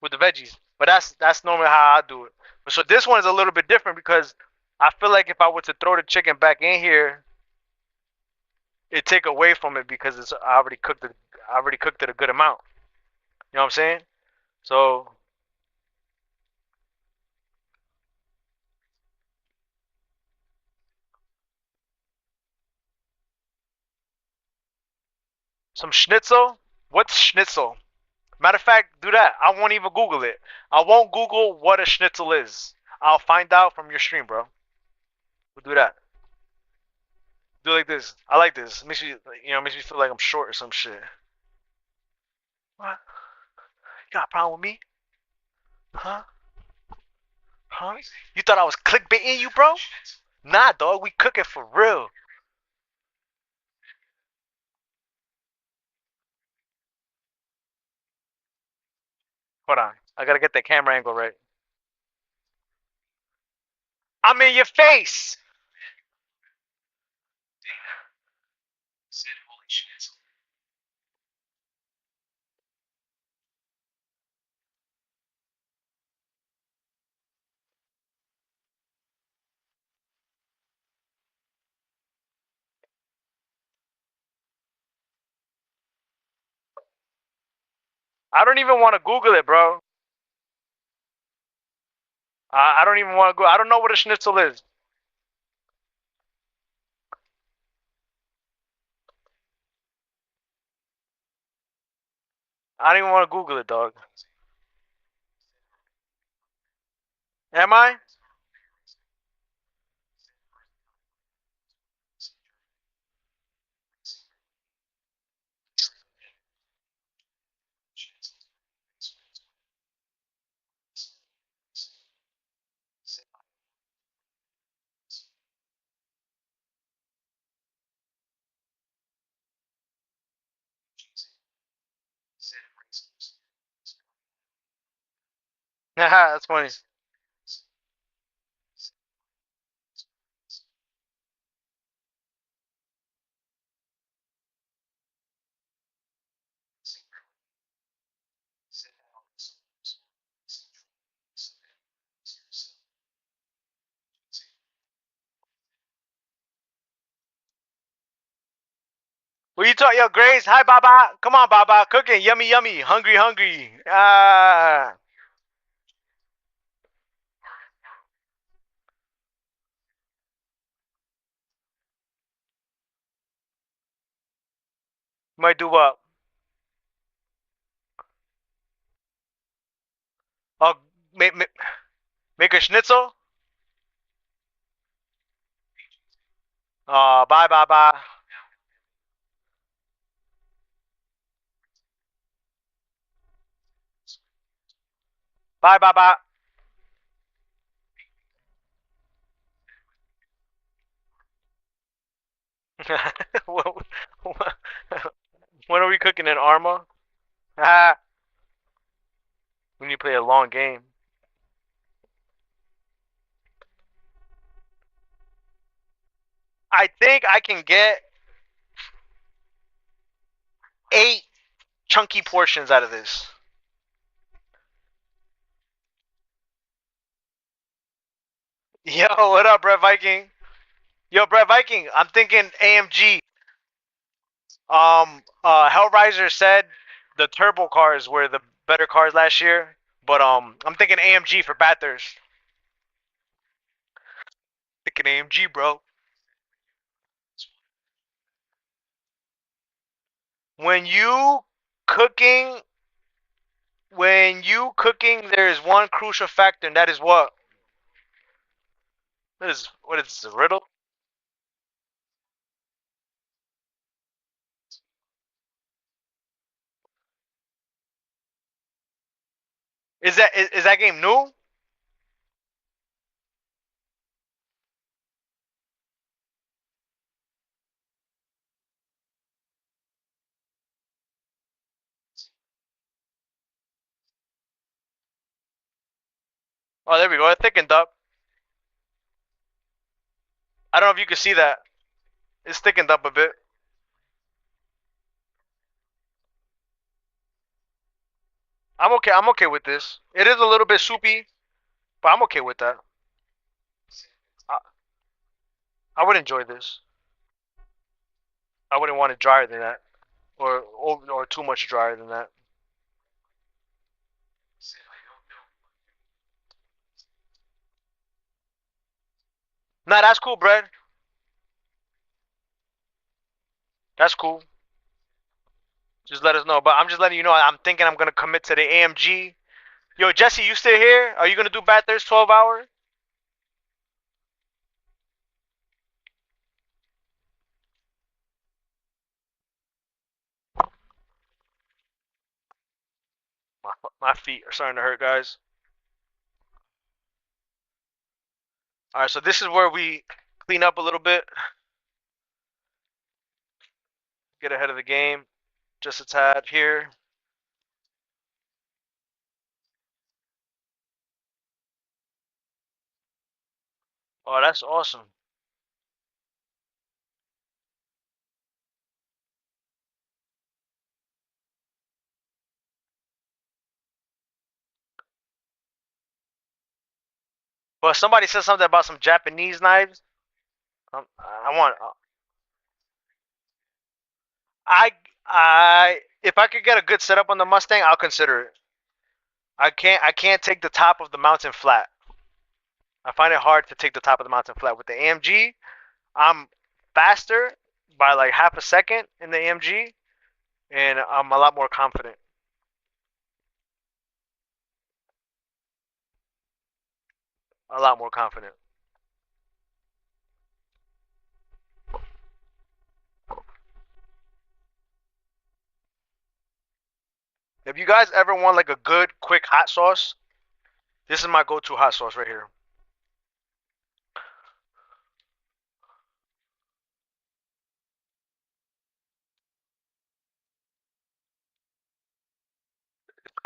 with the veggies. But that's normally how I do it. But so this one is a little bit different because I feel like if I were to throw the chicken back in here, it take away from it because I already cooked it a good amount. You know what I'm saying? So some schnitzel. What's schnitzel? Matter of fact, do that. I won't even Google it. I won't Google what a schnitzel is. I'll find out from your stream, bro. We'll do that. Do it like this. I like this. Makes me feel like I'm short or some shit. What? You got a problem with me? Huh? Huh? You thought I was clickbaiting you, bro? Nah, dog. We cooking for real. Hold on. I gotta get that camera angle right. I'm in your face. I don't even want to Google it, bro. I don't even want to go. I don't know what a schnitzel is. I don't even want to Google it, dog. Am I? That's funny. What you talking? Yo, Grace. Hi, Baba. Come on, Baba. Cooking. Yummy, yummy. Hungry, hungry. Ah. Might do what? Oh, make a schnitzel? Bye, Baba. Bye, Baba. What, when are we cooking in Arma? Ah, we need to play a long game. I think I can get 8 chunky portions out of this. Yo, what up, Brett Viking? Yo, Brett Viking, I'm thinking AMG. Hellraiser said the turbo cars were the better cars last year, but I'm thinking AMG for Bathurst. Thinking AMG, bro. When you cooking, there is one crucial factor, and that is what? What is the riddle? Is that game new? Oh, there we go. It thickened up. I don't know if you can see that. It's thickened up a bit. I'm okay. I'm okay with this. It is a little bit soupy, but I'm okay with that. I, I would enjoy this. I wouldn't want it drier than that, or too much drier than that. Nah, that's cool, Brad. That's cool. Just let us know. But I'm just letting you know. I'm thinking I'm gonna commit to the AMG. Yo, Jesse, you still here? Are you gonna do Bathurst 12 hour? My feet are starting to hurt, guys. All right, so this is where we clean up a little bit, get ahead of the game, just a tad here. Oh, that's awesome. But somebody said something about some Japanese knives. I want. I if I could get a good setup on the Mustang, I'll consider it. I can't take the top of the mountain flat. I find it hard to take the top of the mountain flat with the AMG. I'm faster by like half a second in the AMG, and I'm a lot more confident. A lot more confident. If you guys ever want like a good quick hot sauce, this is my go-to hot sauce right here.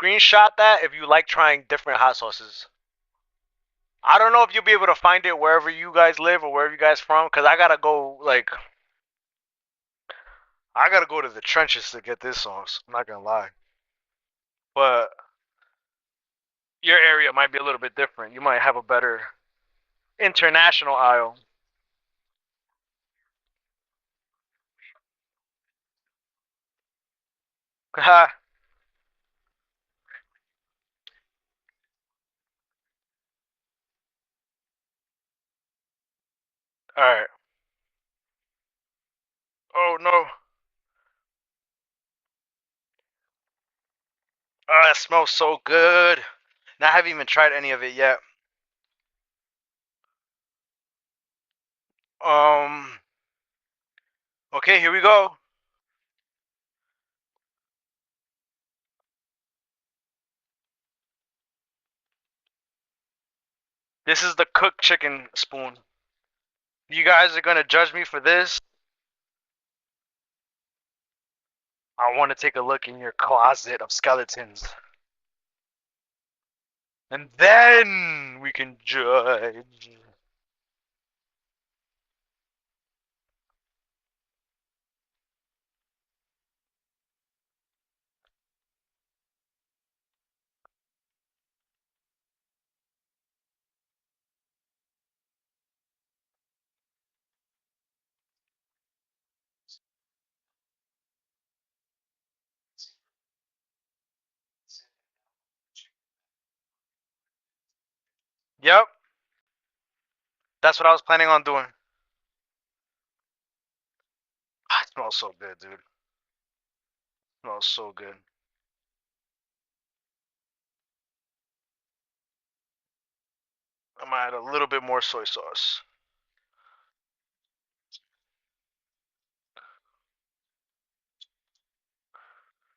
Screenshot that if you like trying different hot sauces. I don't know if you'll be able to find it wherever you guys live or wherever you guys from, cause I gotta go I gotta go to the trenches to get this sauce. I'm not gonna lie, but your area might be a little bit different. You might have a better international aisle. Ha. All right. Oh no. Oh, that smells so good. And I haven't even tried any of it yet. Um. Okay, here we go. This is the cooked chicken spoon. You guys are gonna judge me for this. I want to take a look in your closet of skeletons. And then we can judge. Yep, that's what I was planning on doing. Ah, it smells so good, dude. It smells so good. I'm gonna add a little bit more soy sauce.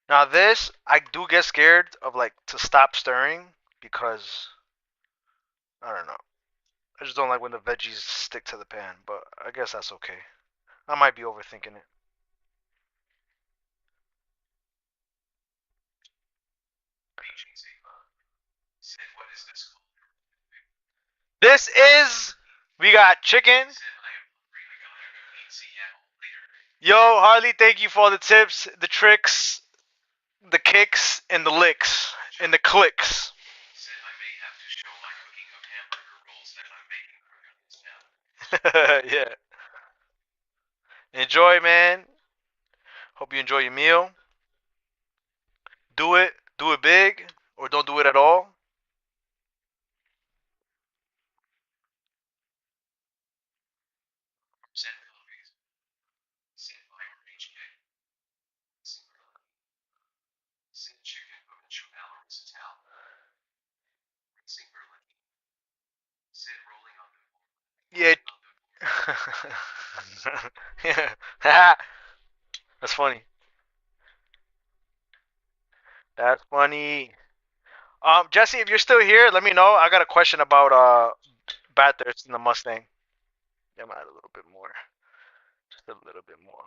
Now this, I do get scared of like to stop stirring because I don't know. I just don't like when the veggies stick to the pan, but I guess that's okay. I might be overthinking it. This is, we got chicken. Yo, Harley, thank you for all the tips, the tricks, the kicks, and the licks, and the clicks. Yeah. Enjoy, man. Hope you enjoy your meal. Do it big, or don't do it at all. Yeah. Yeah. That's funny. That's funny. Jesse, if you're still here, let me know. I got a question about bad thirst in the Mustang. Yeah, I'm gonna add a little bit more. Just a little bit more.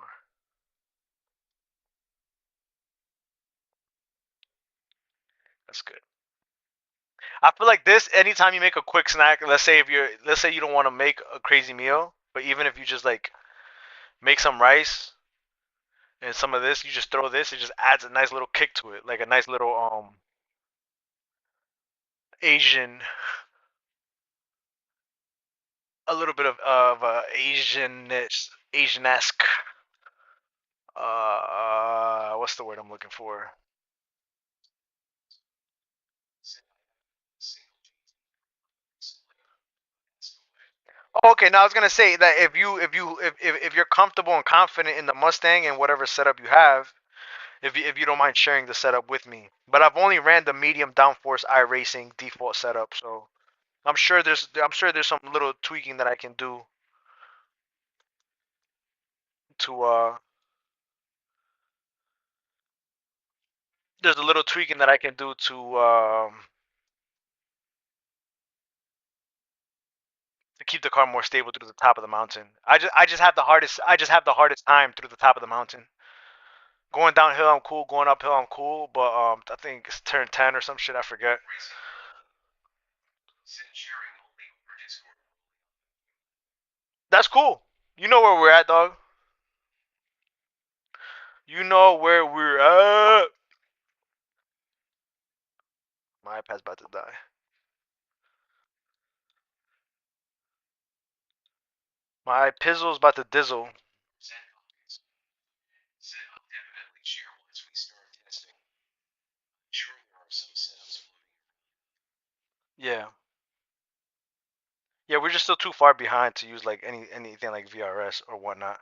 That's good. I feel like this anytime you make a quick snack, let's say you don't want to make a crazy meal, but even if you just like make some rice and some of this, you just throw this, it just adds a nice little kick to it, like a nice little Asian, a little bit of Asianesque. What's the word I'm looking for? Okay, now I was gonna say that if you're comfortable and confident in the Mustang and whatever setup you have, if you don't mind sharing the setup with me. But I've only ran the medium downforce iRacing default setup, so I'm sure there's some little tweaking that I can do to there's a little tweaking that I can do to keep the car more stable through the top of the mountain. I just have the hardest time through the top of the mountain. Going downhill, I'm cool. Going uphill, I'm cool. But I think it's turn 10 or some shit. I forget. That's cool. You know where we're at, dog. You know where we're at. My iPad's about to die. My pizzle's about to dizzle. Yeah. Yeah, we're just still too far behind to use like anything like VRS or whatnot.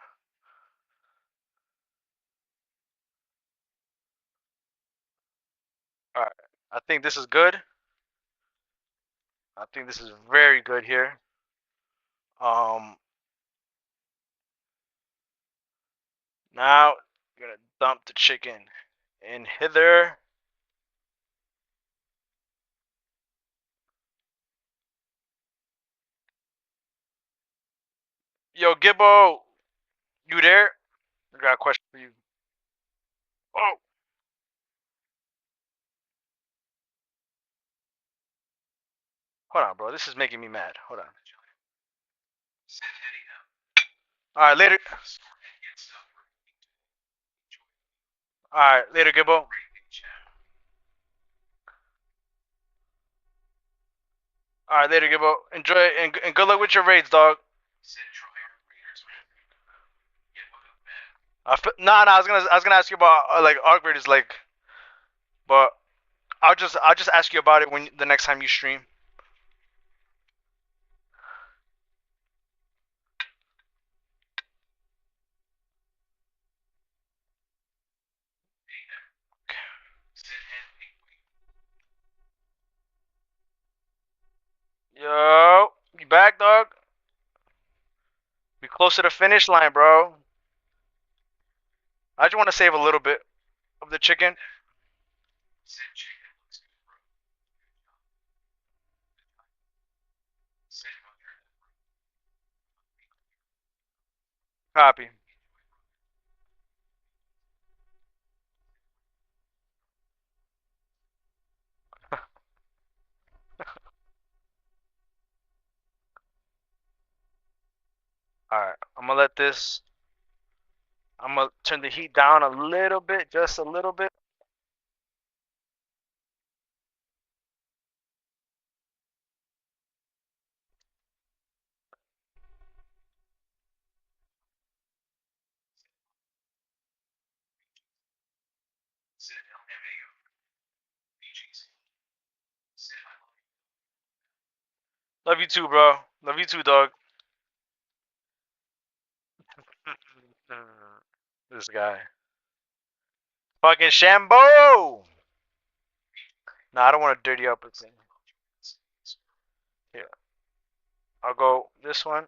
All right. I think this is good. I think this is very good here. Um, Now you're gonna dump the chicken in hither. Yo, Gibbo, you there? I got a question for you. Oh, hold on, bro. This is making me mad. Hold on. All right, later. All right, later, Gibbo. All right, later, Gibbo. Enjoy and good luck with your raids, dog. Nah, nah. I was gonna ask you about like arc raiders, like, but I'll just ask you about it when the next time you stream. Yo, you back, dog? We close to the finish line, bro. I just want to save a little bit of the chicken. Copy. All right, I'm gonna let this. I'm gonna turn the heat down a little bit, just a little bit. Love you too, bro. Love you too, dog. This guy. Fucking Shambo! Nah, I don't want to dirty up. Here, I'll go this one.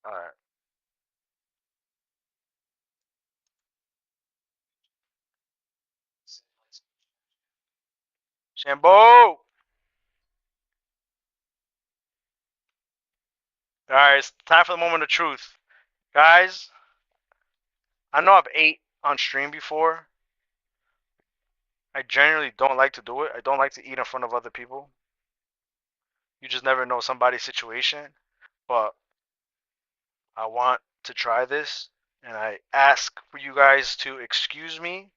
All right. Shambo! Alright, it's time for the moment of truth. Guys, I know I've ate on stream before. I generally don't like to do it. I don't like to eat in front of other people. You just never know somebody's situation. But I want to try this. And I ask for you guys to excuse me.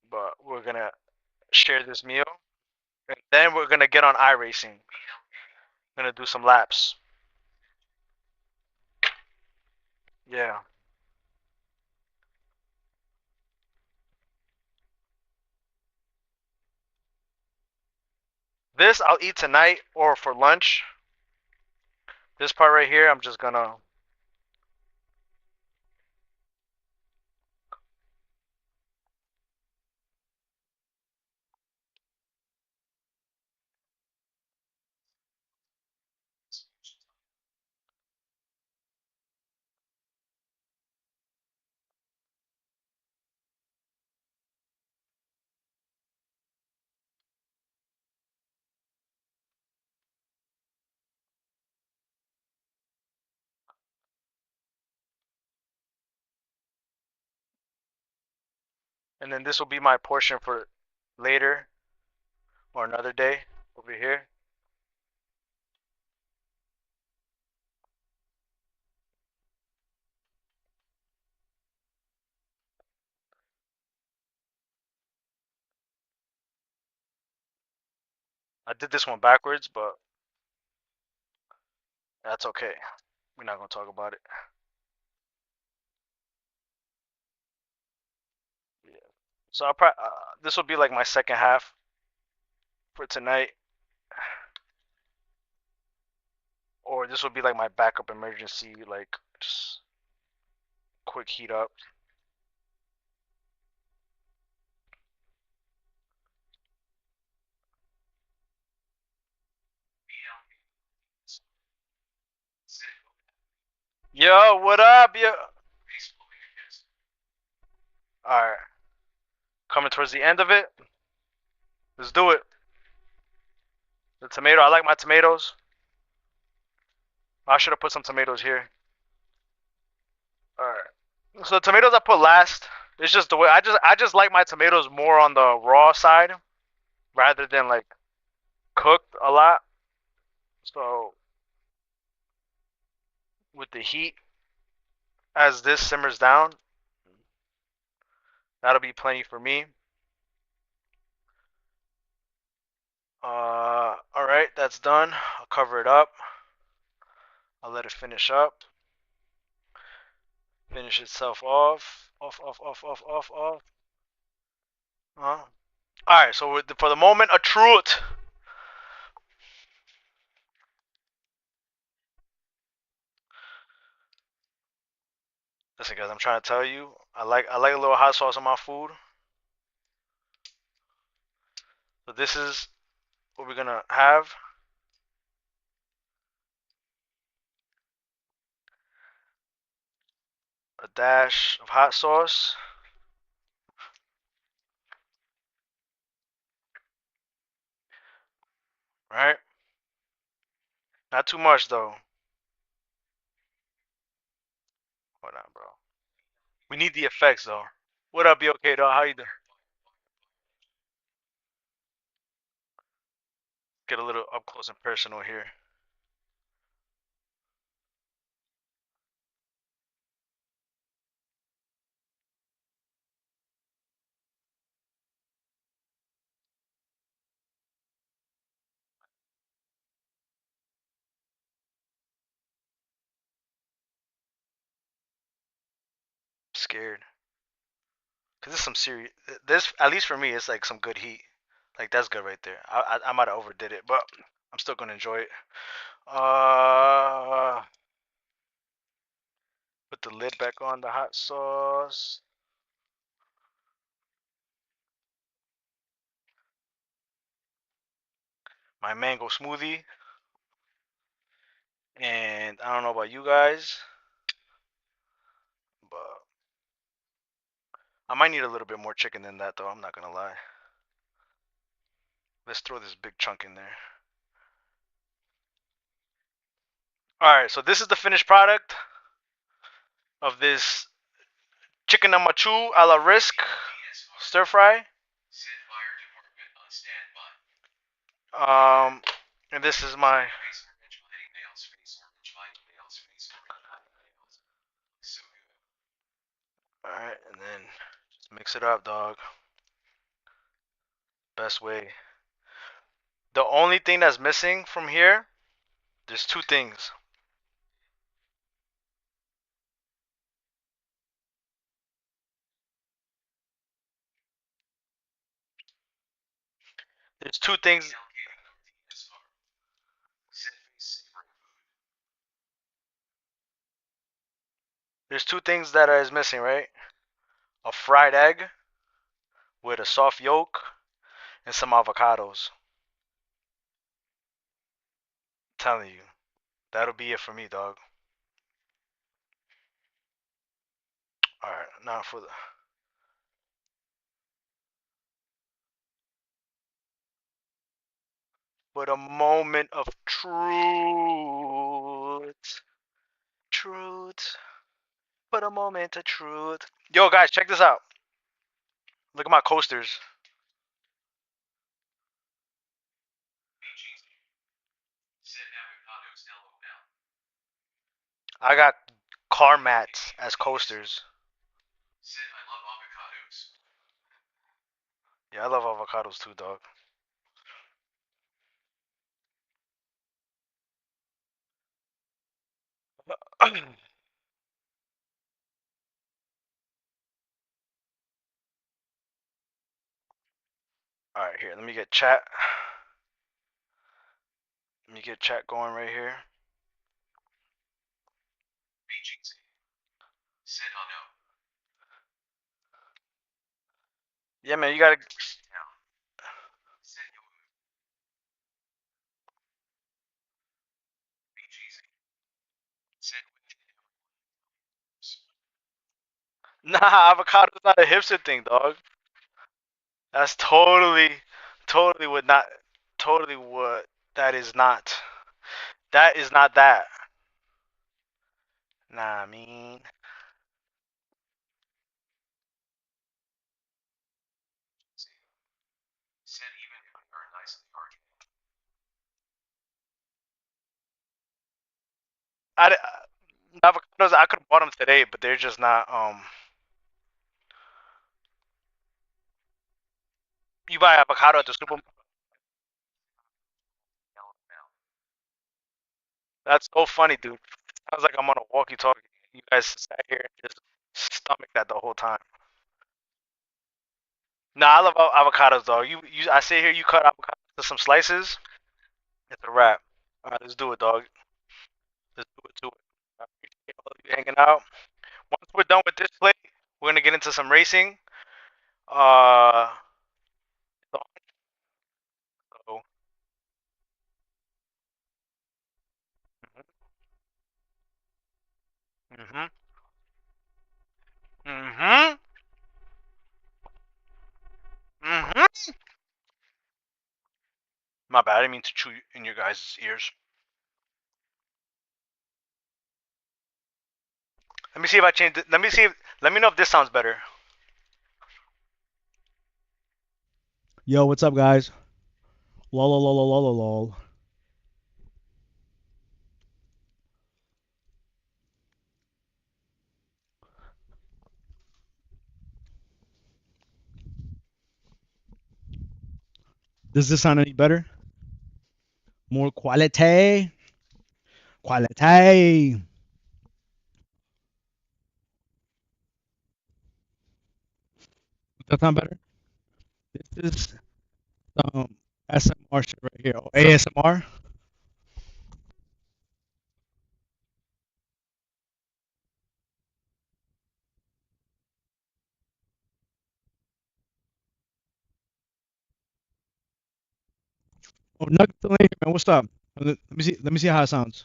But we're gonna share this meal. And then we're gonna get on iRacing. Gonna do some laps. Yeah. This I'll eat tonight or for lunch. This part right here, I'm just gonna. And then this will be my portion for later or another day over here. I did this one backwards, but that's okay. We're not gonna talk about it. Yeah. So I'll probably this will be like my second half for tonight, or this will be like my backup emergency, like just quick heat up. Yo, what up, yo? All right, coming towards the end of it. Let's do it. The tomato, I like my tomatoes. I should have put some tomatoes here. All right. So the tomatoes I put last. It's just the way I just like my tomatoes more on the raw side rather than like cooked a lot. So with the heat as this simmers down, that'll be plenty for me. All right, that's done. I'll cover it up. I'll let it finish up. Finish itself off. Off. All right, so for the moment, a truth. Listen, guys, I'm trying to tell you, I like a little hot sauce on my food. So this is what we're gonna have. A dash of hot sauce. Right? Not too much though. Hold on, bro. We need the effects though. What up, be okay though? How you doing? Get a little up close and personal here. Scared. Cause this is some serious. This at least for me, it's like some good heat. Like that's good right there. I might have overdid it, but I'm still gonna enjoy it. Uh, put the lid back on the hot sauce. My mango smoothie. And I don't know about you guys, but I might need a little bit more chicken than that, though. I'm not gonna lie. Let's throw this big chunk in there. All right, so this is the finished product of this chicken amachu a la risk stir fry. Um, and this is my. All right, and then just mix it up, dog. Best way. The only thing that's missing from here, there's two things. There's two things. There's two things that is missing, right? A fried egg with a soft yolk and some avocados. I'm telling you, that'll be it for me, dog. All right, now for the moment of truth. Truth. For the moment of truth. Yo, guys, check this out. Look at my coasters. I got car mats as coasters. Yeah, I love avocados too, dog. All right, here. Let me get chat. Let me get chat going right here. Yeah, man, you gotta. Nah, avocado's not a hipster thing, dog. That's totally what not, totally what that is not. That is not that. Nah, I mean, I avocados. I could have bought them today, but they're just not. You buy avocado at the supermarket. That's so funny, dude. Sounds like I'm on a walkie-talkie. You guys sat here and just stomach that the whole time. Nah, I love avocados, dog. I sit here. You cut avocados to some slices. It's a wrap. All right, let's do it, dog. Let's do it to it. I appreciate all of you hanging out. Once we're done with this play, we're gonna get into some racing. Uh, so, mhm, mhm, mhm. My bad. I didn't mean to chew in your guys' ears. Let me see if I change it. Let me see. Let me know if this sounds better. Yo, what's up, guys? Lol, lol, lol, lol, lol, lol. Does this sound any better? More quality, quality. Does that sound better? This is SMR shit right here. Oh, ASMR. Oh, Nuggets still in here, man. What's up? Let me see. Let me see how it sounds.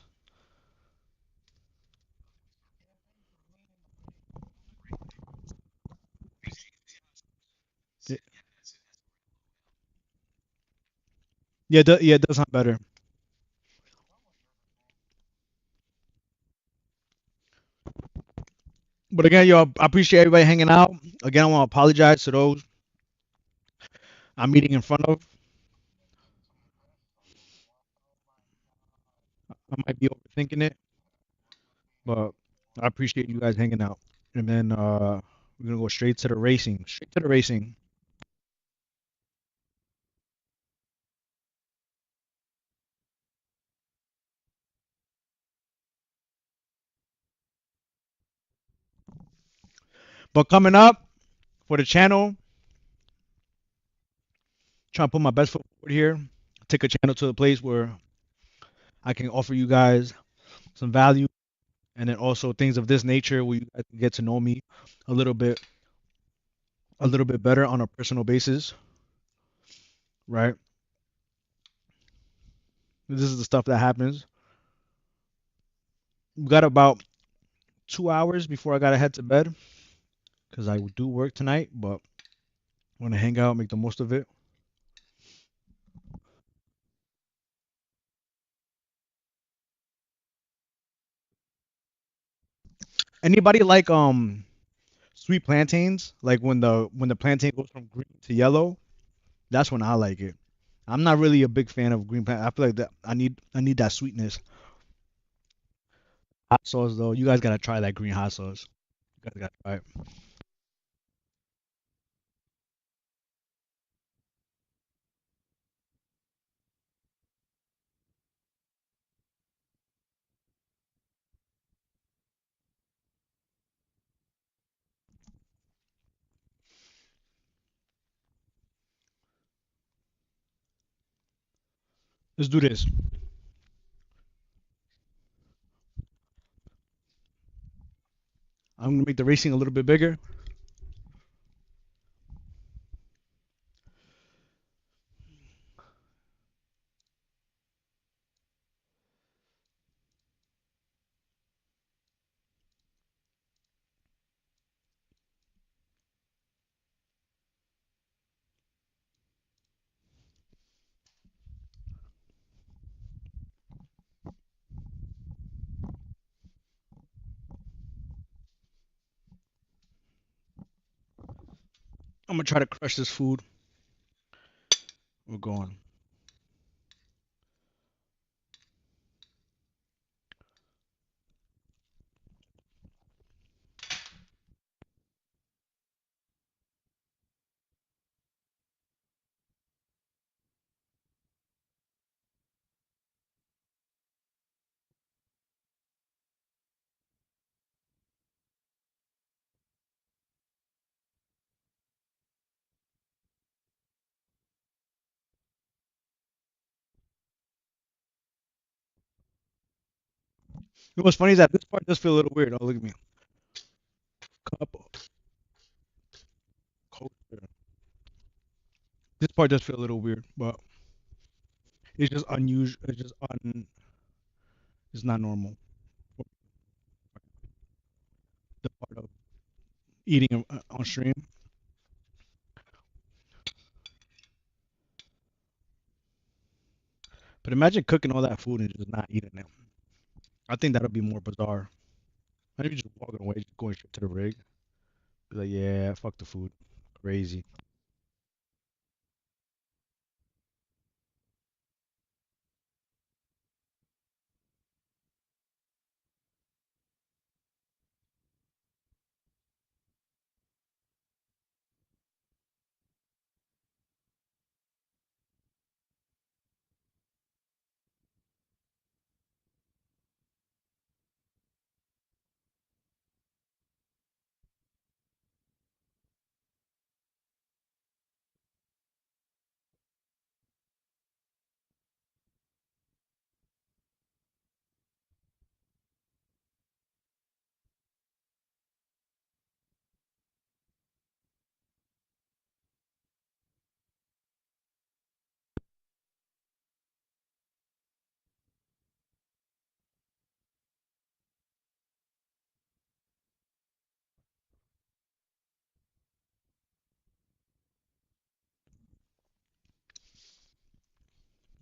Yeah, yeah, it does sound better. But again, yo, I appreciate everybody hanging out. Again, I want to apologize to those I'm meeting in front of. I might be overthinking it, but I appreciate you guys hanging out. And then we're gonna go straight to the racing. Straight to the racing. But coming up for the channel, trying to put my best foot forward here. Take a channel to a place where I can offer you guys some value, and then also things of this nature where you guys can get to know me a little bit, a little bit better on a personal basis, right? This is the stuff that happens. We got about 2 hours before I gotta head to bed because I do work tonight, but want to hang out, make the most of it. Anybody like sweet plantains, like when the plantain goes from green to yellow, that's when I like it. I'm not really a big fan of green plantain. I feel like that I need that sweetness. Hot sauce though, you guys gotta try that green hot sauce. You guys gotta try it. Let's do this. I'm gonna make the racing a little bit bigger. I'm gonna try to crush this food. We're going. You know what's funny is that this part does feel a little weird. Oh, look at me. Cup coaster. This part does feel a little weird, but it's just unusual. It's just It's not normal. The part of eating on stream. But imagine cooking all that food and just not eating it. I think that'll be more bizarre. I think just walking away, just going straight to the rig. Be like, yeah, fuck the food. Crazy.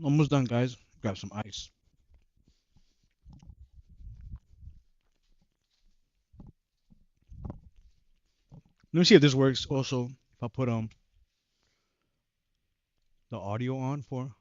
Almost done, guys. Grab some ice. Let me see if this works. Also, if I put the audio on for.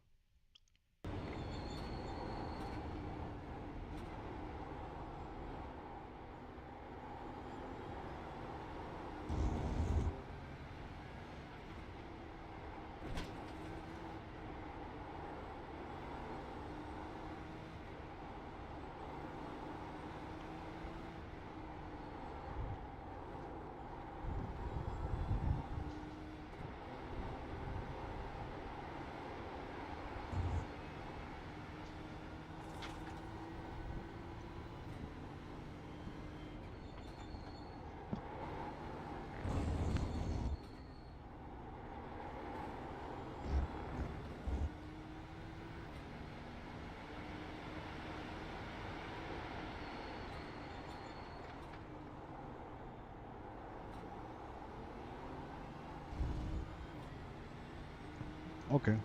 Okay.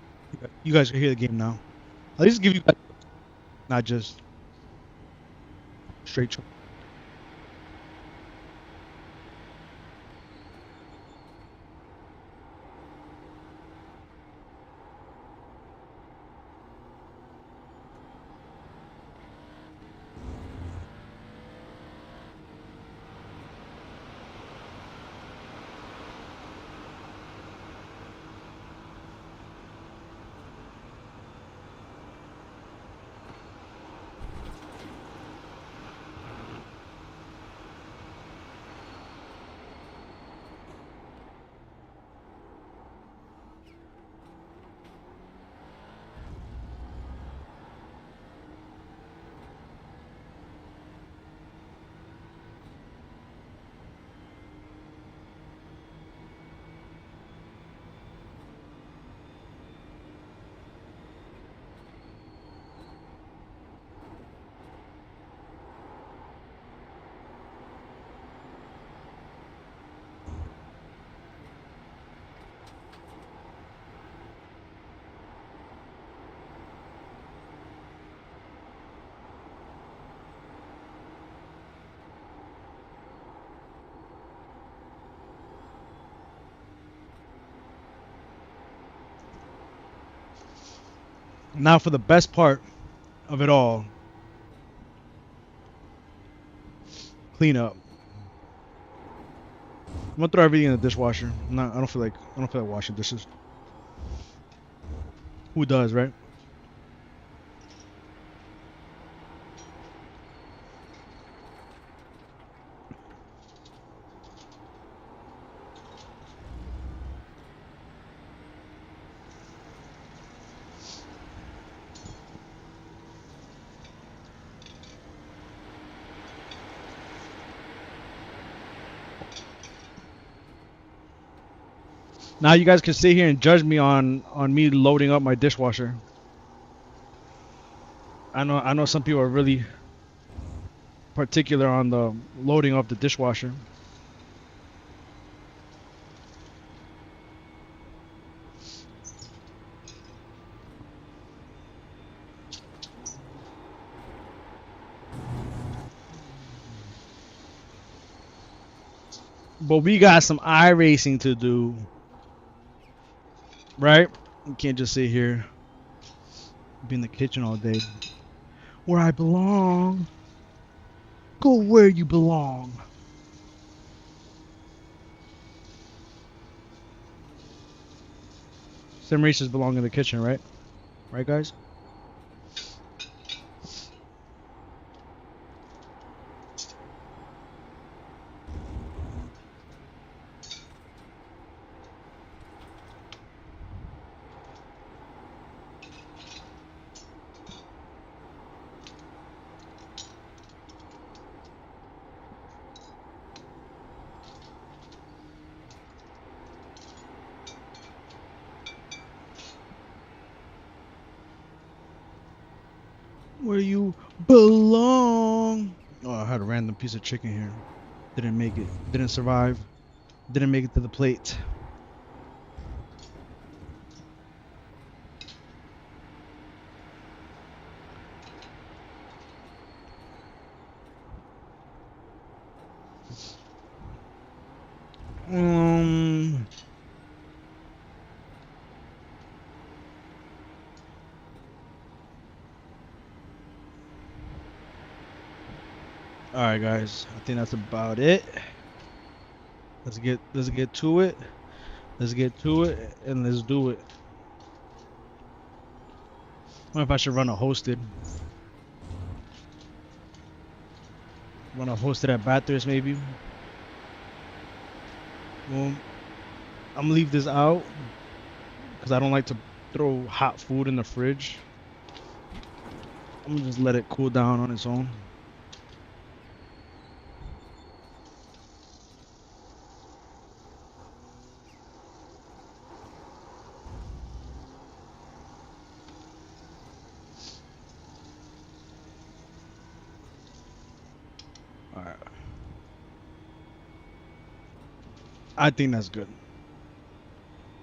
You guys can hear the game now. At least give you guys not just straight. Now for the best part of it all, clean up. I'm gonna throw everything in the dishwasher. I don't feel like washing dishes. Who does, right? Now you guys can sit here and judge me on me loading up my dishwasher. I know some people are really particular on the loading up the dishwasher. But we got some iRacing to do, right? We can't just sit here, be in the kitchen all day. Where I belong. Go where you belong. Sim races belong in the kitchen, right? Right, guys? Where you belong. Oh, I had a random piece of chicken here. Didn't make it. Didn't survive. Didn't make it to the plate. Um. All right, guys. I think that's about it. Let's get to it. Let's get to it and let's do it. I wonder if I should run a hosted. Run a hosted at Bathurst maybe. Well, I'm gonna leave this out because I don't like to throw hot food in the fridge. I'm gonna just let it cool down on its own. All right. I think that's good.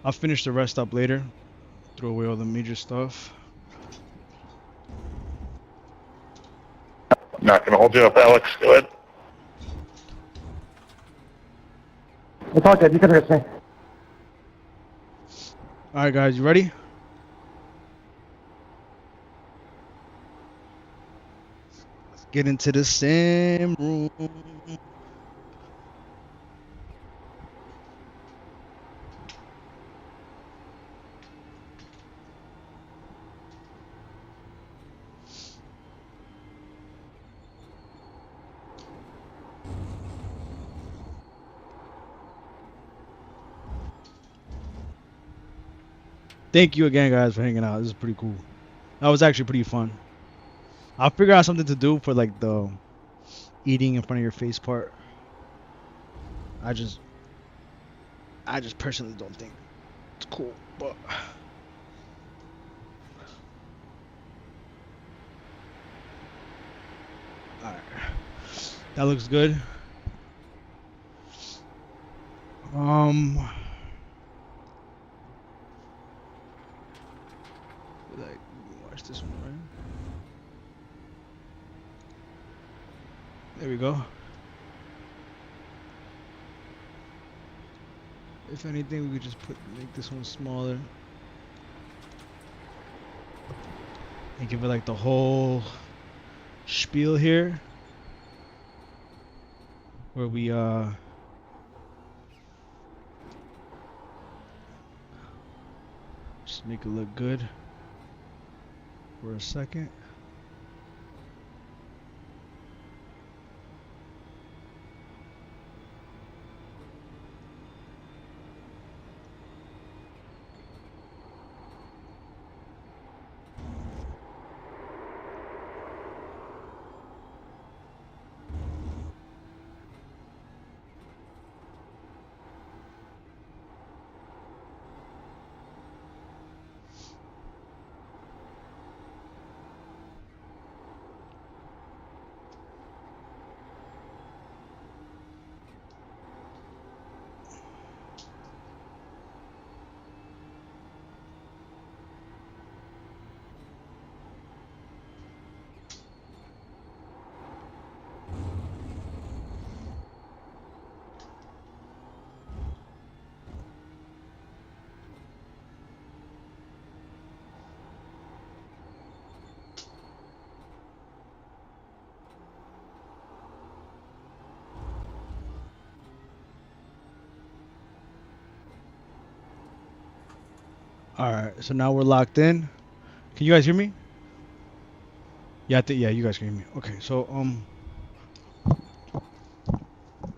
I'll finish the rest up later. Throw away all the major stuff. Not gonna hold you up, Alex. Go ahead. It's all good. You can risk me. All right, guys, you ready? Let's get into the sim room. Thank you again, guys, for hanging out. This is pretty cool. That was actually pretty fun. I'll figure out something to do for like the eating in front of your face part. I just personally don't think it's cool, but all right, that looks good. Like watch this one, right? There we go. If anything, we could just make this one smaller. and give it like the whole spiel here, where we just make it look good for a second. All right, so now we're locked in. Can you guys hear me? Yeah, yeah, you guys can hear me. Okay, so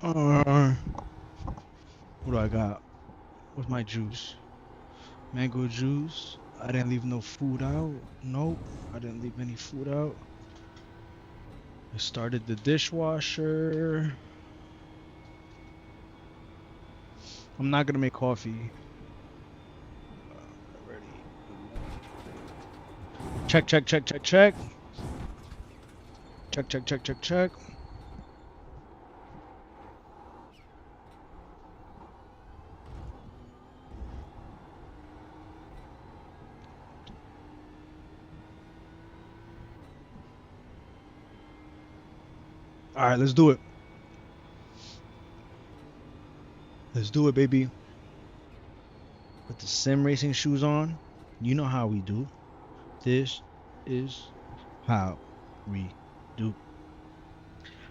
what do I got? What's my juice? Mango juice. I didn't leave no food out. Nope, I didn't leave any food out. I started the dishwasher. I'm not gonna make coffee. Ready. Check, check, check, check, check. Check, check, check, check, check. All right, let's do it. Let's do it, baby. Put the SimRacing shoes on. You know how we do. This is how we do.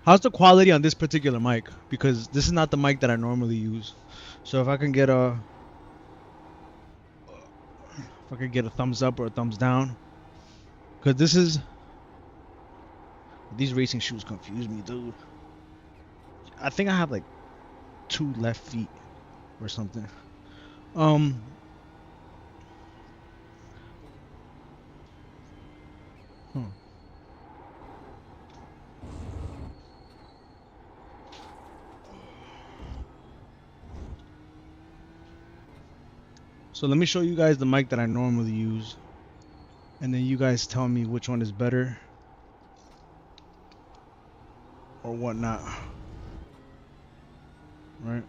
How's the quality on this particular mic? Because this is not the mic that I normally use. So if I can get a thumbs up or a thumbs down, because these racing shoes confuse me, dude. I think I have like 2 left feet or something. Um. Huh. So let me show you guys the mic that I normally use, and then you guys tell me which one is better or whatnot. Right?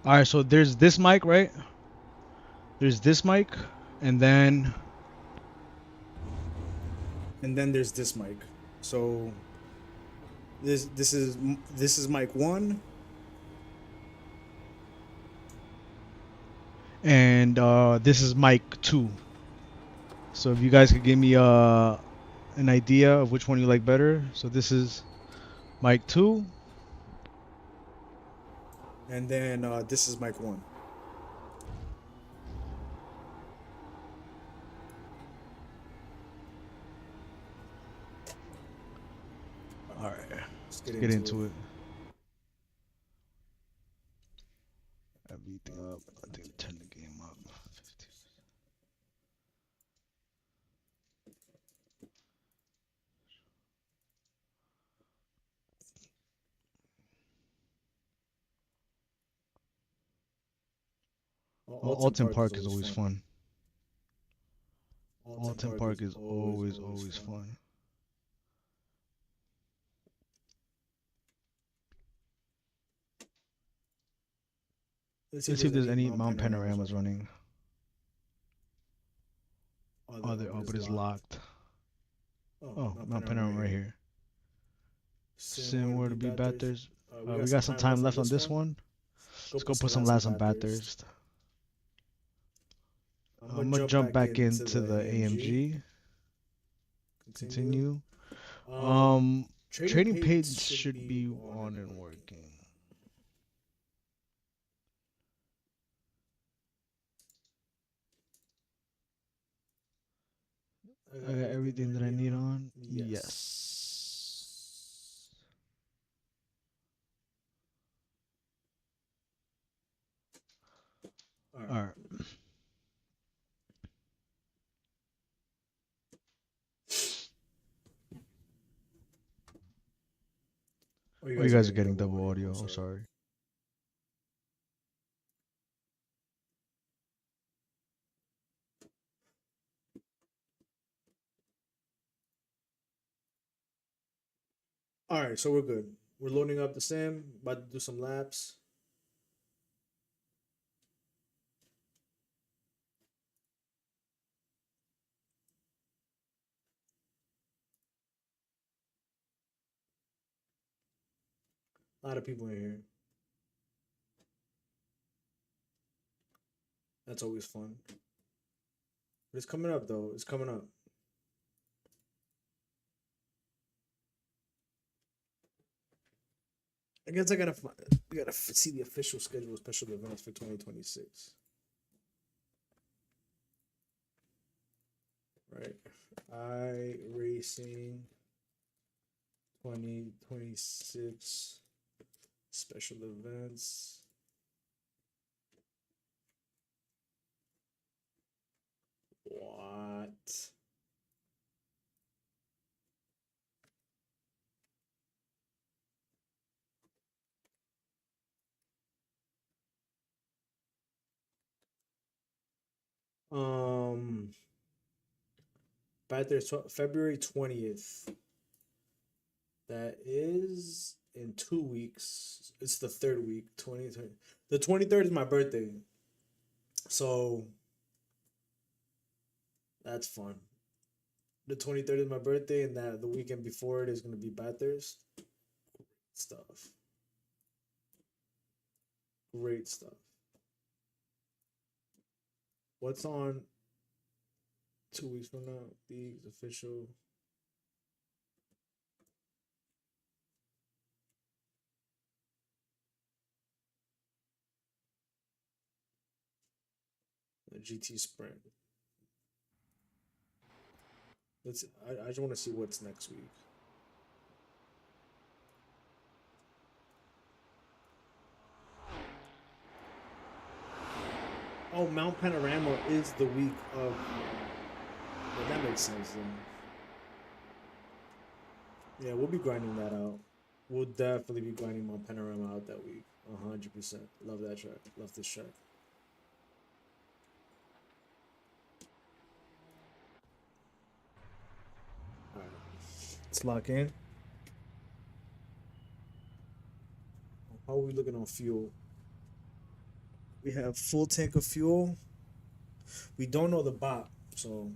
All right, so there's this mic, right? There's this mic, and then there's this mic. So this is mic 1, and this is mic 2. So if you guys could give me an idea of which one you like better. So this is mic 2, and then this is mic 1. All right, let's get into it. Everything up. I think turn the game up. 50. Alton Park is always fun. Alton Park is always fun. Let's see if there's any Mount Panoramas running. Oh, but it's locked. Oh, Mount Panorama right here. Sim where to be Bathurst. We We got some time left on this one. Let's go put some laps on Bathurst. Bathurst. I'm gonna jump back into the AMG. Continue. Trading page should be on and working. I got everything that I need on. Yes. All right. Oh, you guys are getting double audio. I'm sorry. All right, so we're good. We're loading up the sim. About to do some laps. A lot of people in here. That's always fun. But it's coming up though. It's coming up. I guess we gotta see the official schedule of special events for 2026. Right, iRacing 2026 special events. What? Bathurst, February 20th. That is in 2 weeks. It's the third week, 2020. The 23rd is my birthday. So that's fun. The 23rd is my birthday, and that the weekend before it is gonna be Bathurst. Stuff. Great stuff. What's on 2 weeks from now? These official. The GT Sprint. I just want to see what's next week. Oh, Mount Panorama is the week of. Well, that makes sense then. Yeah, we'll be grinding that out. We'll definitely be grinding Mount Panorama out that week. 100%. Love that track. Love this track. All right, let's lock in. How are we looking on fuel? We have full tank of fuel. We don't know the bot, so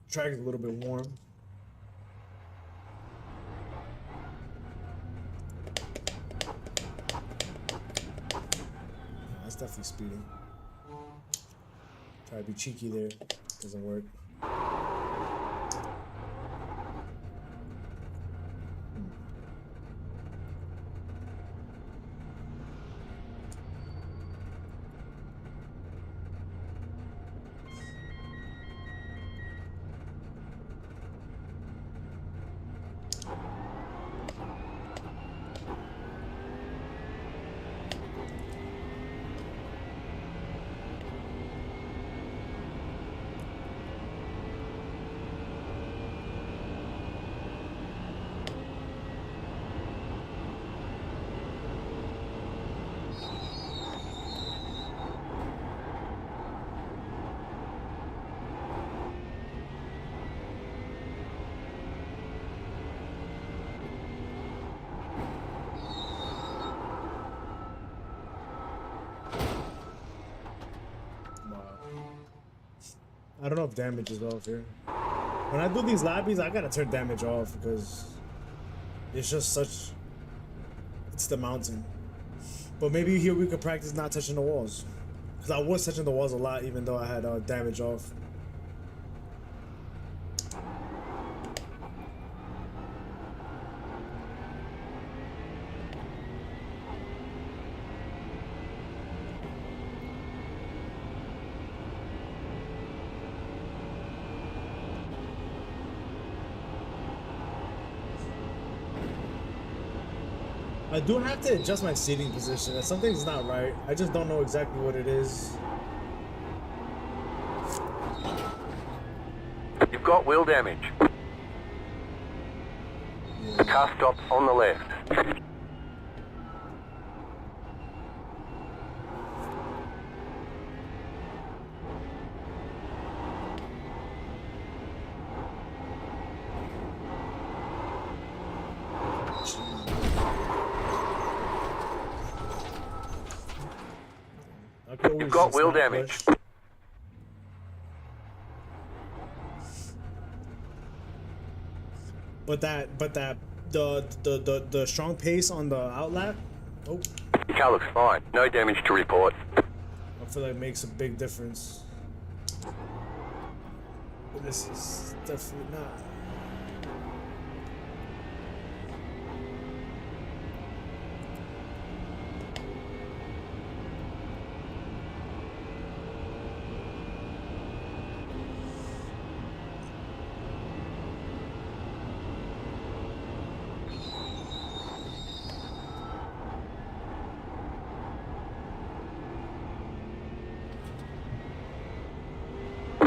track is a little bit warm. Yeah, that's definitely speeding. Try to be cheeky there. Doesn't work. I don't know if damage is off here. When I do these lobbies, I gotta turn damage off because it's just such. It's the mountain. But maybe here we could practice not touching the walls. Because I was touching the walls a lot even though I had damage off. I do have to adjust my seating position. Something's not right. I just don't know exactly what it is. You've got wheel damage. Yeah. Car stop on the left. You've got wheel damage. But the strong pace on the outlap, oh, Your car looks fine. No damage to report. I feel like it makes a big difference. But this is definitely not.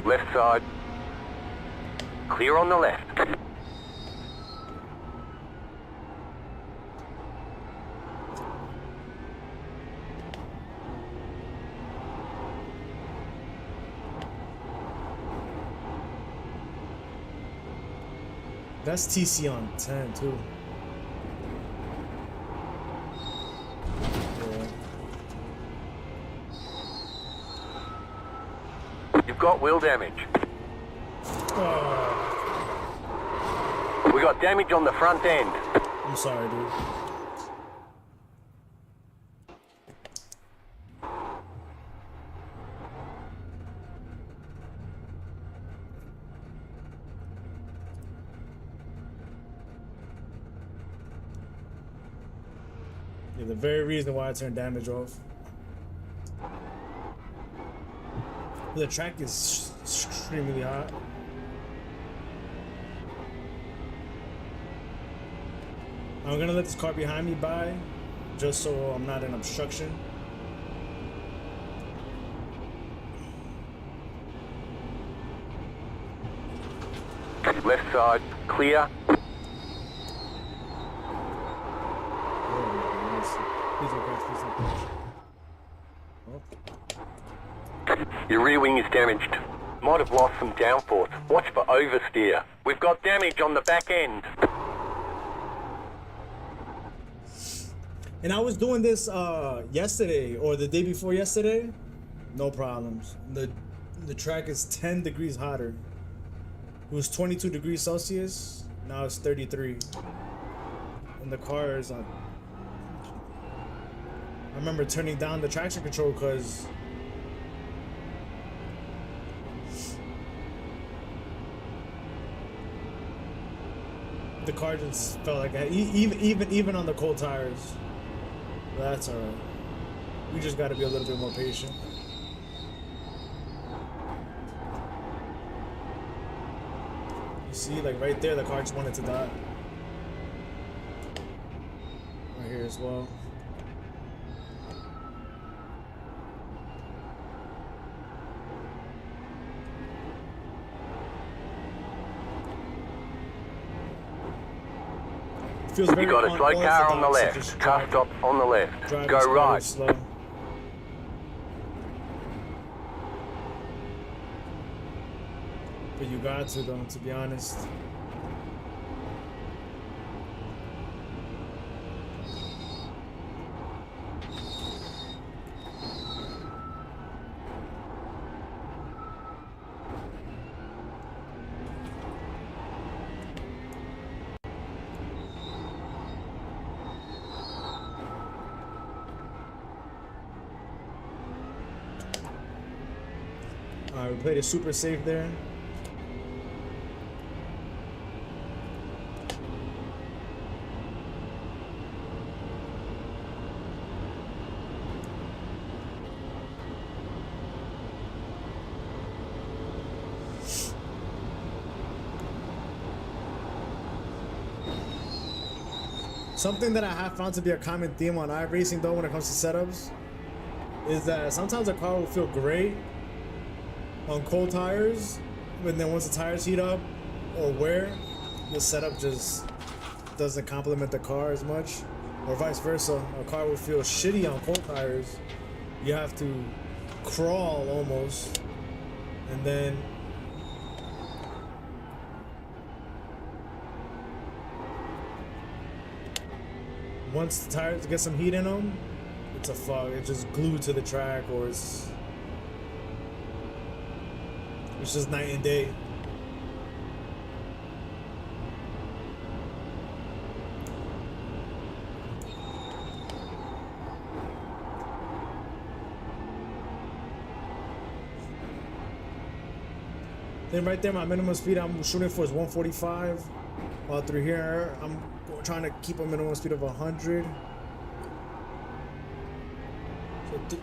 Left side. Clear on the left. That's TC on 10 too. You've got wheel damage. Oh, We got damage on the front end. I'm sorry, dude. Yeah, the very reason why I turned damage off. The track is extremely hot. I'm gonna let this car behind me by, just so I'm not an obstruction. Left side. Clear. Please don't crash, please don't crash. Oh. Your rear wing is damaged. Might have lost some downforce. Watch for oversteer. We've got damage on the back end. And I was doing this yesterday or the day before yesterday. No problems. The track is 10 degrees hotter. It was 22 degrees Celsius. Now it's 33. And the car is on. I remember turning down the traction control because the car just felt like that. Even on the cold tires. But that's alright. We just gotta be a little bit more patient. You see, like right there, the car just wanted to die. Right here as well. Feels very You got a slow car on the unorthodox to left. just Car drive- stop on the left. drive Go this car right. slow. But you got to though, to be honest. Alright, we played it super safe there. Something that I have found to be a common theme on iRacing though when it comes to setups is that sometimes a car will feel great on cold tires, but then once the tires heat up or wear, the setup just doesn't complement the car as much, or vice versa. A car will feel shitty on cold tires. You have to crawl almost, and then once the tires get some heat in them, it's a fuck. It's just glued to the track, or it's just night and day. Then right there, my minimum speed I'm shooting for is 145. While through here, I'm trying to keep a minimum speed of 100. So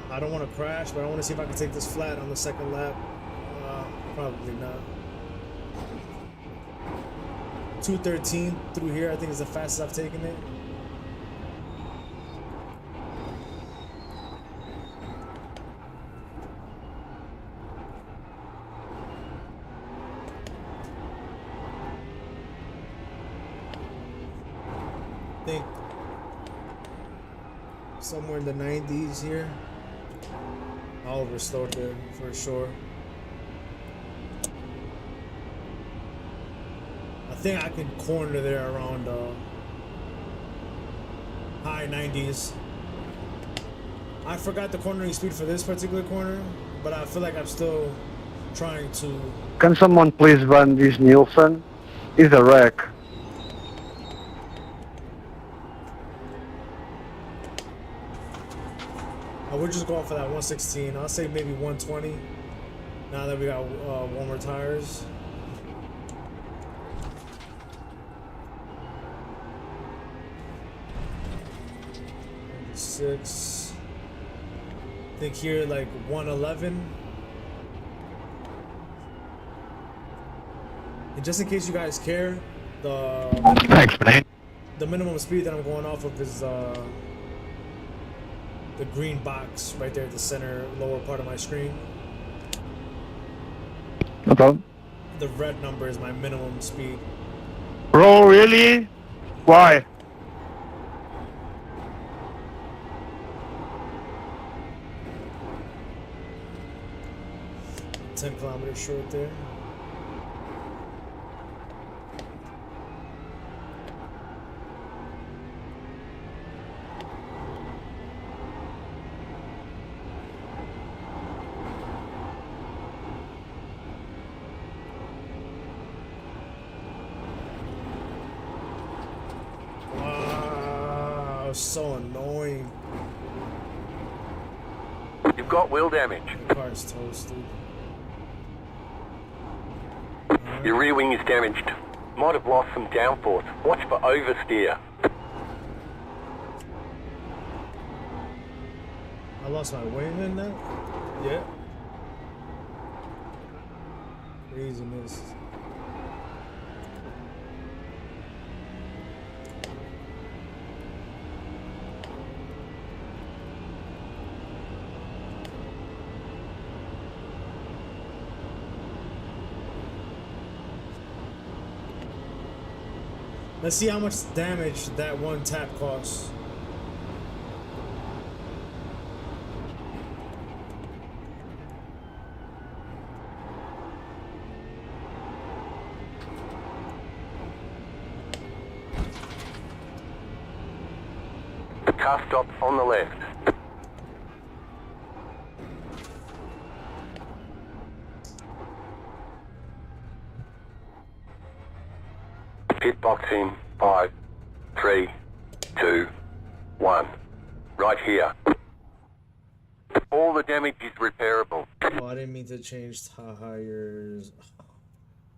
I don't want to crash, but I want to see if I can take this flat on the second lap. Probably not. 213 through here, I think is the fastest I've taken it. I think somewhere in the 90s here. I'll restore there for sure. I think I can corner there around high 90s. I forgot the cornering speed for this particular corner, but I feel like I'm still trying to. Can someone please run this Nielsen? He's a wreck. We're just going for that 116. I'll say maybe 120 now that we got warmer tires. Six. I think here like 111. And just in case you guys care, the minimum speed that I'm going off of is the green box right there at the center lower part of my screen. No problem. The red number is my minimum speed. Bro, really? Why? $10 kilometers short there. So annoying. You've got wheel damage. The car's toasted. Your rear wing is damaged. Might have lost some downforce. Watch for oversteer. I lost my wing in that? Yeah. Craziness. Let's see how much damage that one tap costs. Car stop on the left. Pit box in. 5, 3, 2, 1. Right here. All the damage is repairable. Oh, I didn't mean to change tires. Oh,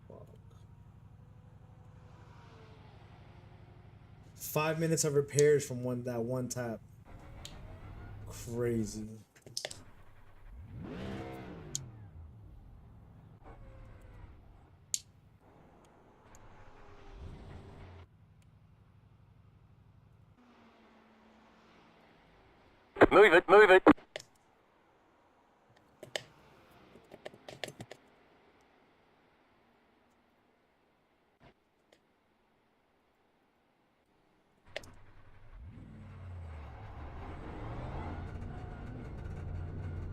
fuck. 5 minutes of repairs from that one tap. Crazy. Move it, move it.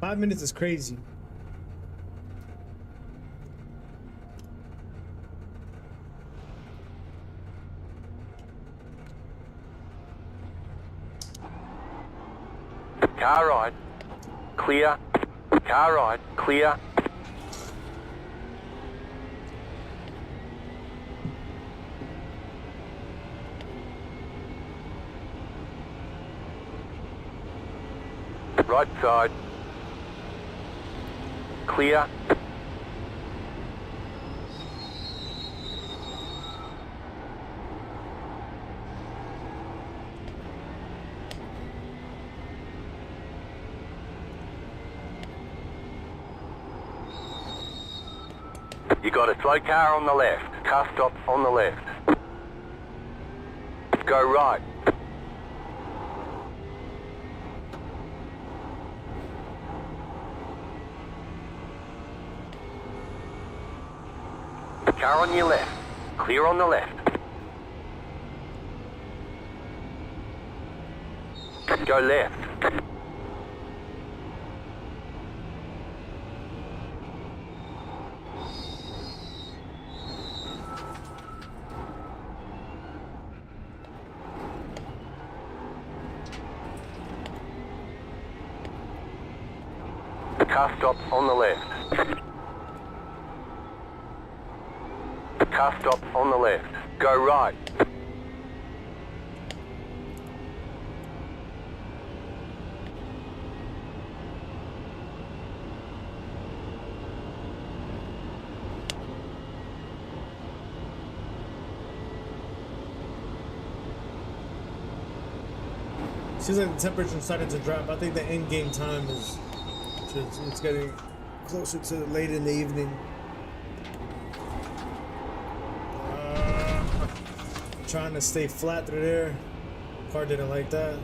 Five minutes is crazy. Car ride. Clear. Car ride. Clear. Right side. Clear. You got a slow car on the left. Car stop on the left. Go right. Car on your left. Clear on the left. Go left. Car stop on the left. Car stop on the left. Go right. Seems like the temperature's starting to drop. I think the end game time is it's getting closer to late in the evening. Trying to stay flat through there. Car didn't like that.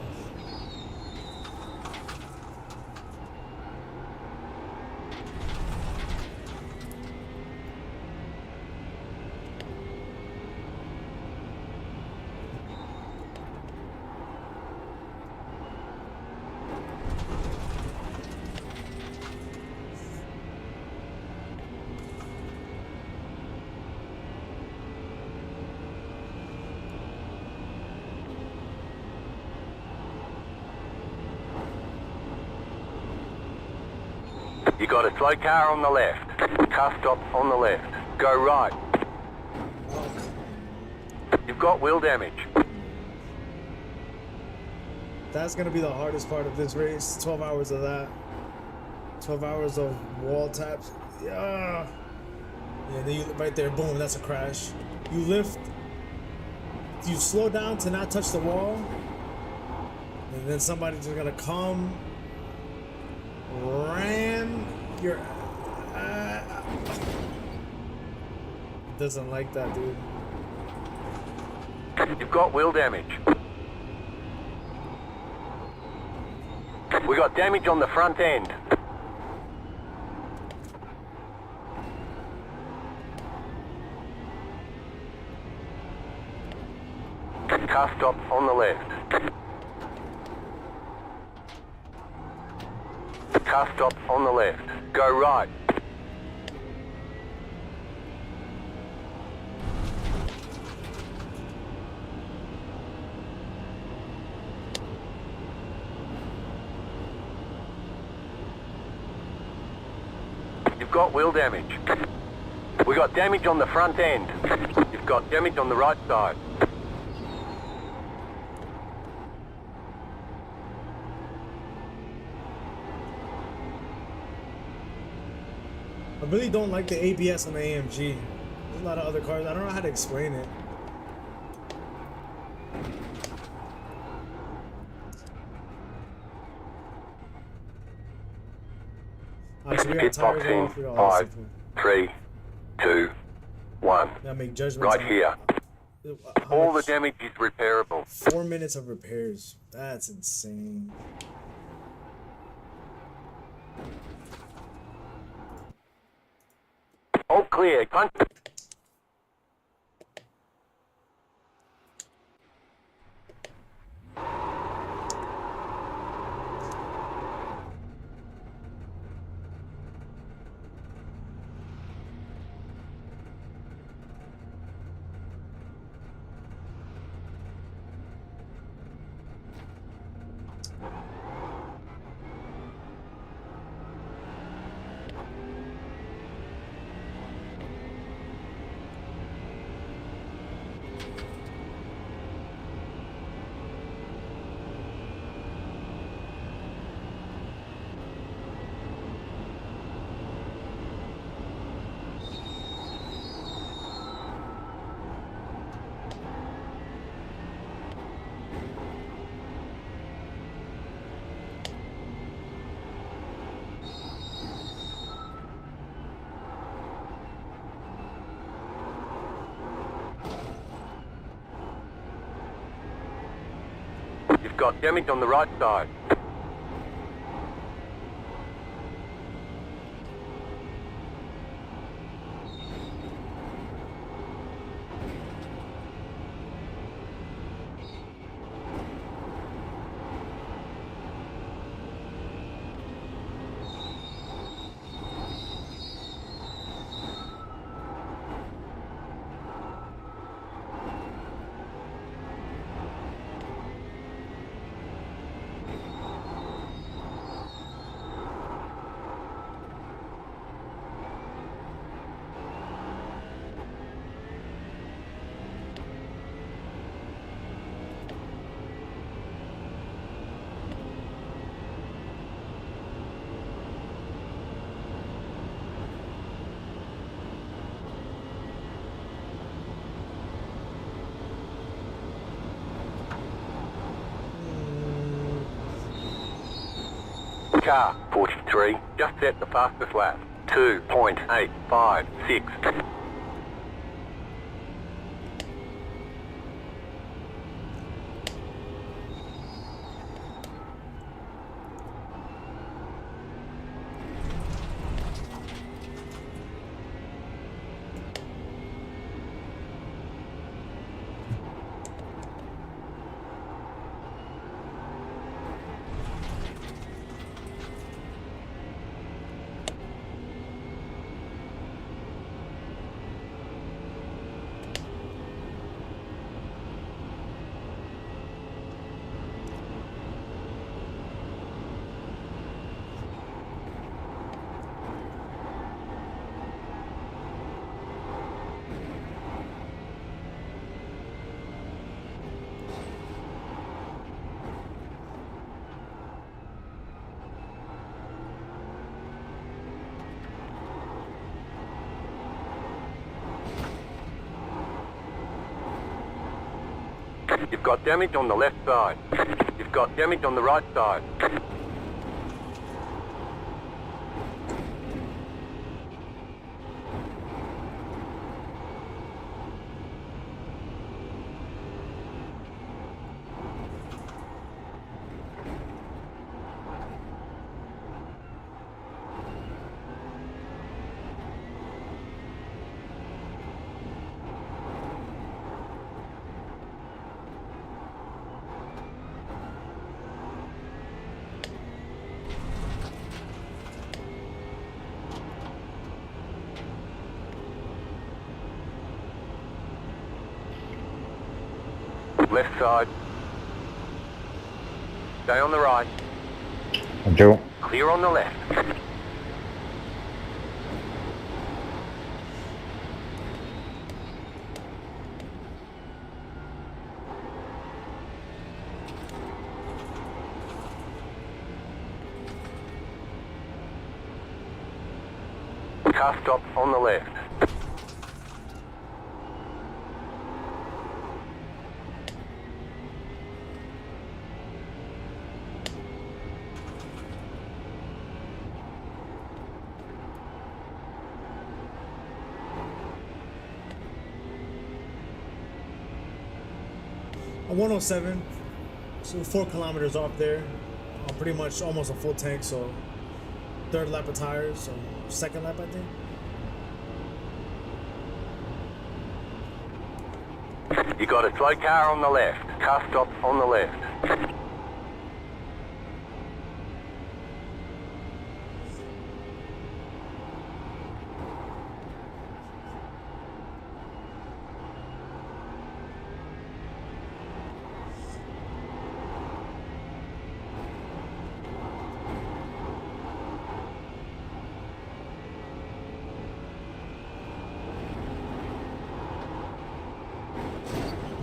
You got a slow car on the left. Car stop on the left. Go right. You've got wheel damage. That's gonna be the hardest part of this race. 12 hours of that. 12 hours of wall taps. Yeah. Yeah, then you, right there, boom, that's a crash. You lift, you slow down to not touch the wall, and then somebody's just gonna come, ram your. Doesn't like that, dude. You've got wheel damage. We got damage on the front end. Car stop on the left. Car stop on the left. Go right. You've got wheel damage. We got damage on the front end. You've got damage on the right side. really don't like the ABS on the AMG. There's a lot of other cars. I don't know how to explain it. Alright, so we got tires off. We got all this Five, stuff. 3, 2, 1. Gotta make judgments. Right on here. how All the much- damage is repairable. 4 minutes of repairs. That's insane. All clear. You've got damage on the right side. Car 43, just set the fastest lap. 2.856. You've got damage on the left side. You've got damage on the right side. Left side. Stay on the right. I do. Clear on the left. Car stop on the left. A 107, so 4 kilometers off there. Pretty much almost a full tank, so third lap of tires, so second lap I think. You got a slow car on the left. Car stop on the left.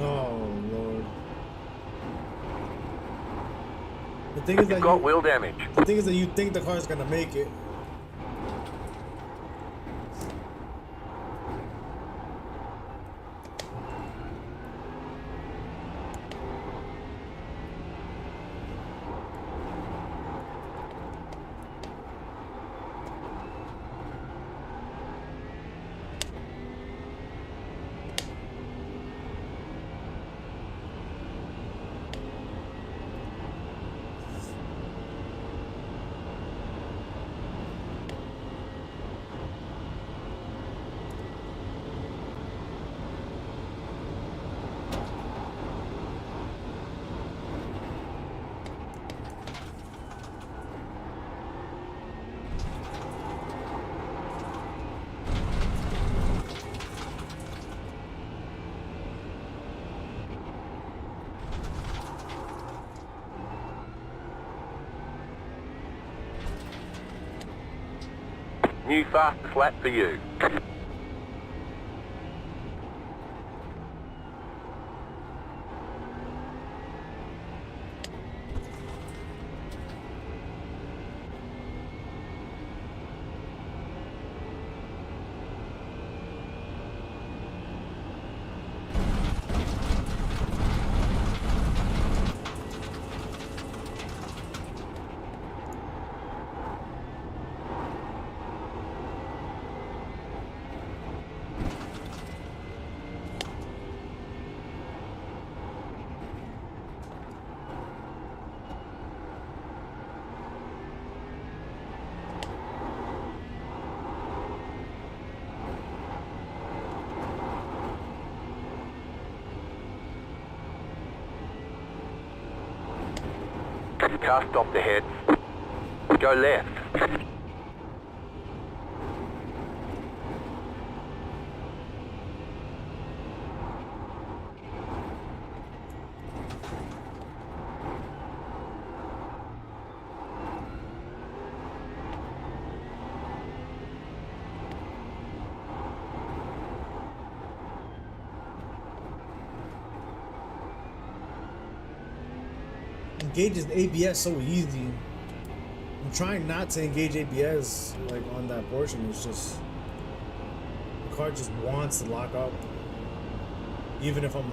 Oh Lord. The thing is that You've got wheel damage. the thing is that you think the car's gonna make it. New fastest lap for you. Car stopped ahead. Go left. Engages ABS so easy. I'm trying not to engage ABS like on that portion. It's just the car just wants to lock up, even if I'm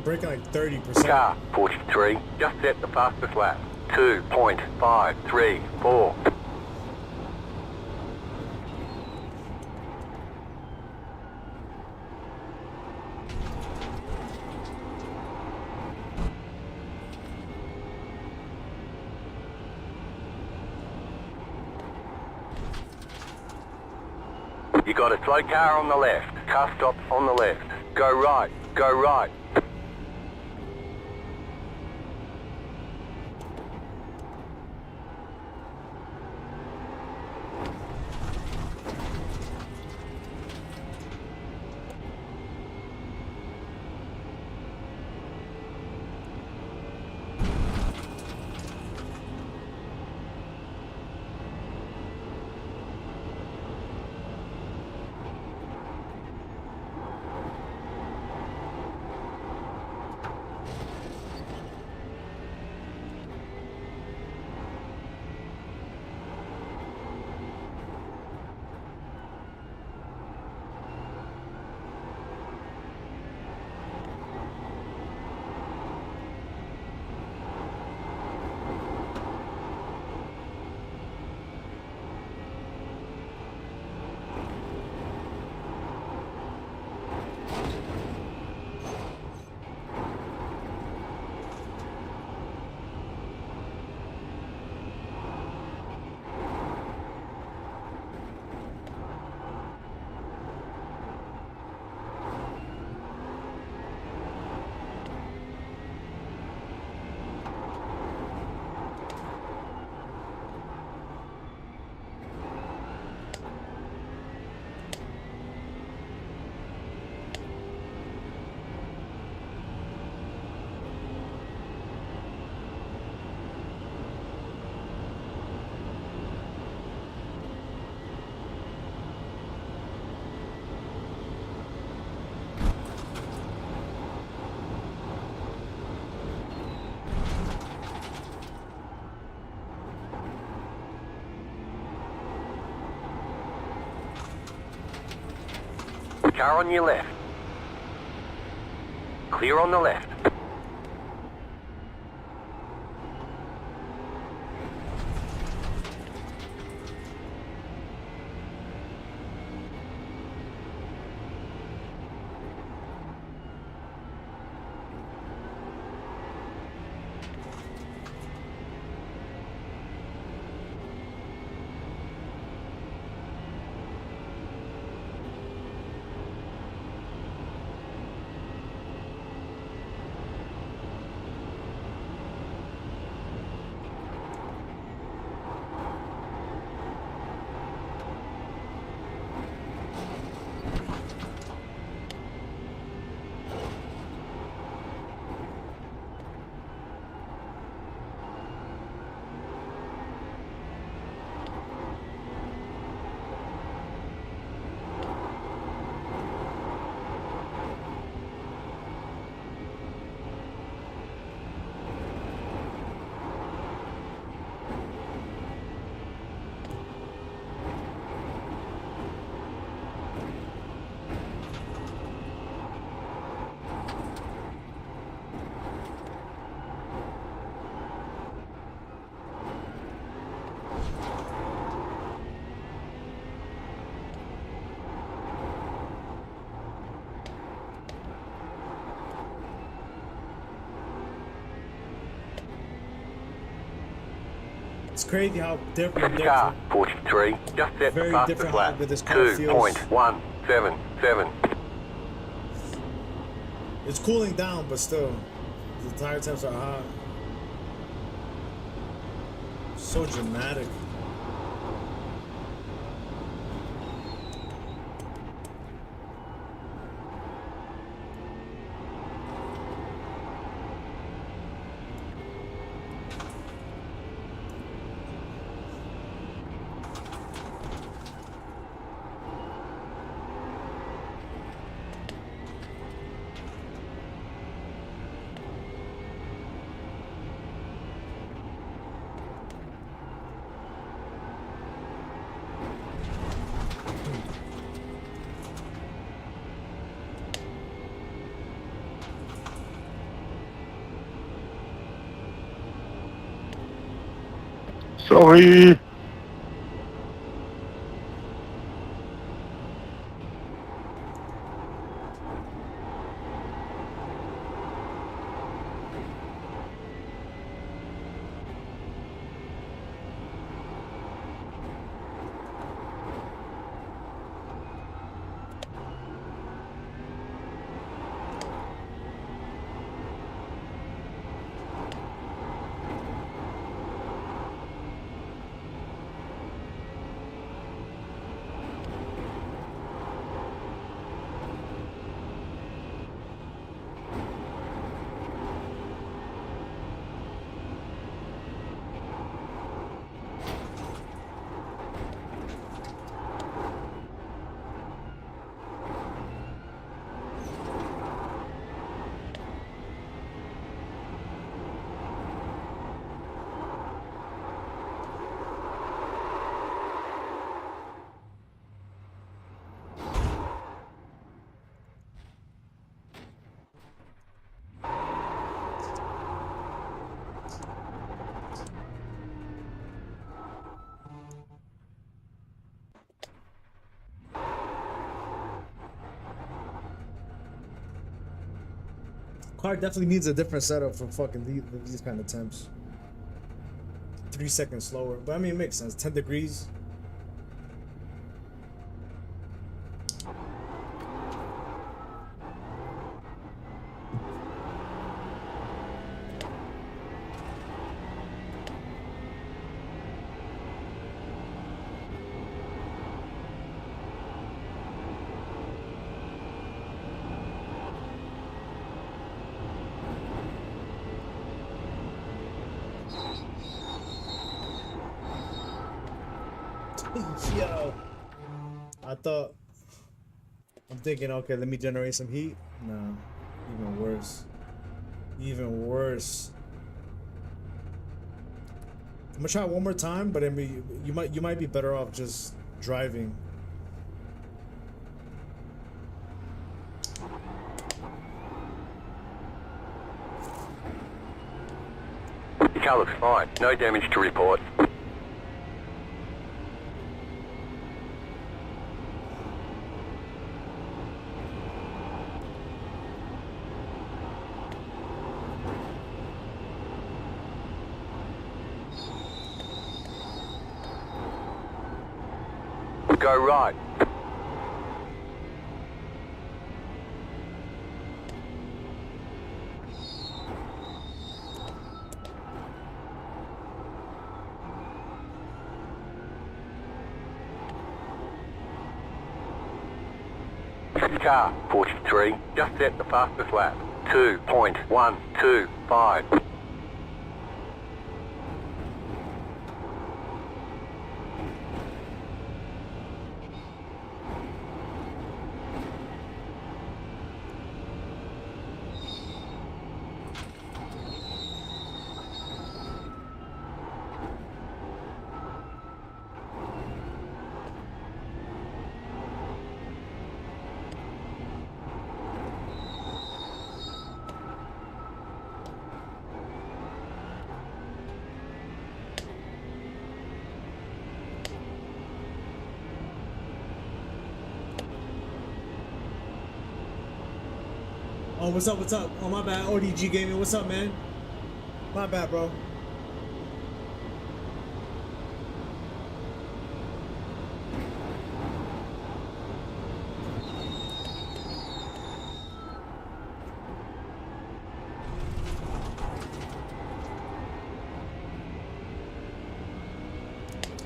breaking like 30%. Car 43. Just set the fastest lap. 2.534. You got a slow car on the left. Car stop on the left. Go right. Go right. Car on your left. Clear on the left. It's crazy how different. Car 43. Just set the Very fastest different lap. how good this car feels. 2.177. It's cooling down, but still, the tire temps are hot. So dramatic. Sorry. Car definitely needs a different setup for fucking these kind of temps. 3 seconds slower, but I mean, it makes sense. 10 degrees. Yo, I'm thinking, okay, let me generate some heat. Nah, even worse. Even worse. I'm gonna try it one more time, but I mean, you might be better off just driving. Car looks fine. No damage to report. Go right. Car 43, just set the fastest lap. 2.125. Oh, what's up? What's up? Oh, my bad. ODG Gaming. What's up, man? My bad, bro.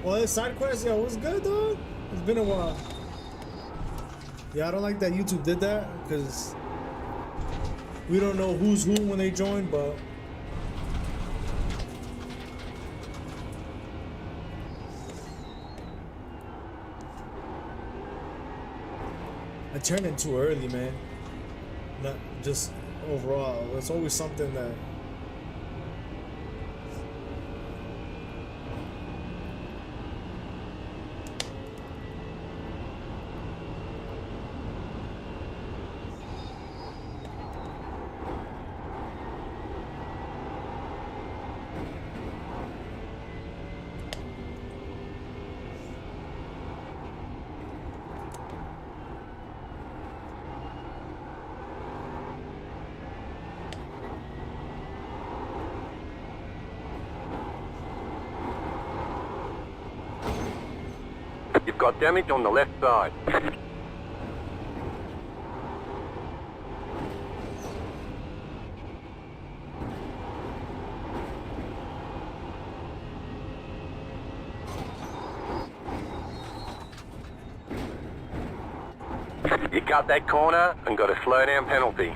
Well, this side quest, yo, what's good, dog? It's been a while. Yeah, I don't like that YouTube did that because we don't know who's who when they join, but I turned in too early, man. Not just overall. It's always something that You've got damage on the left side. You cut that corner and got a slowdown penalty.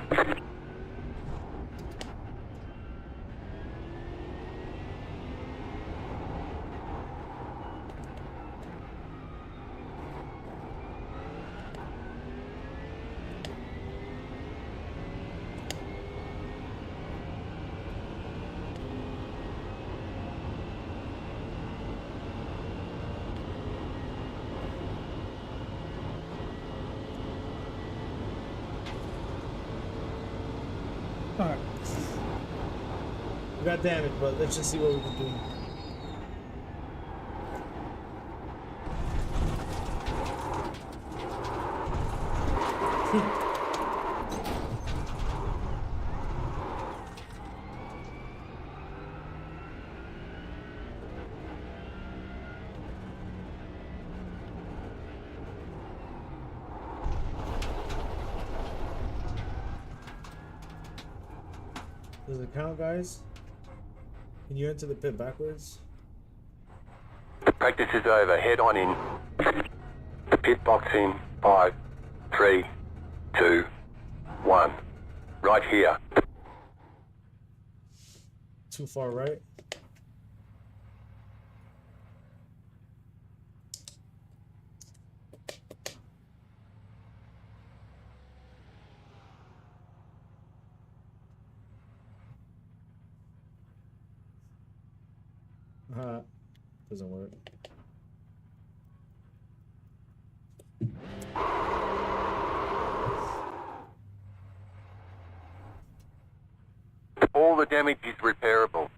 alright. We got damage, but let's just see what we can do. Does it count, guys? Can you enter the pit backwards? Practice is over. Head on in. Pit box in 5, 3, 2, 1. Right here. Too far right? Doesn't work. All the damage is repairable.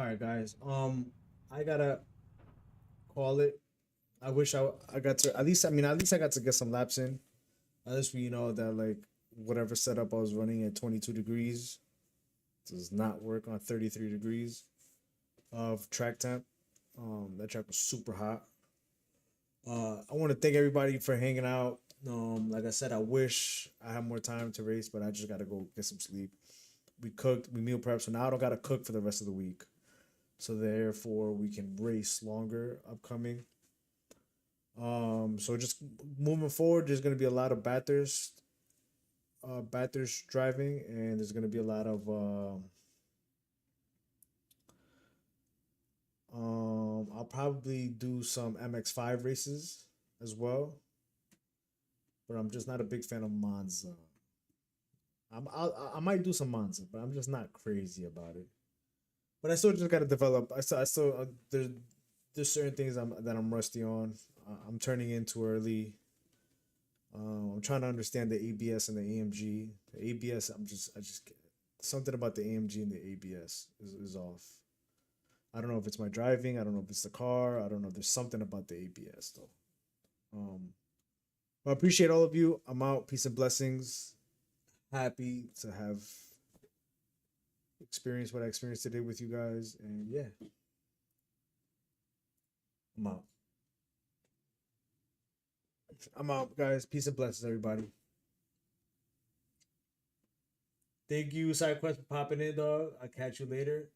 right, guys. I gotta call it. I wish I got to at least. I mean, at least I got to get some laps in. At least we know that like whatever setup I was running at 22 degrees does not work on 33 degrees of track temp. That track was super hot. I want to thank everybody for hanging out. Like I said, I wish I had more time to race, but I just gotta go get some sleep. We cooked, we meal prepped, so now I don't gotta cook for the rest of the week. So therefore, we can race longer upcoming. So just moving forward, there's gonna be a lot of Bathurst driving, and there's gonna be a lot of I'll probably do some MX5 races as well, but I'm just not a big fan of Monza. I might do some Monza, but I'm just not crazy about it. But I still just gotta develop. I still there's certain things that I'm rusty on. I'm turning in too early. I'm trying to understand the ABS and the AMG. The ABS, I just something about the AMG and the ABS is off. I don't know if it's my driving. I don't know if it's the car. I don't know. There's something about the ABS though. Well, I appreciate all of you. I'm out. Peace and blessings. Happy to have experienced what I experienced today with you guys. And yeah, I'm out. I'm out, guys. Peace and blessings, everybody. Thank you, SideQuest, for popping in, dog. I'll catch you later.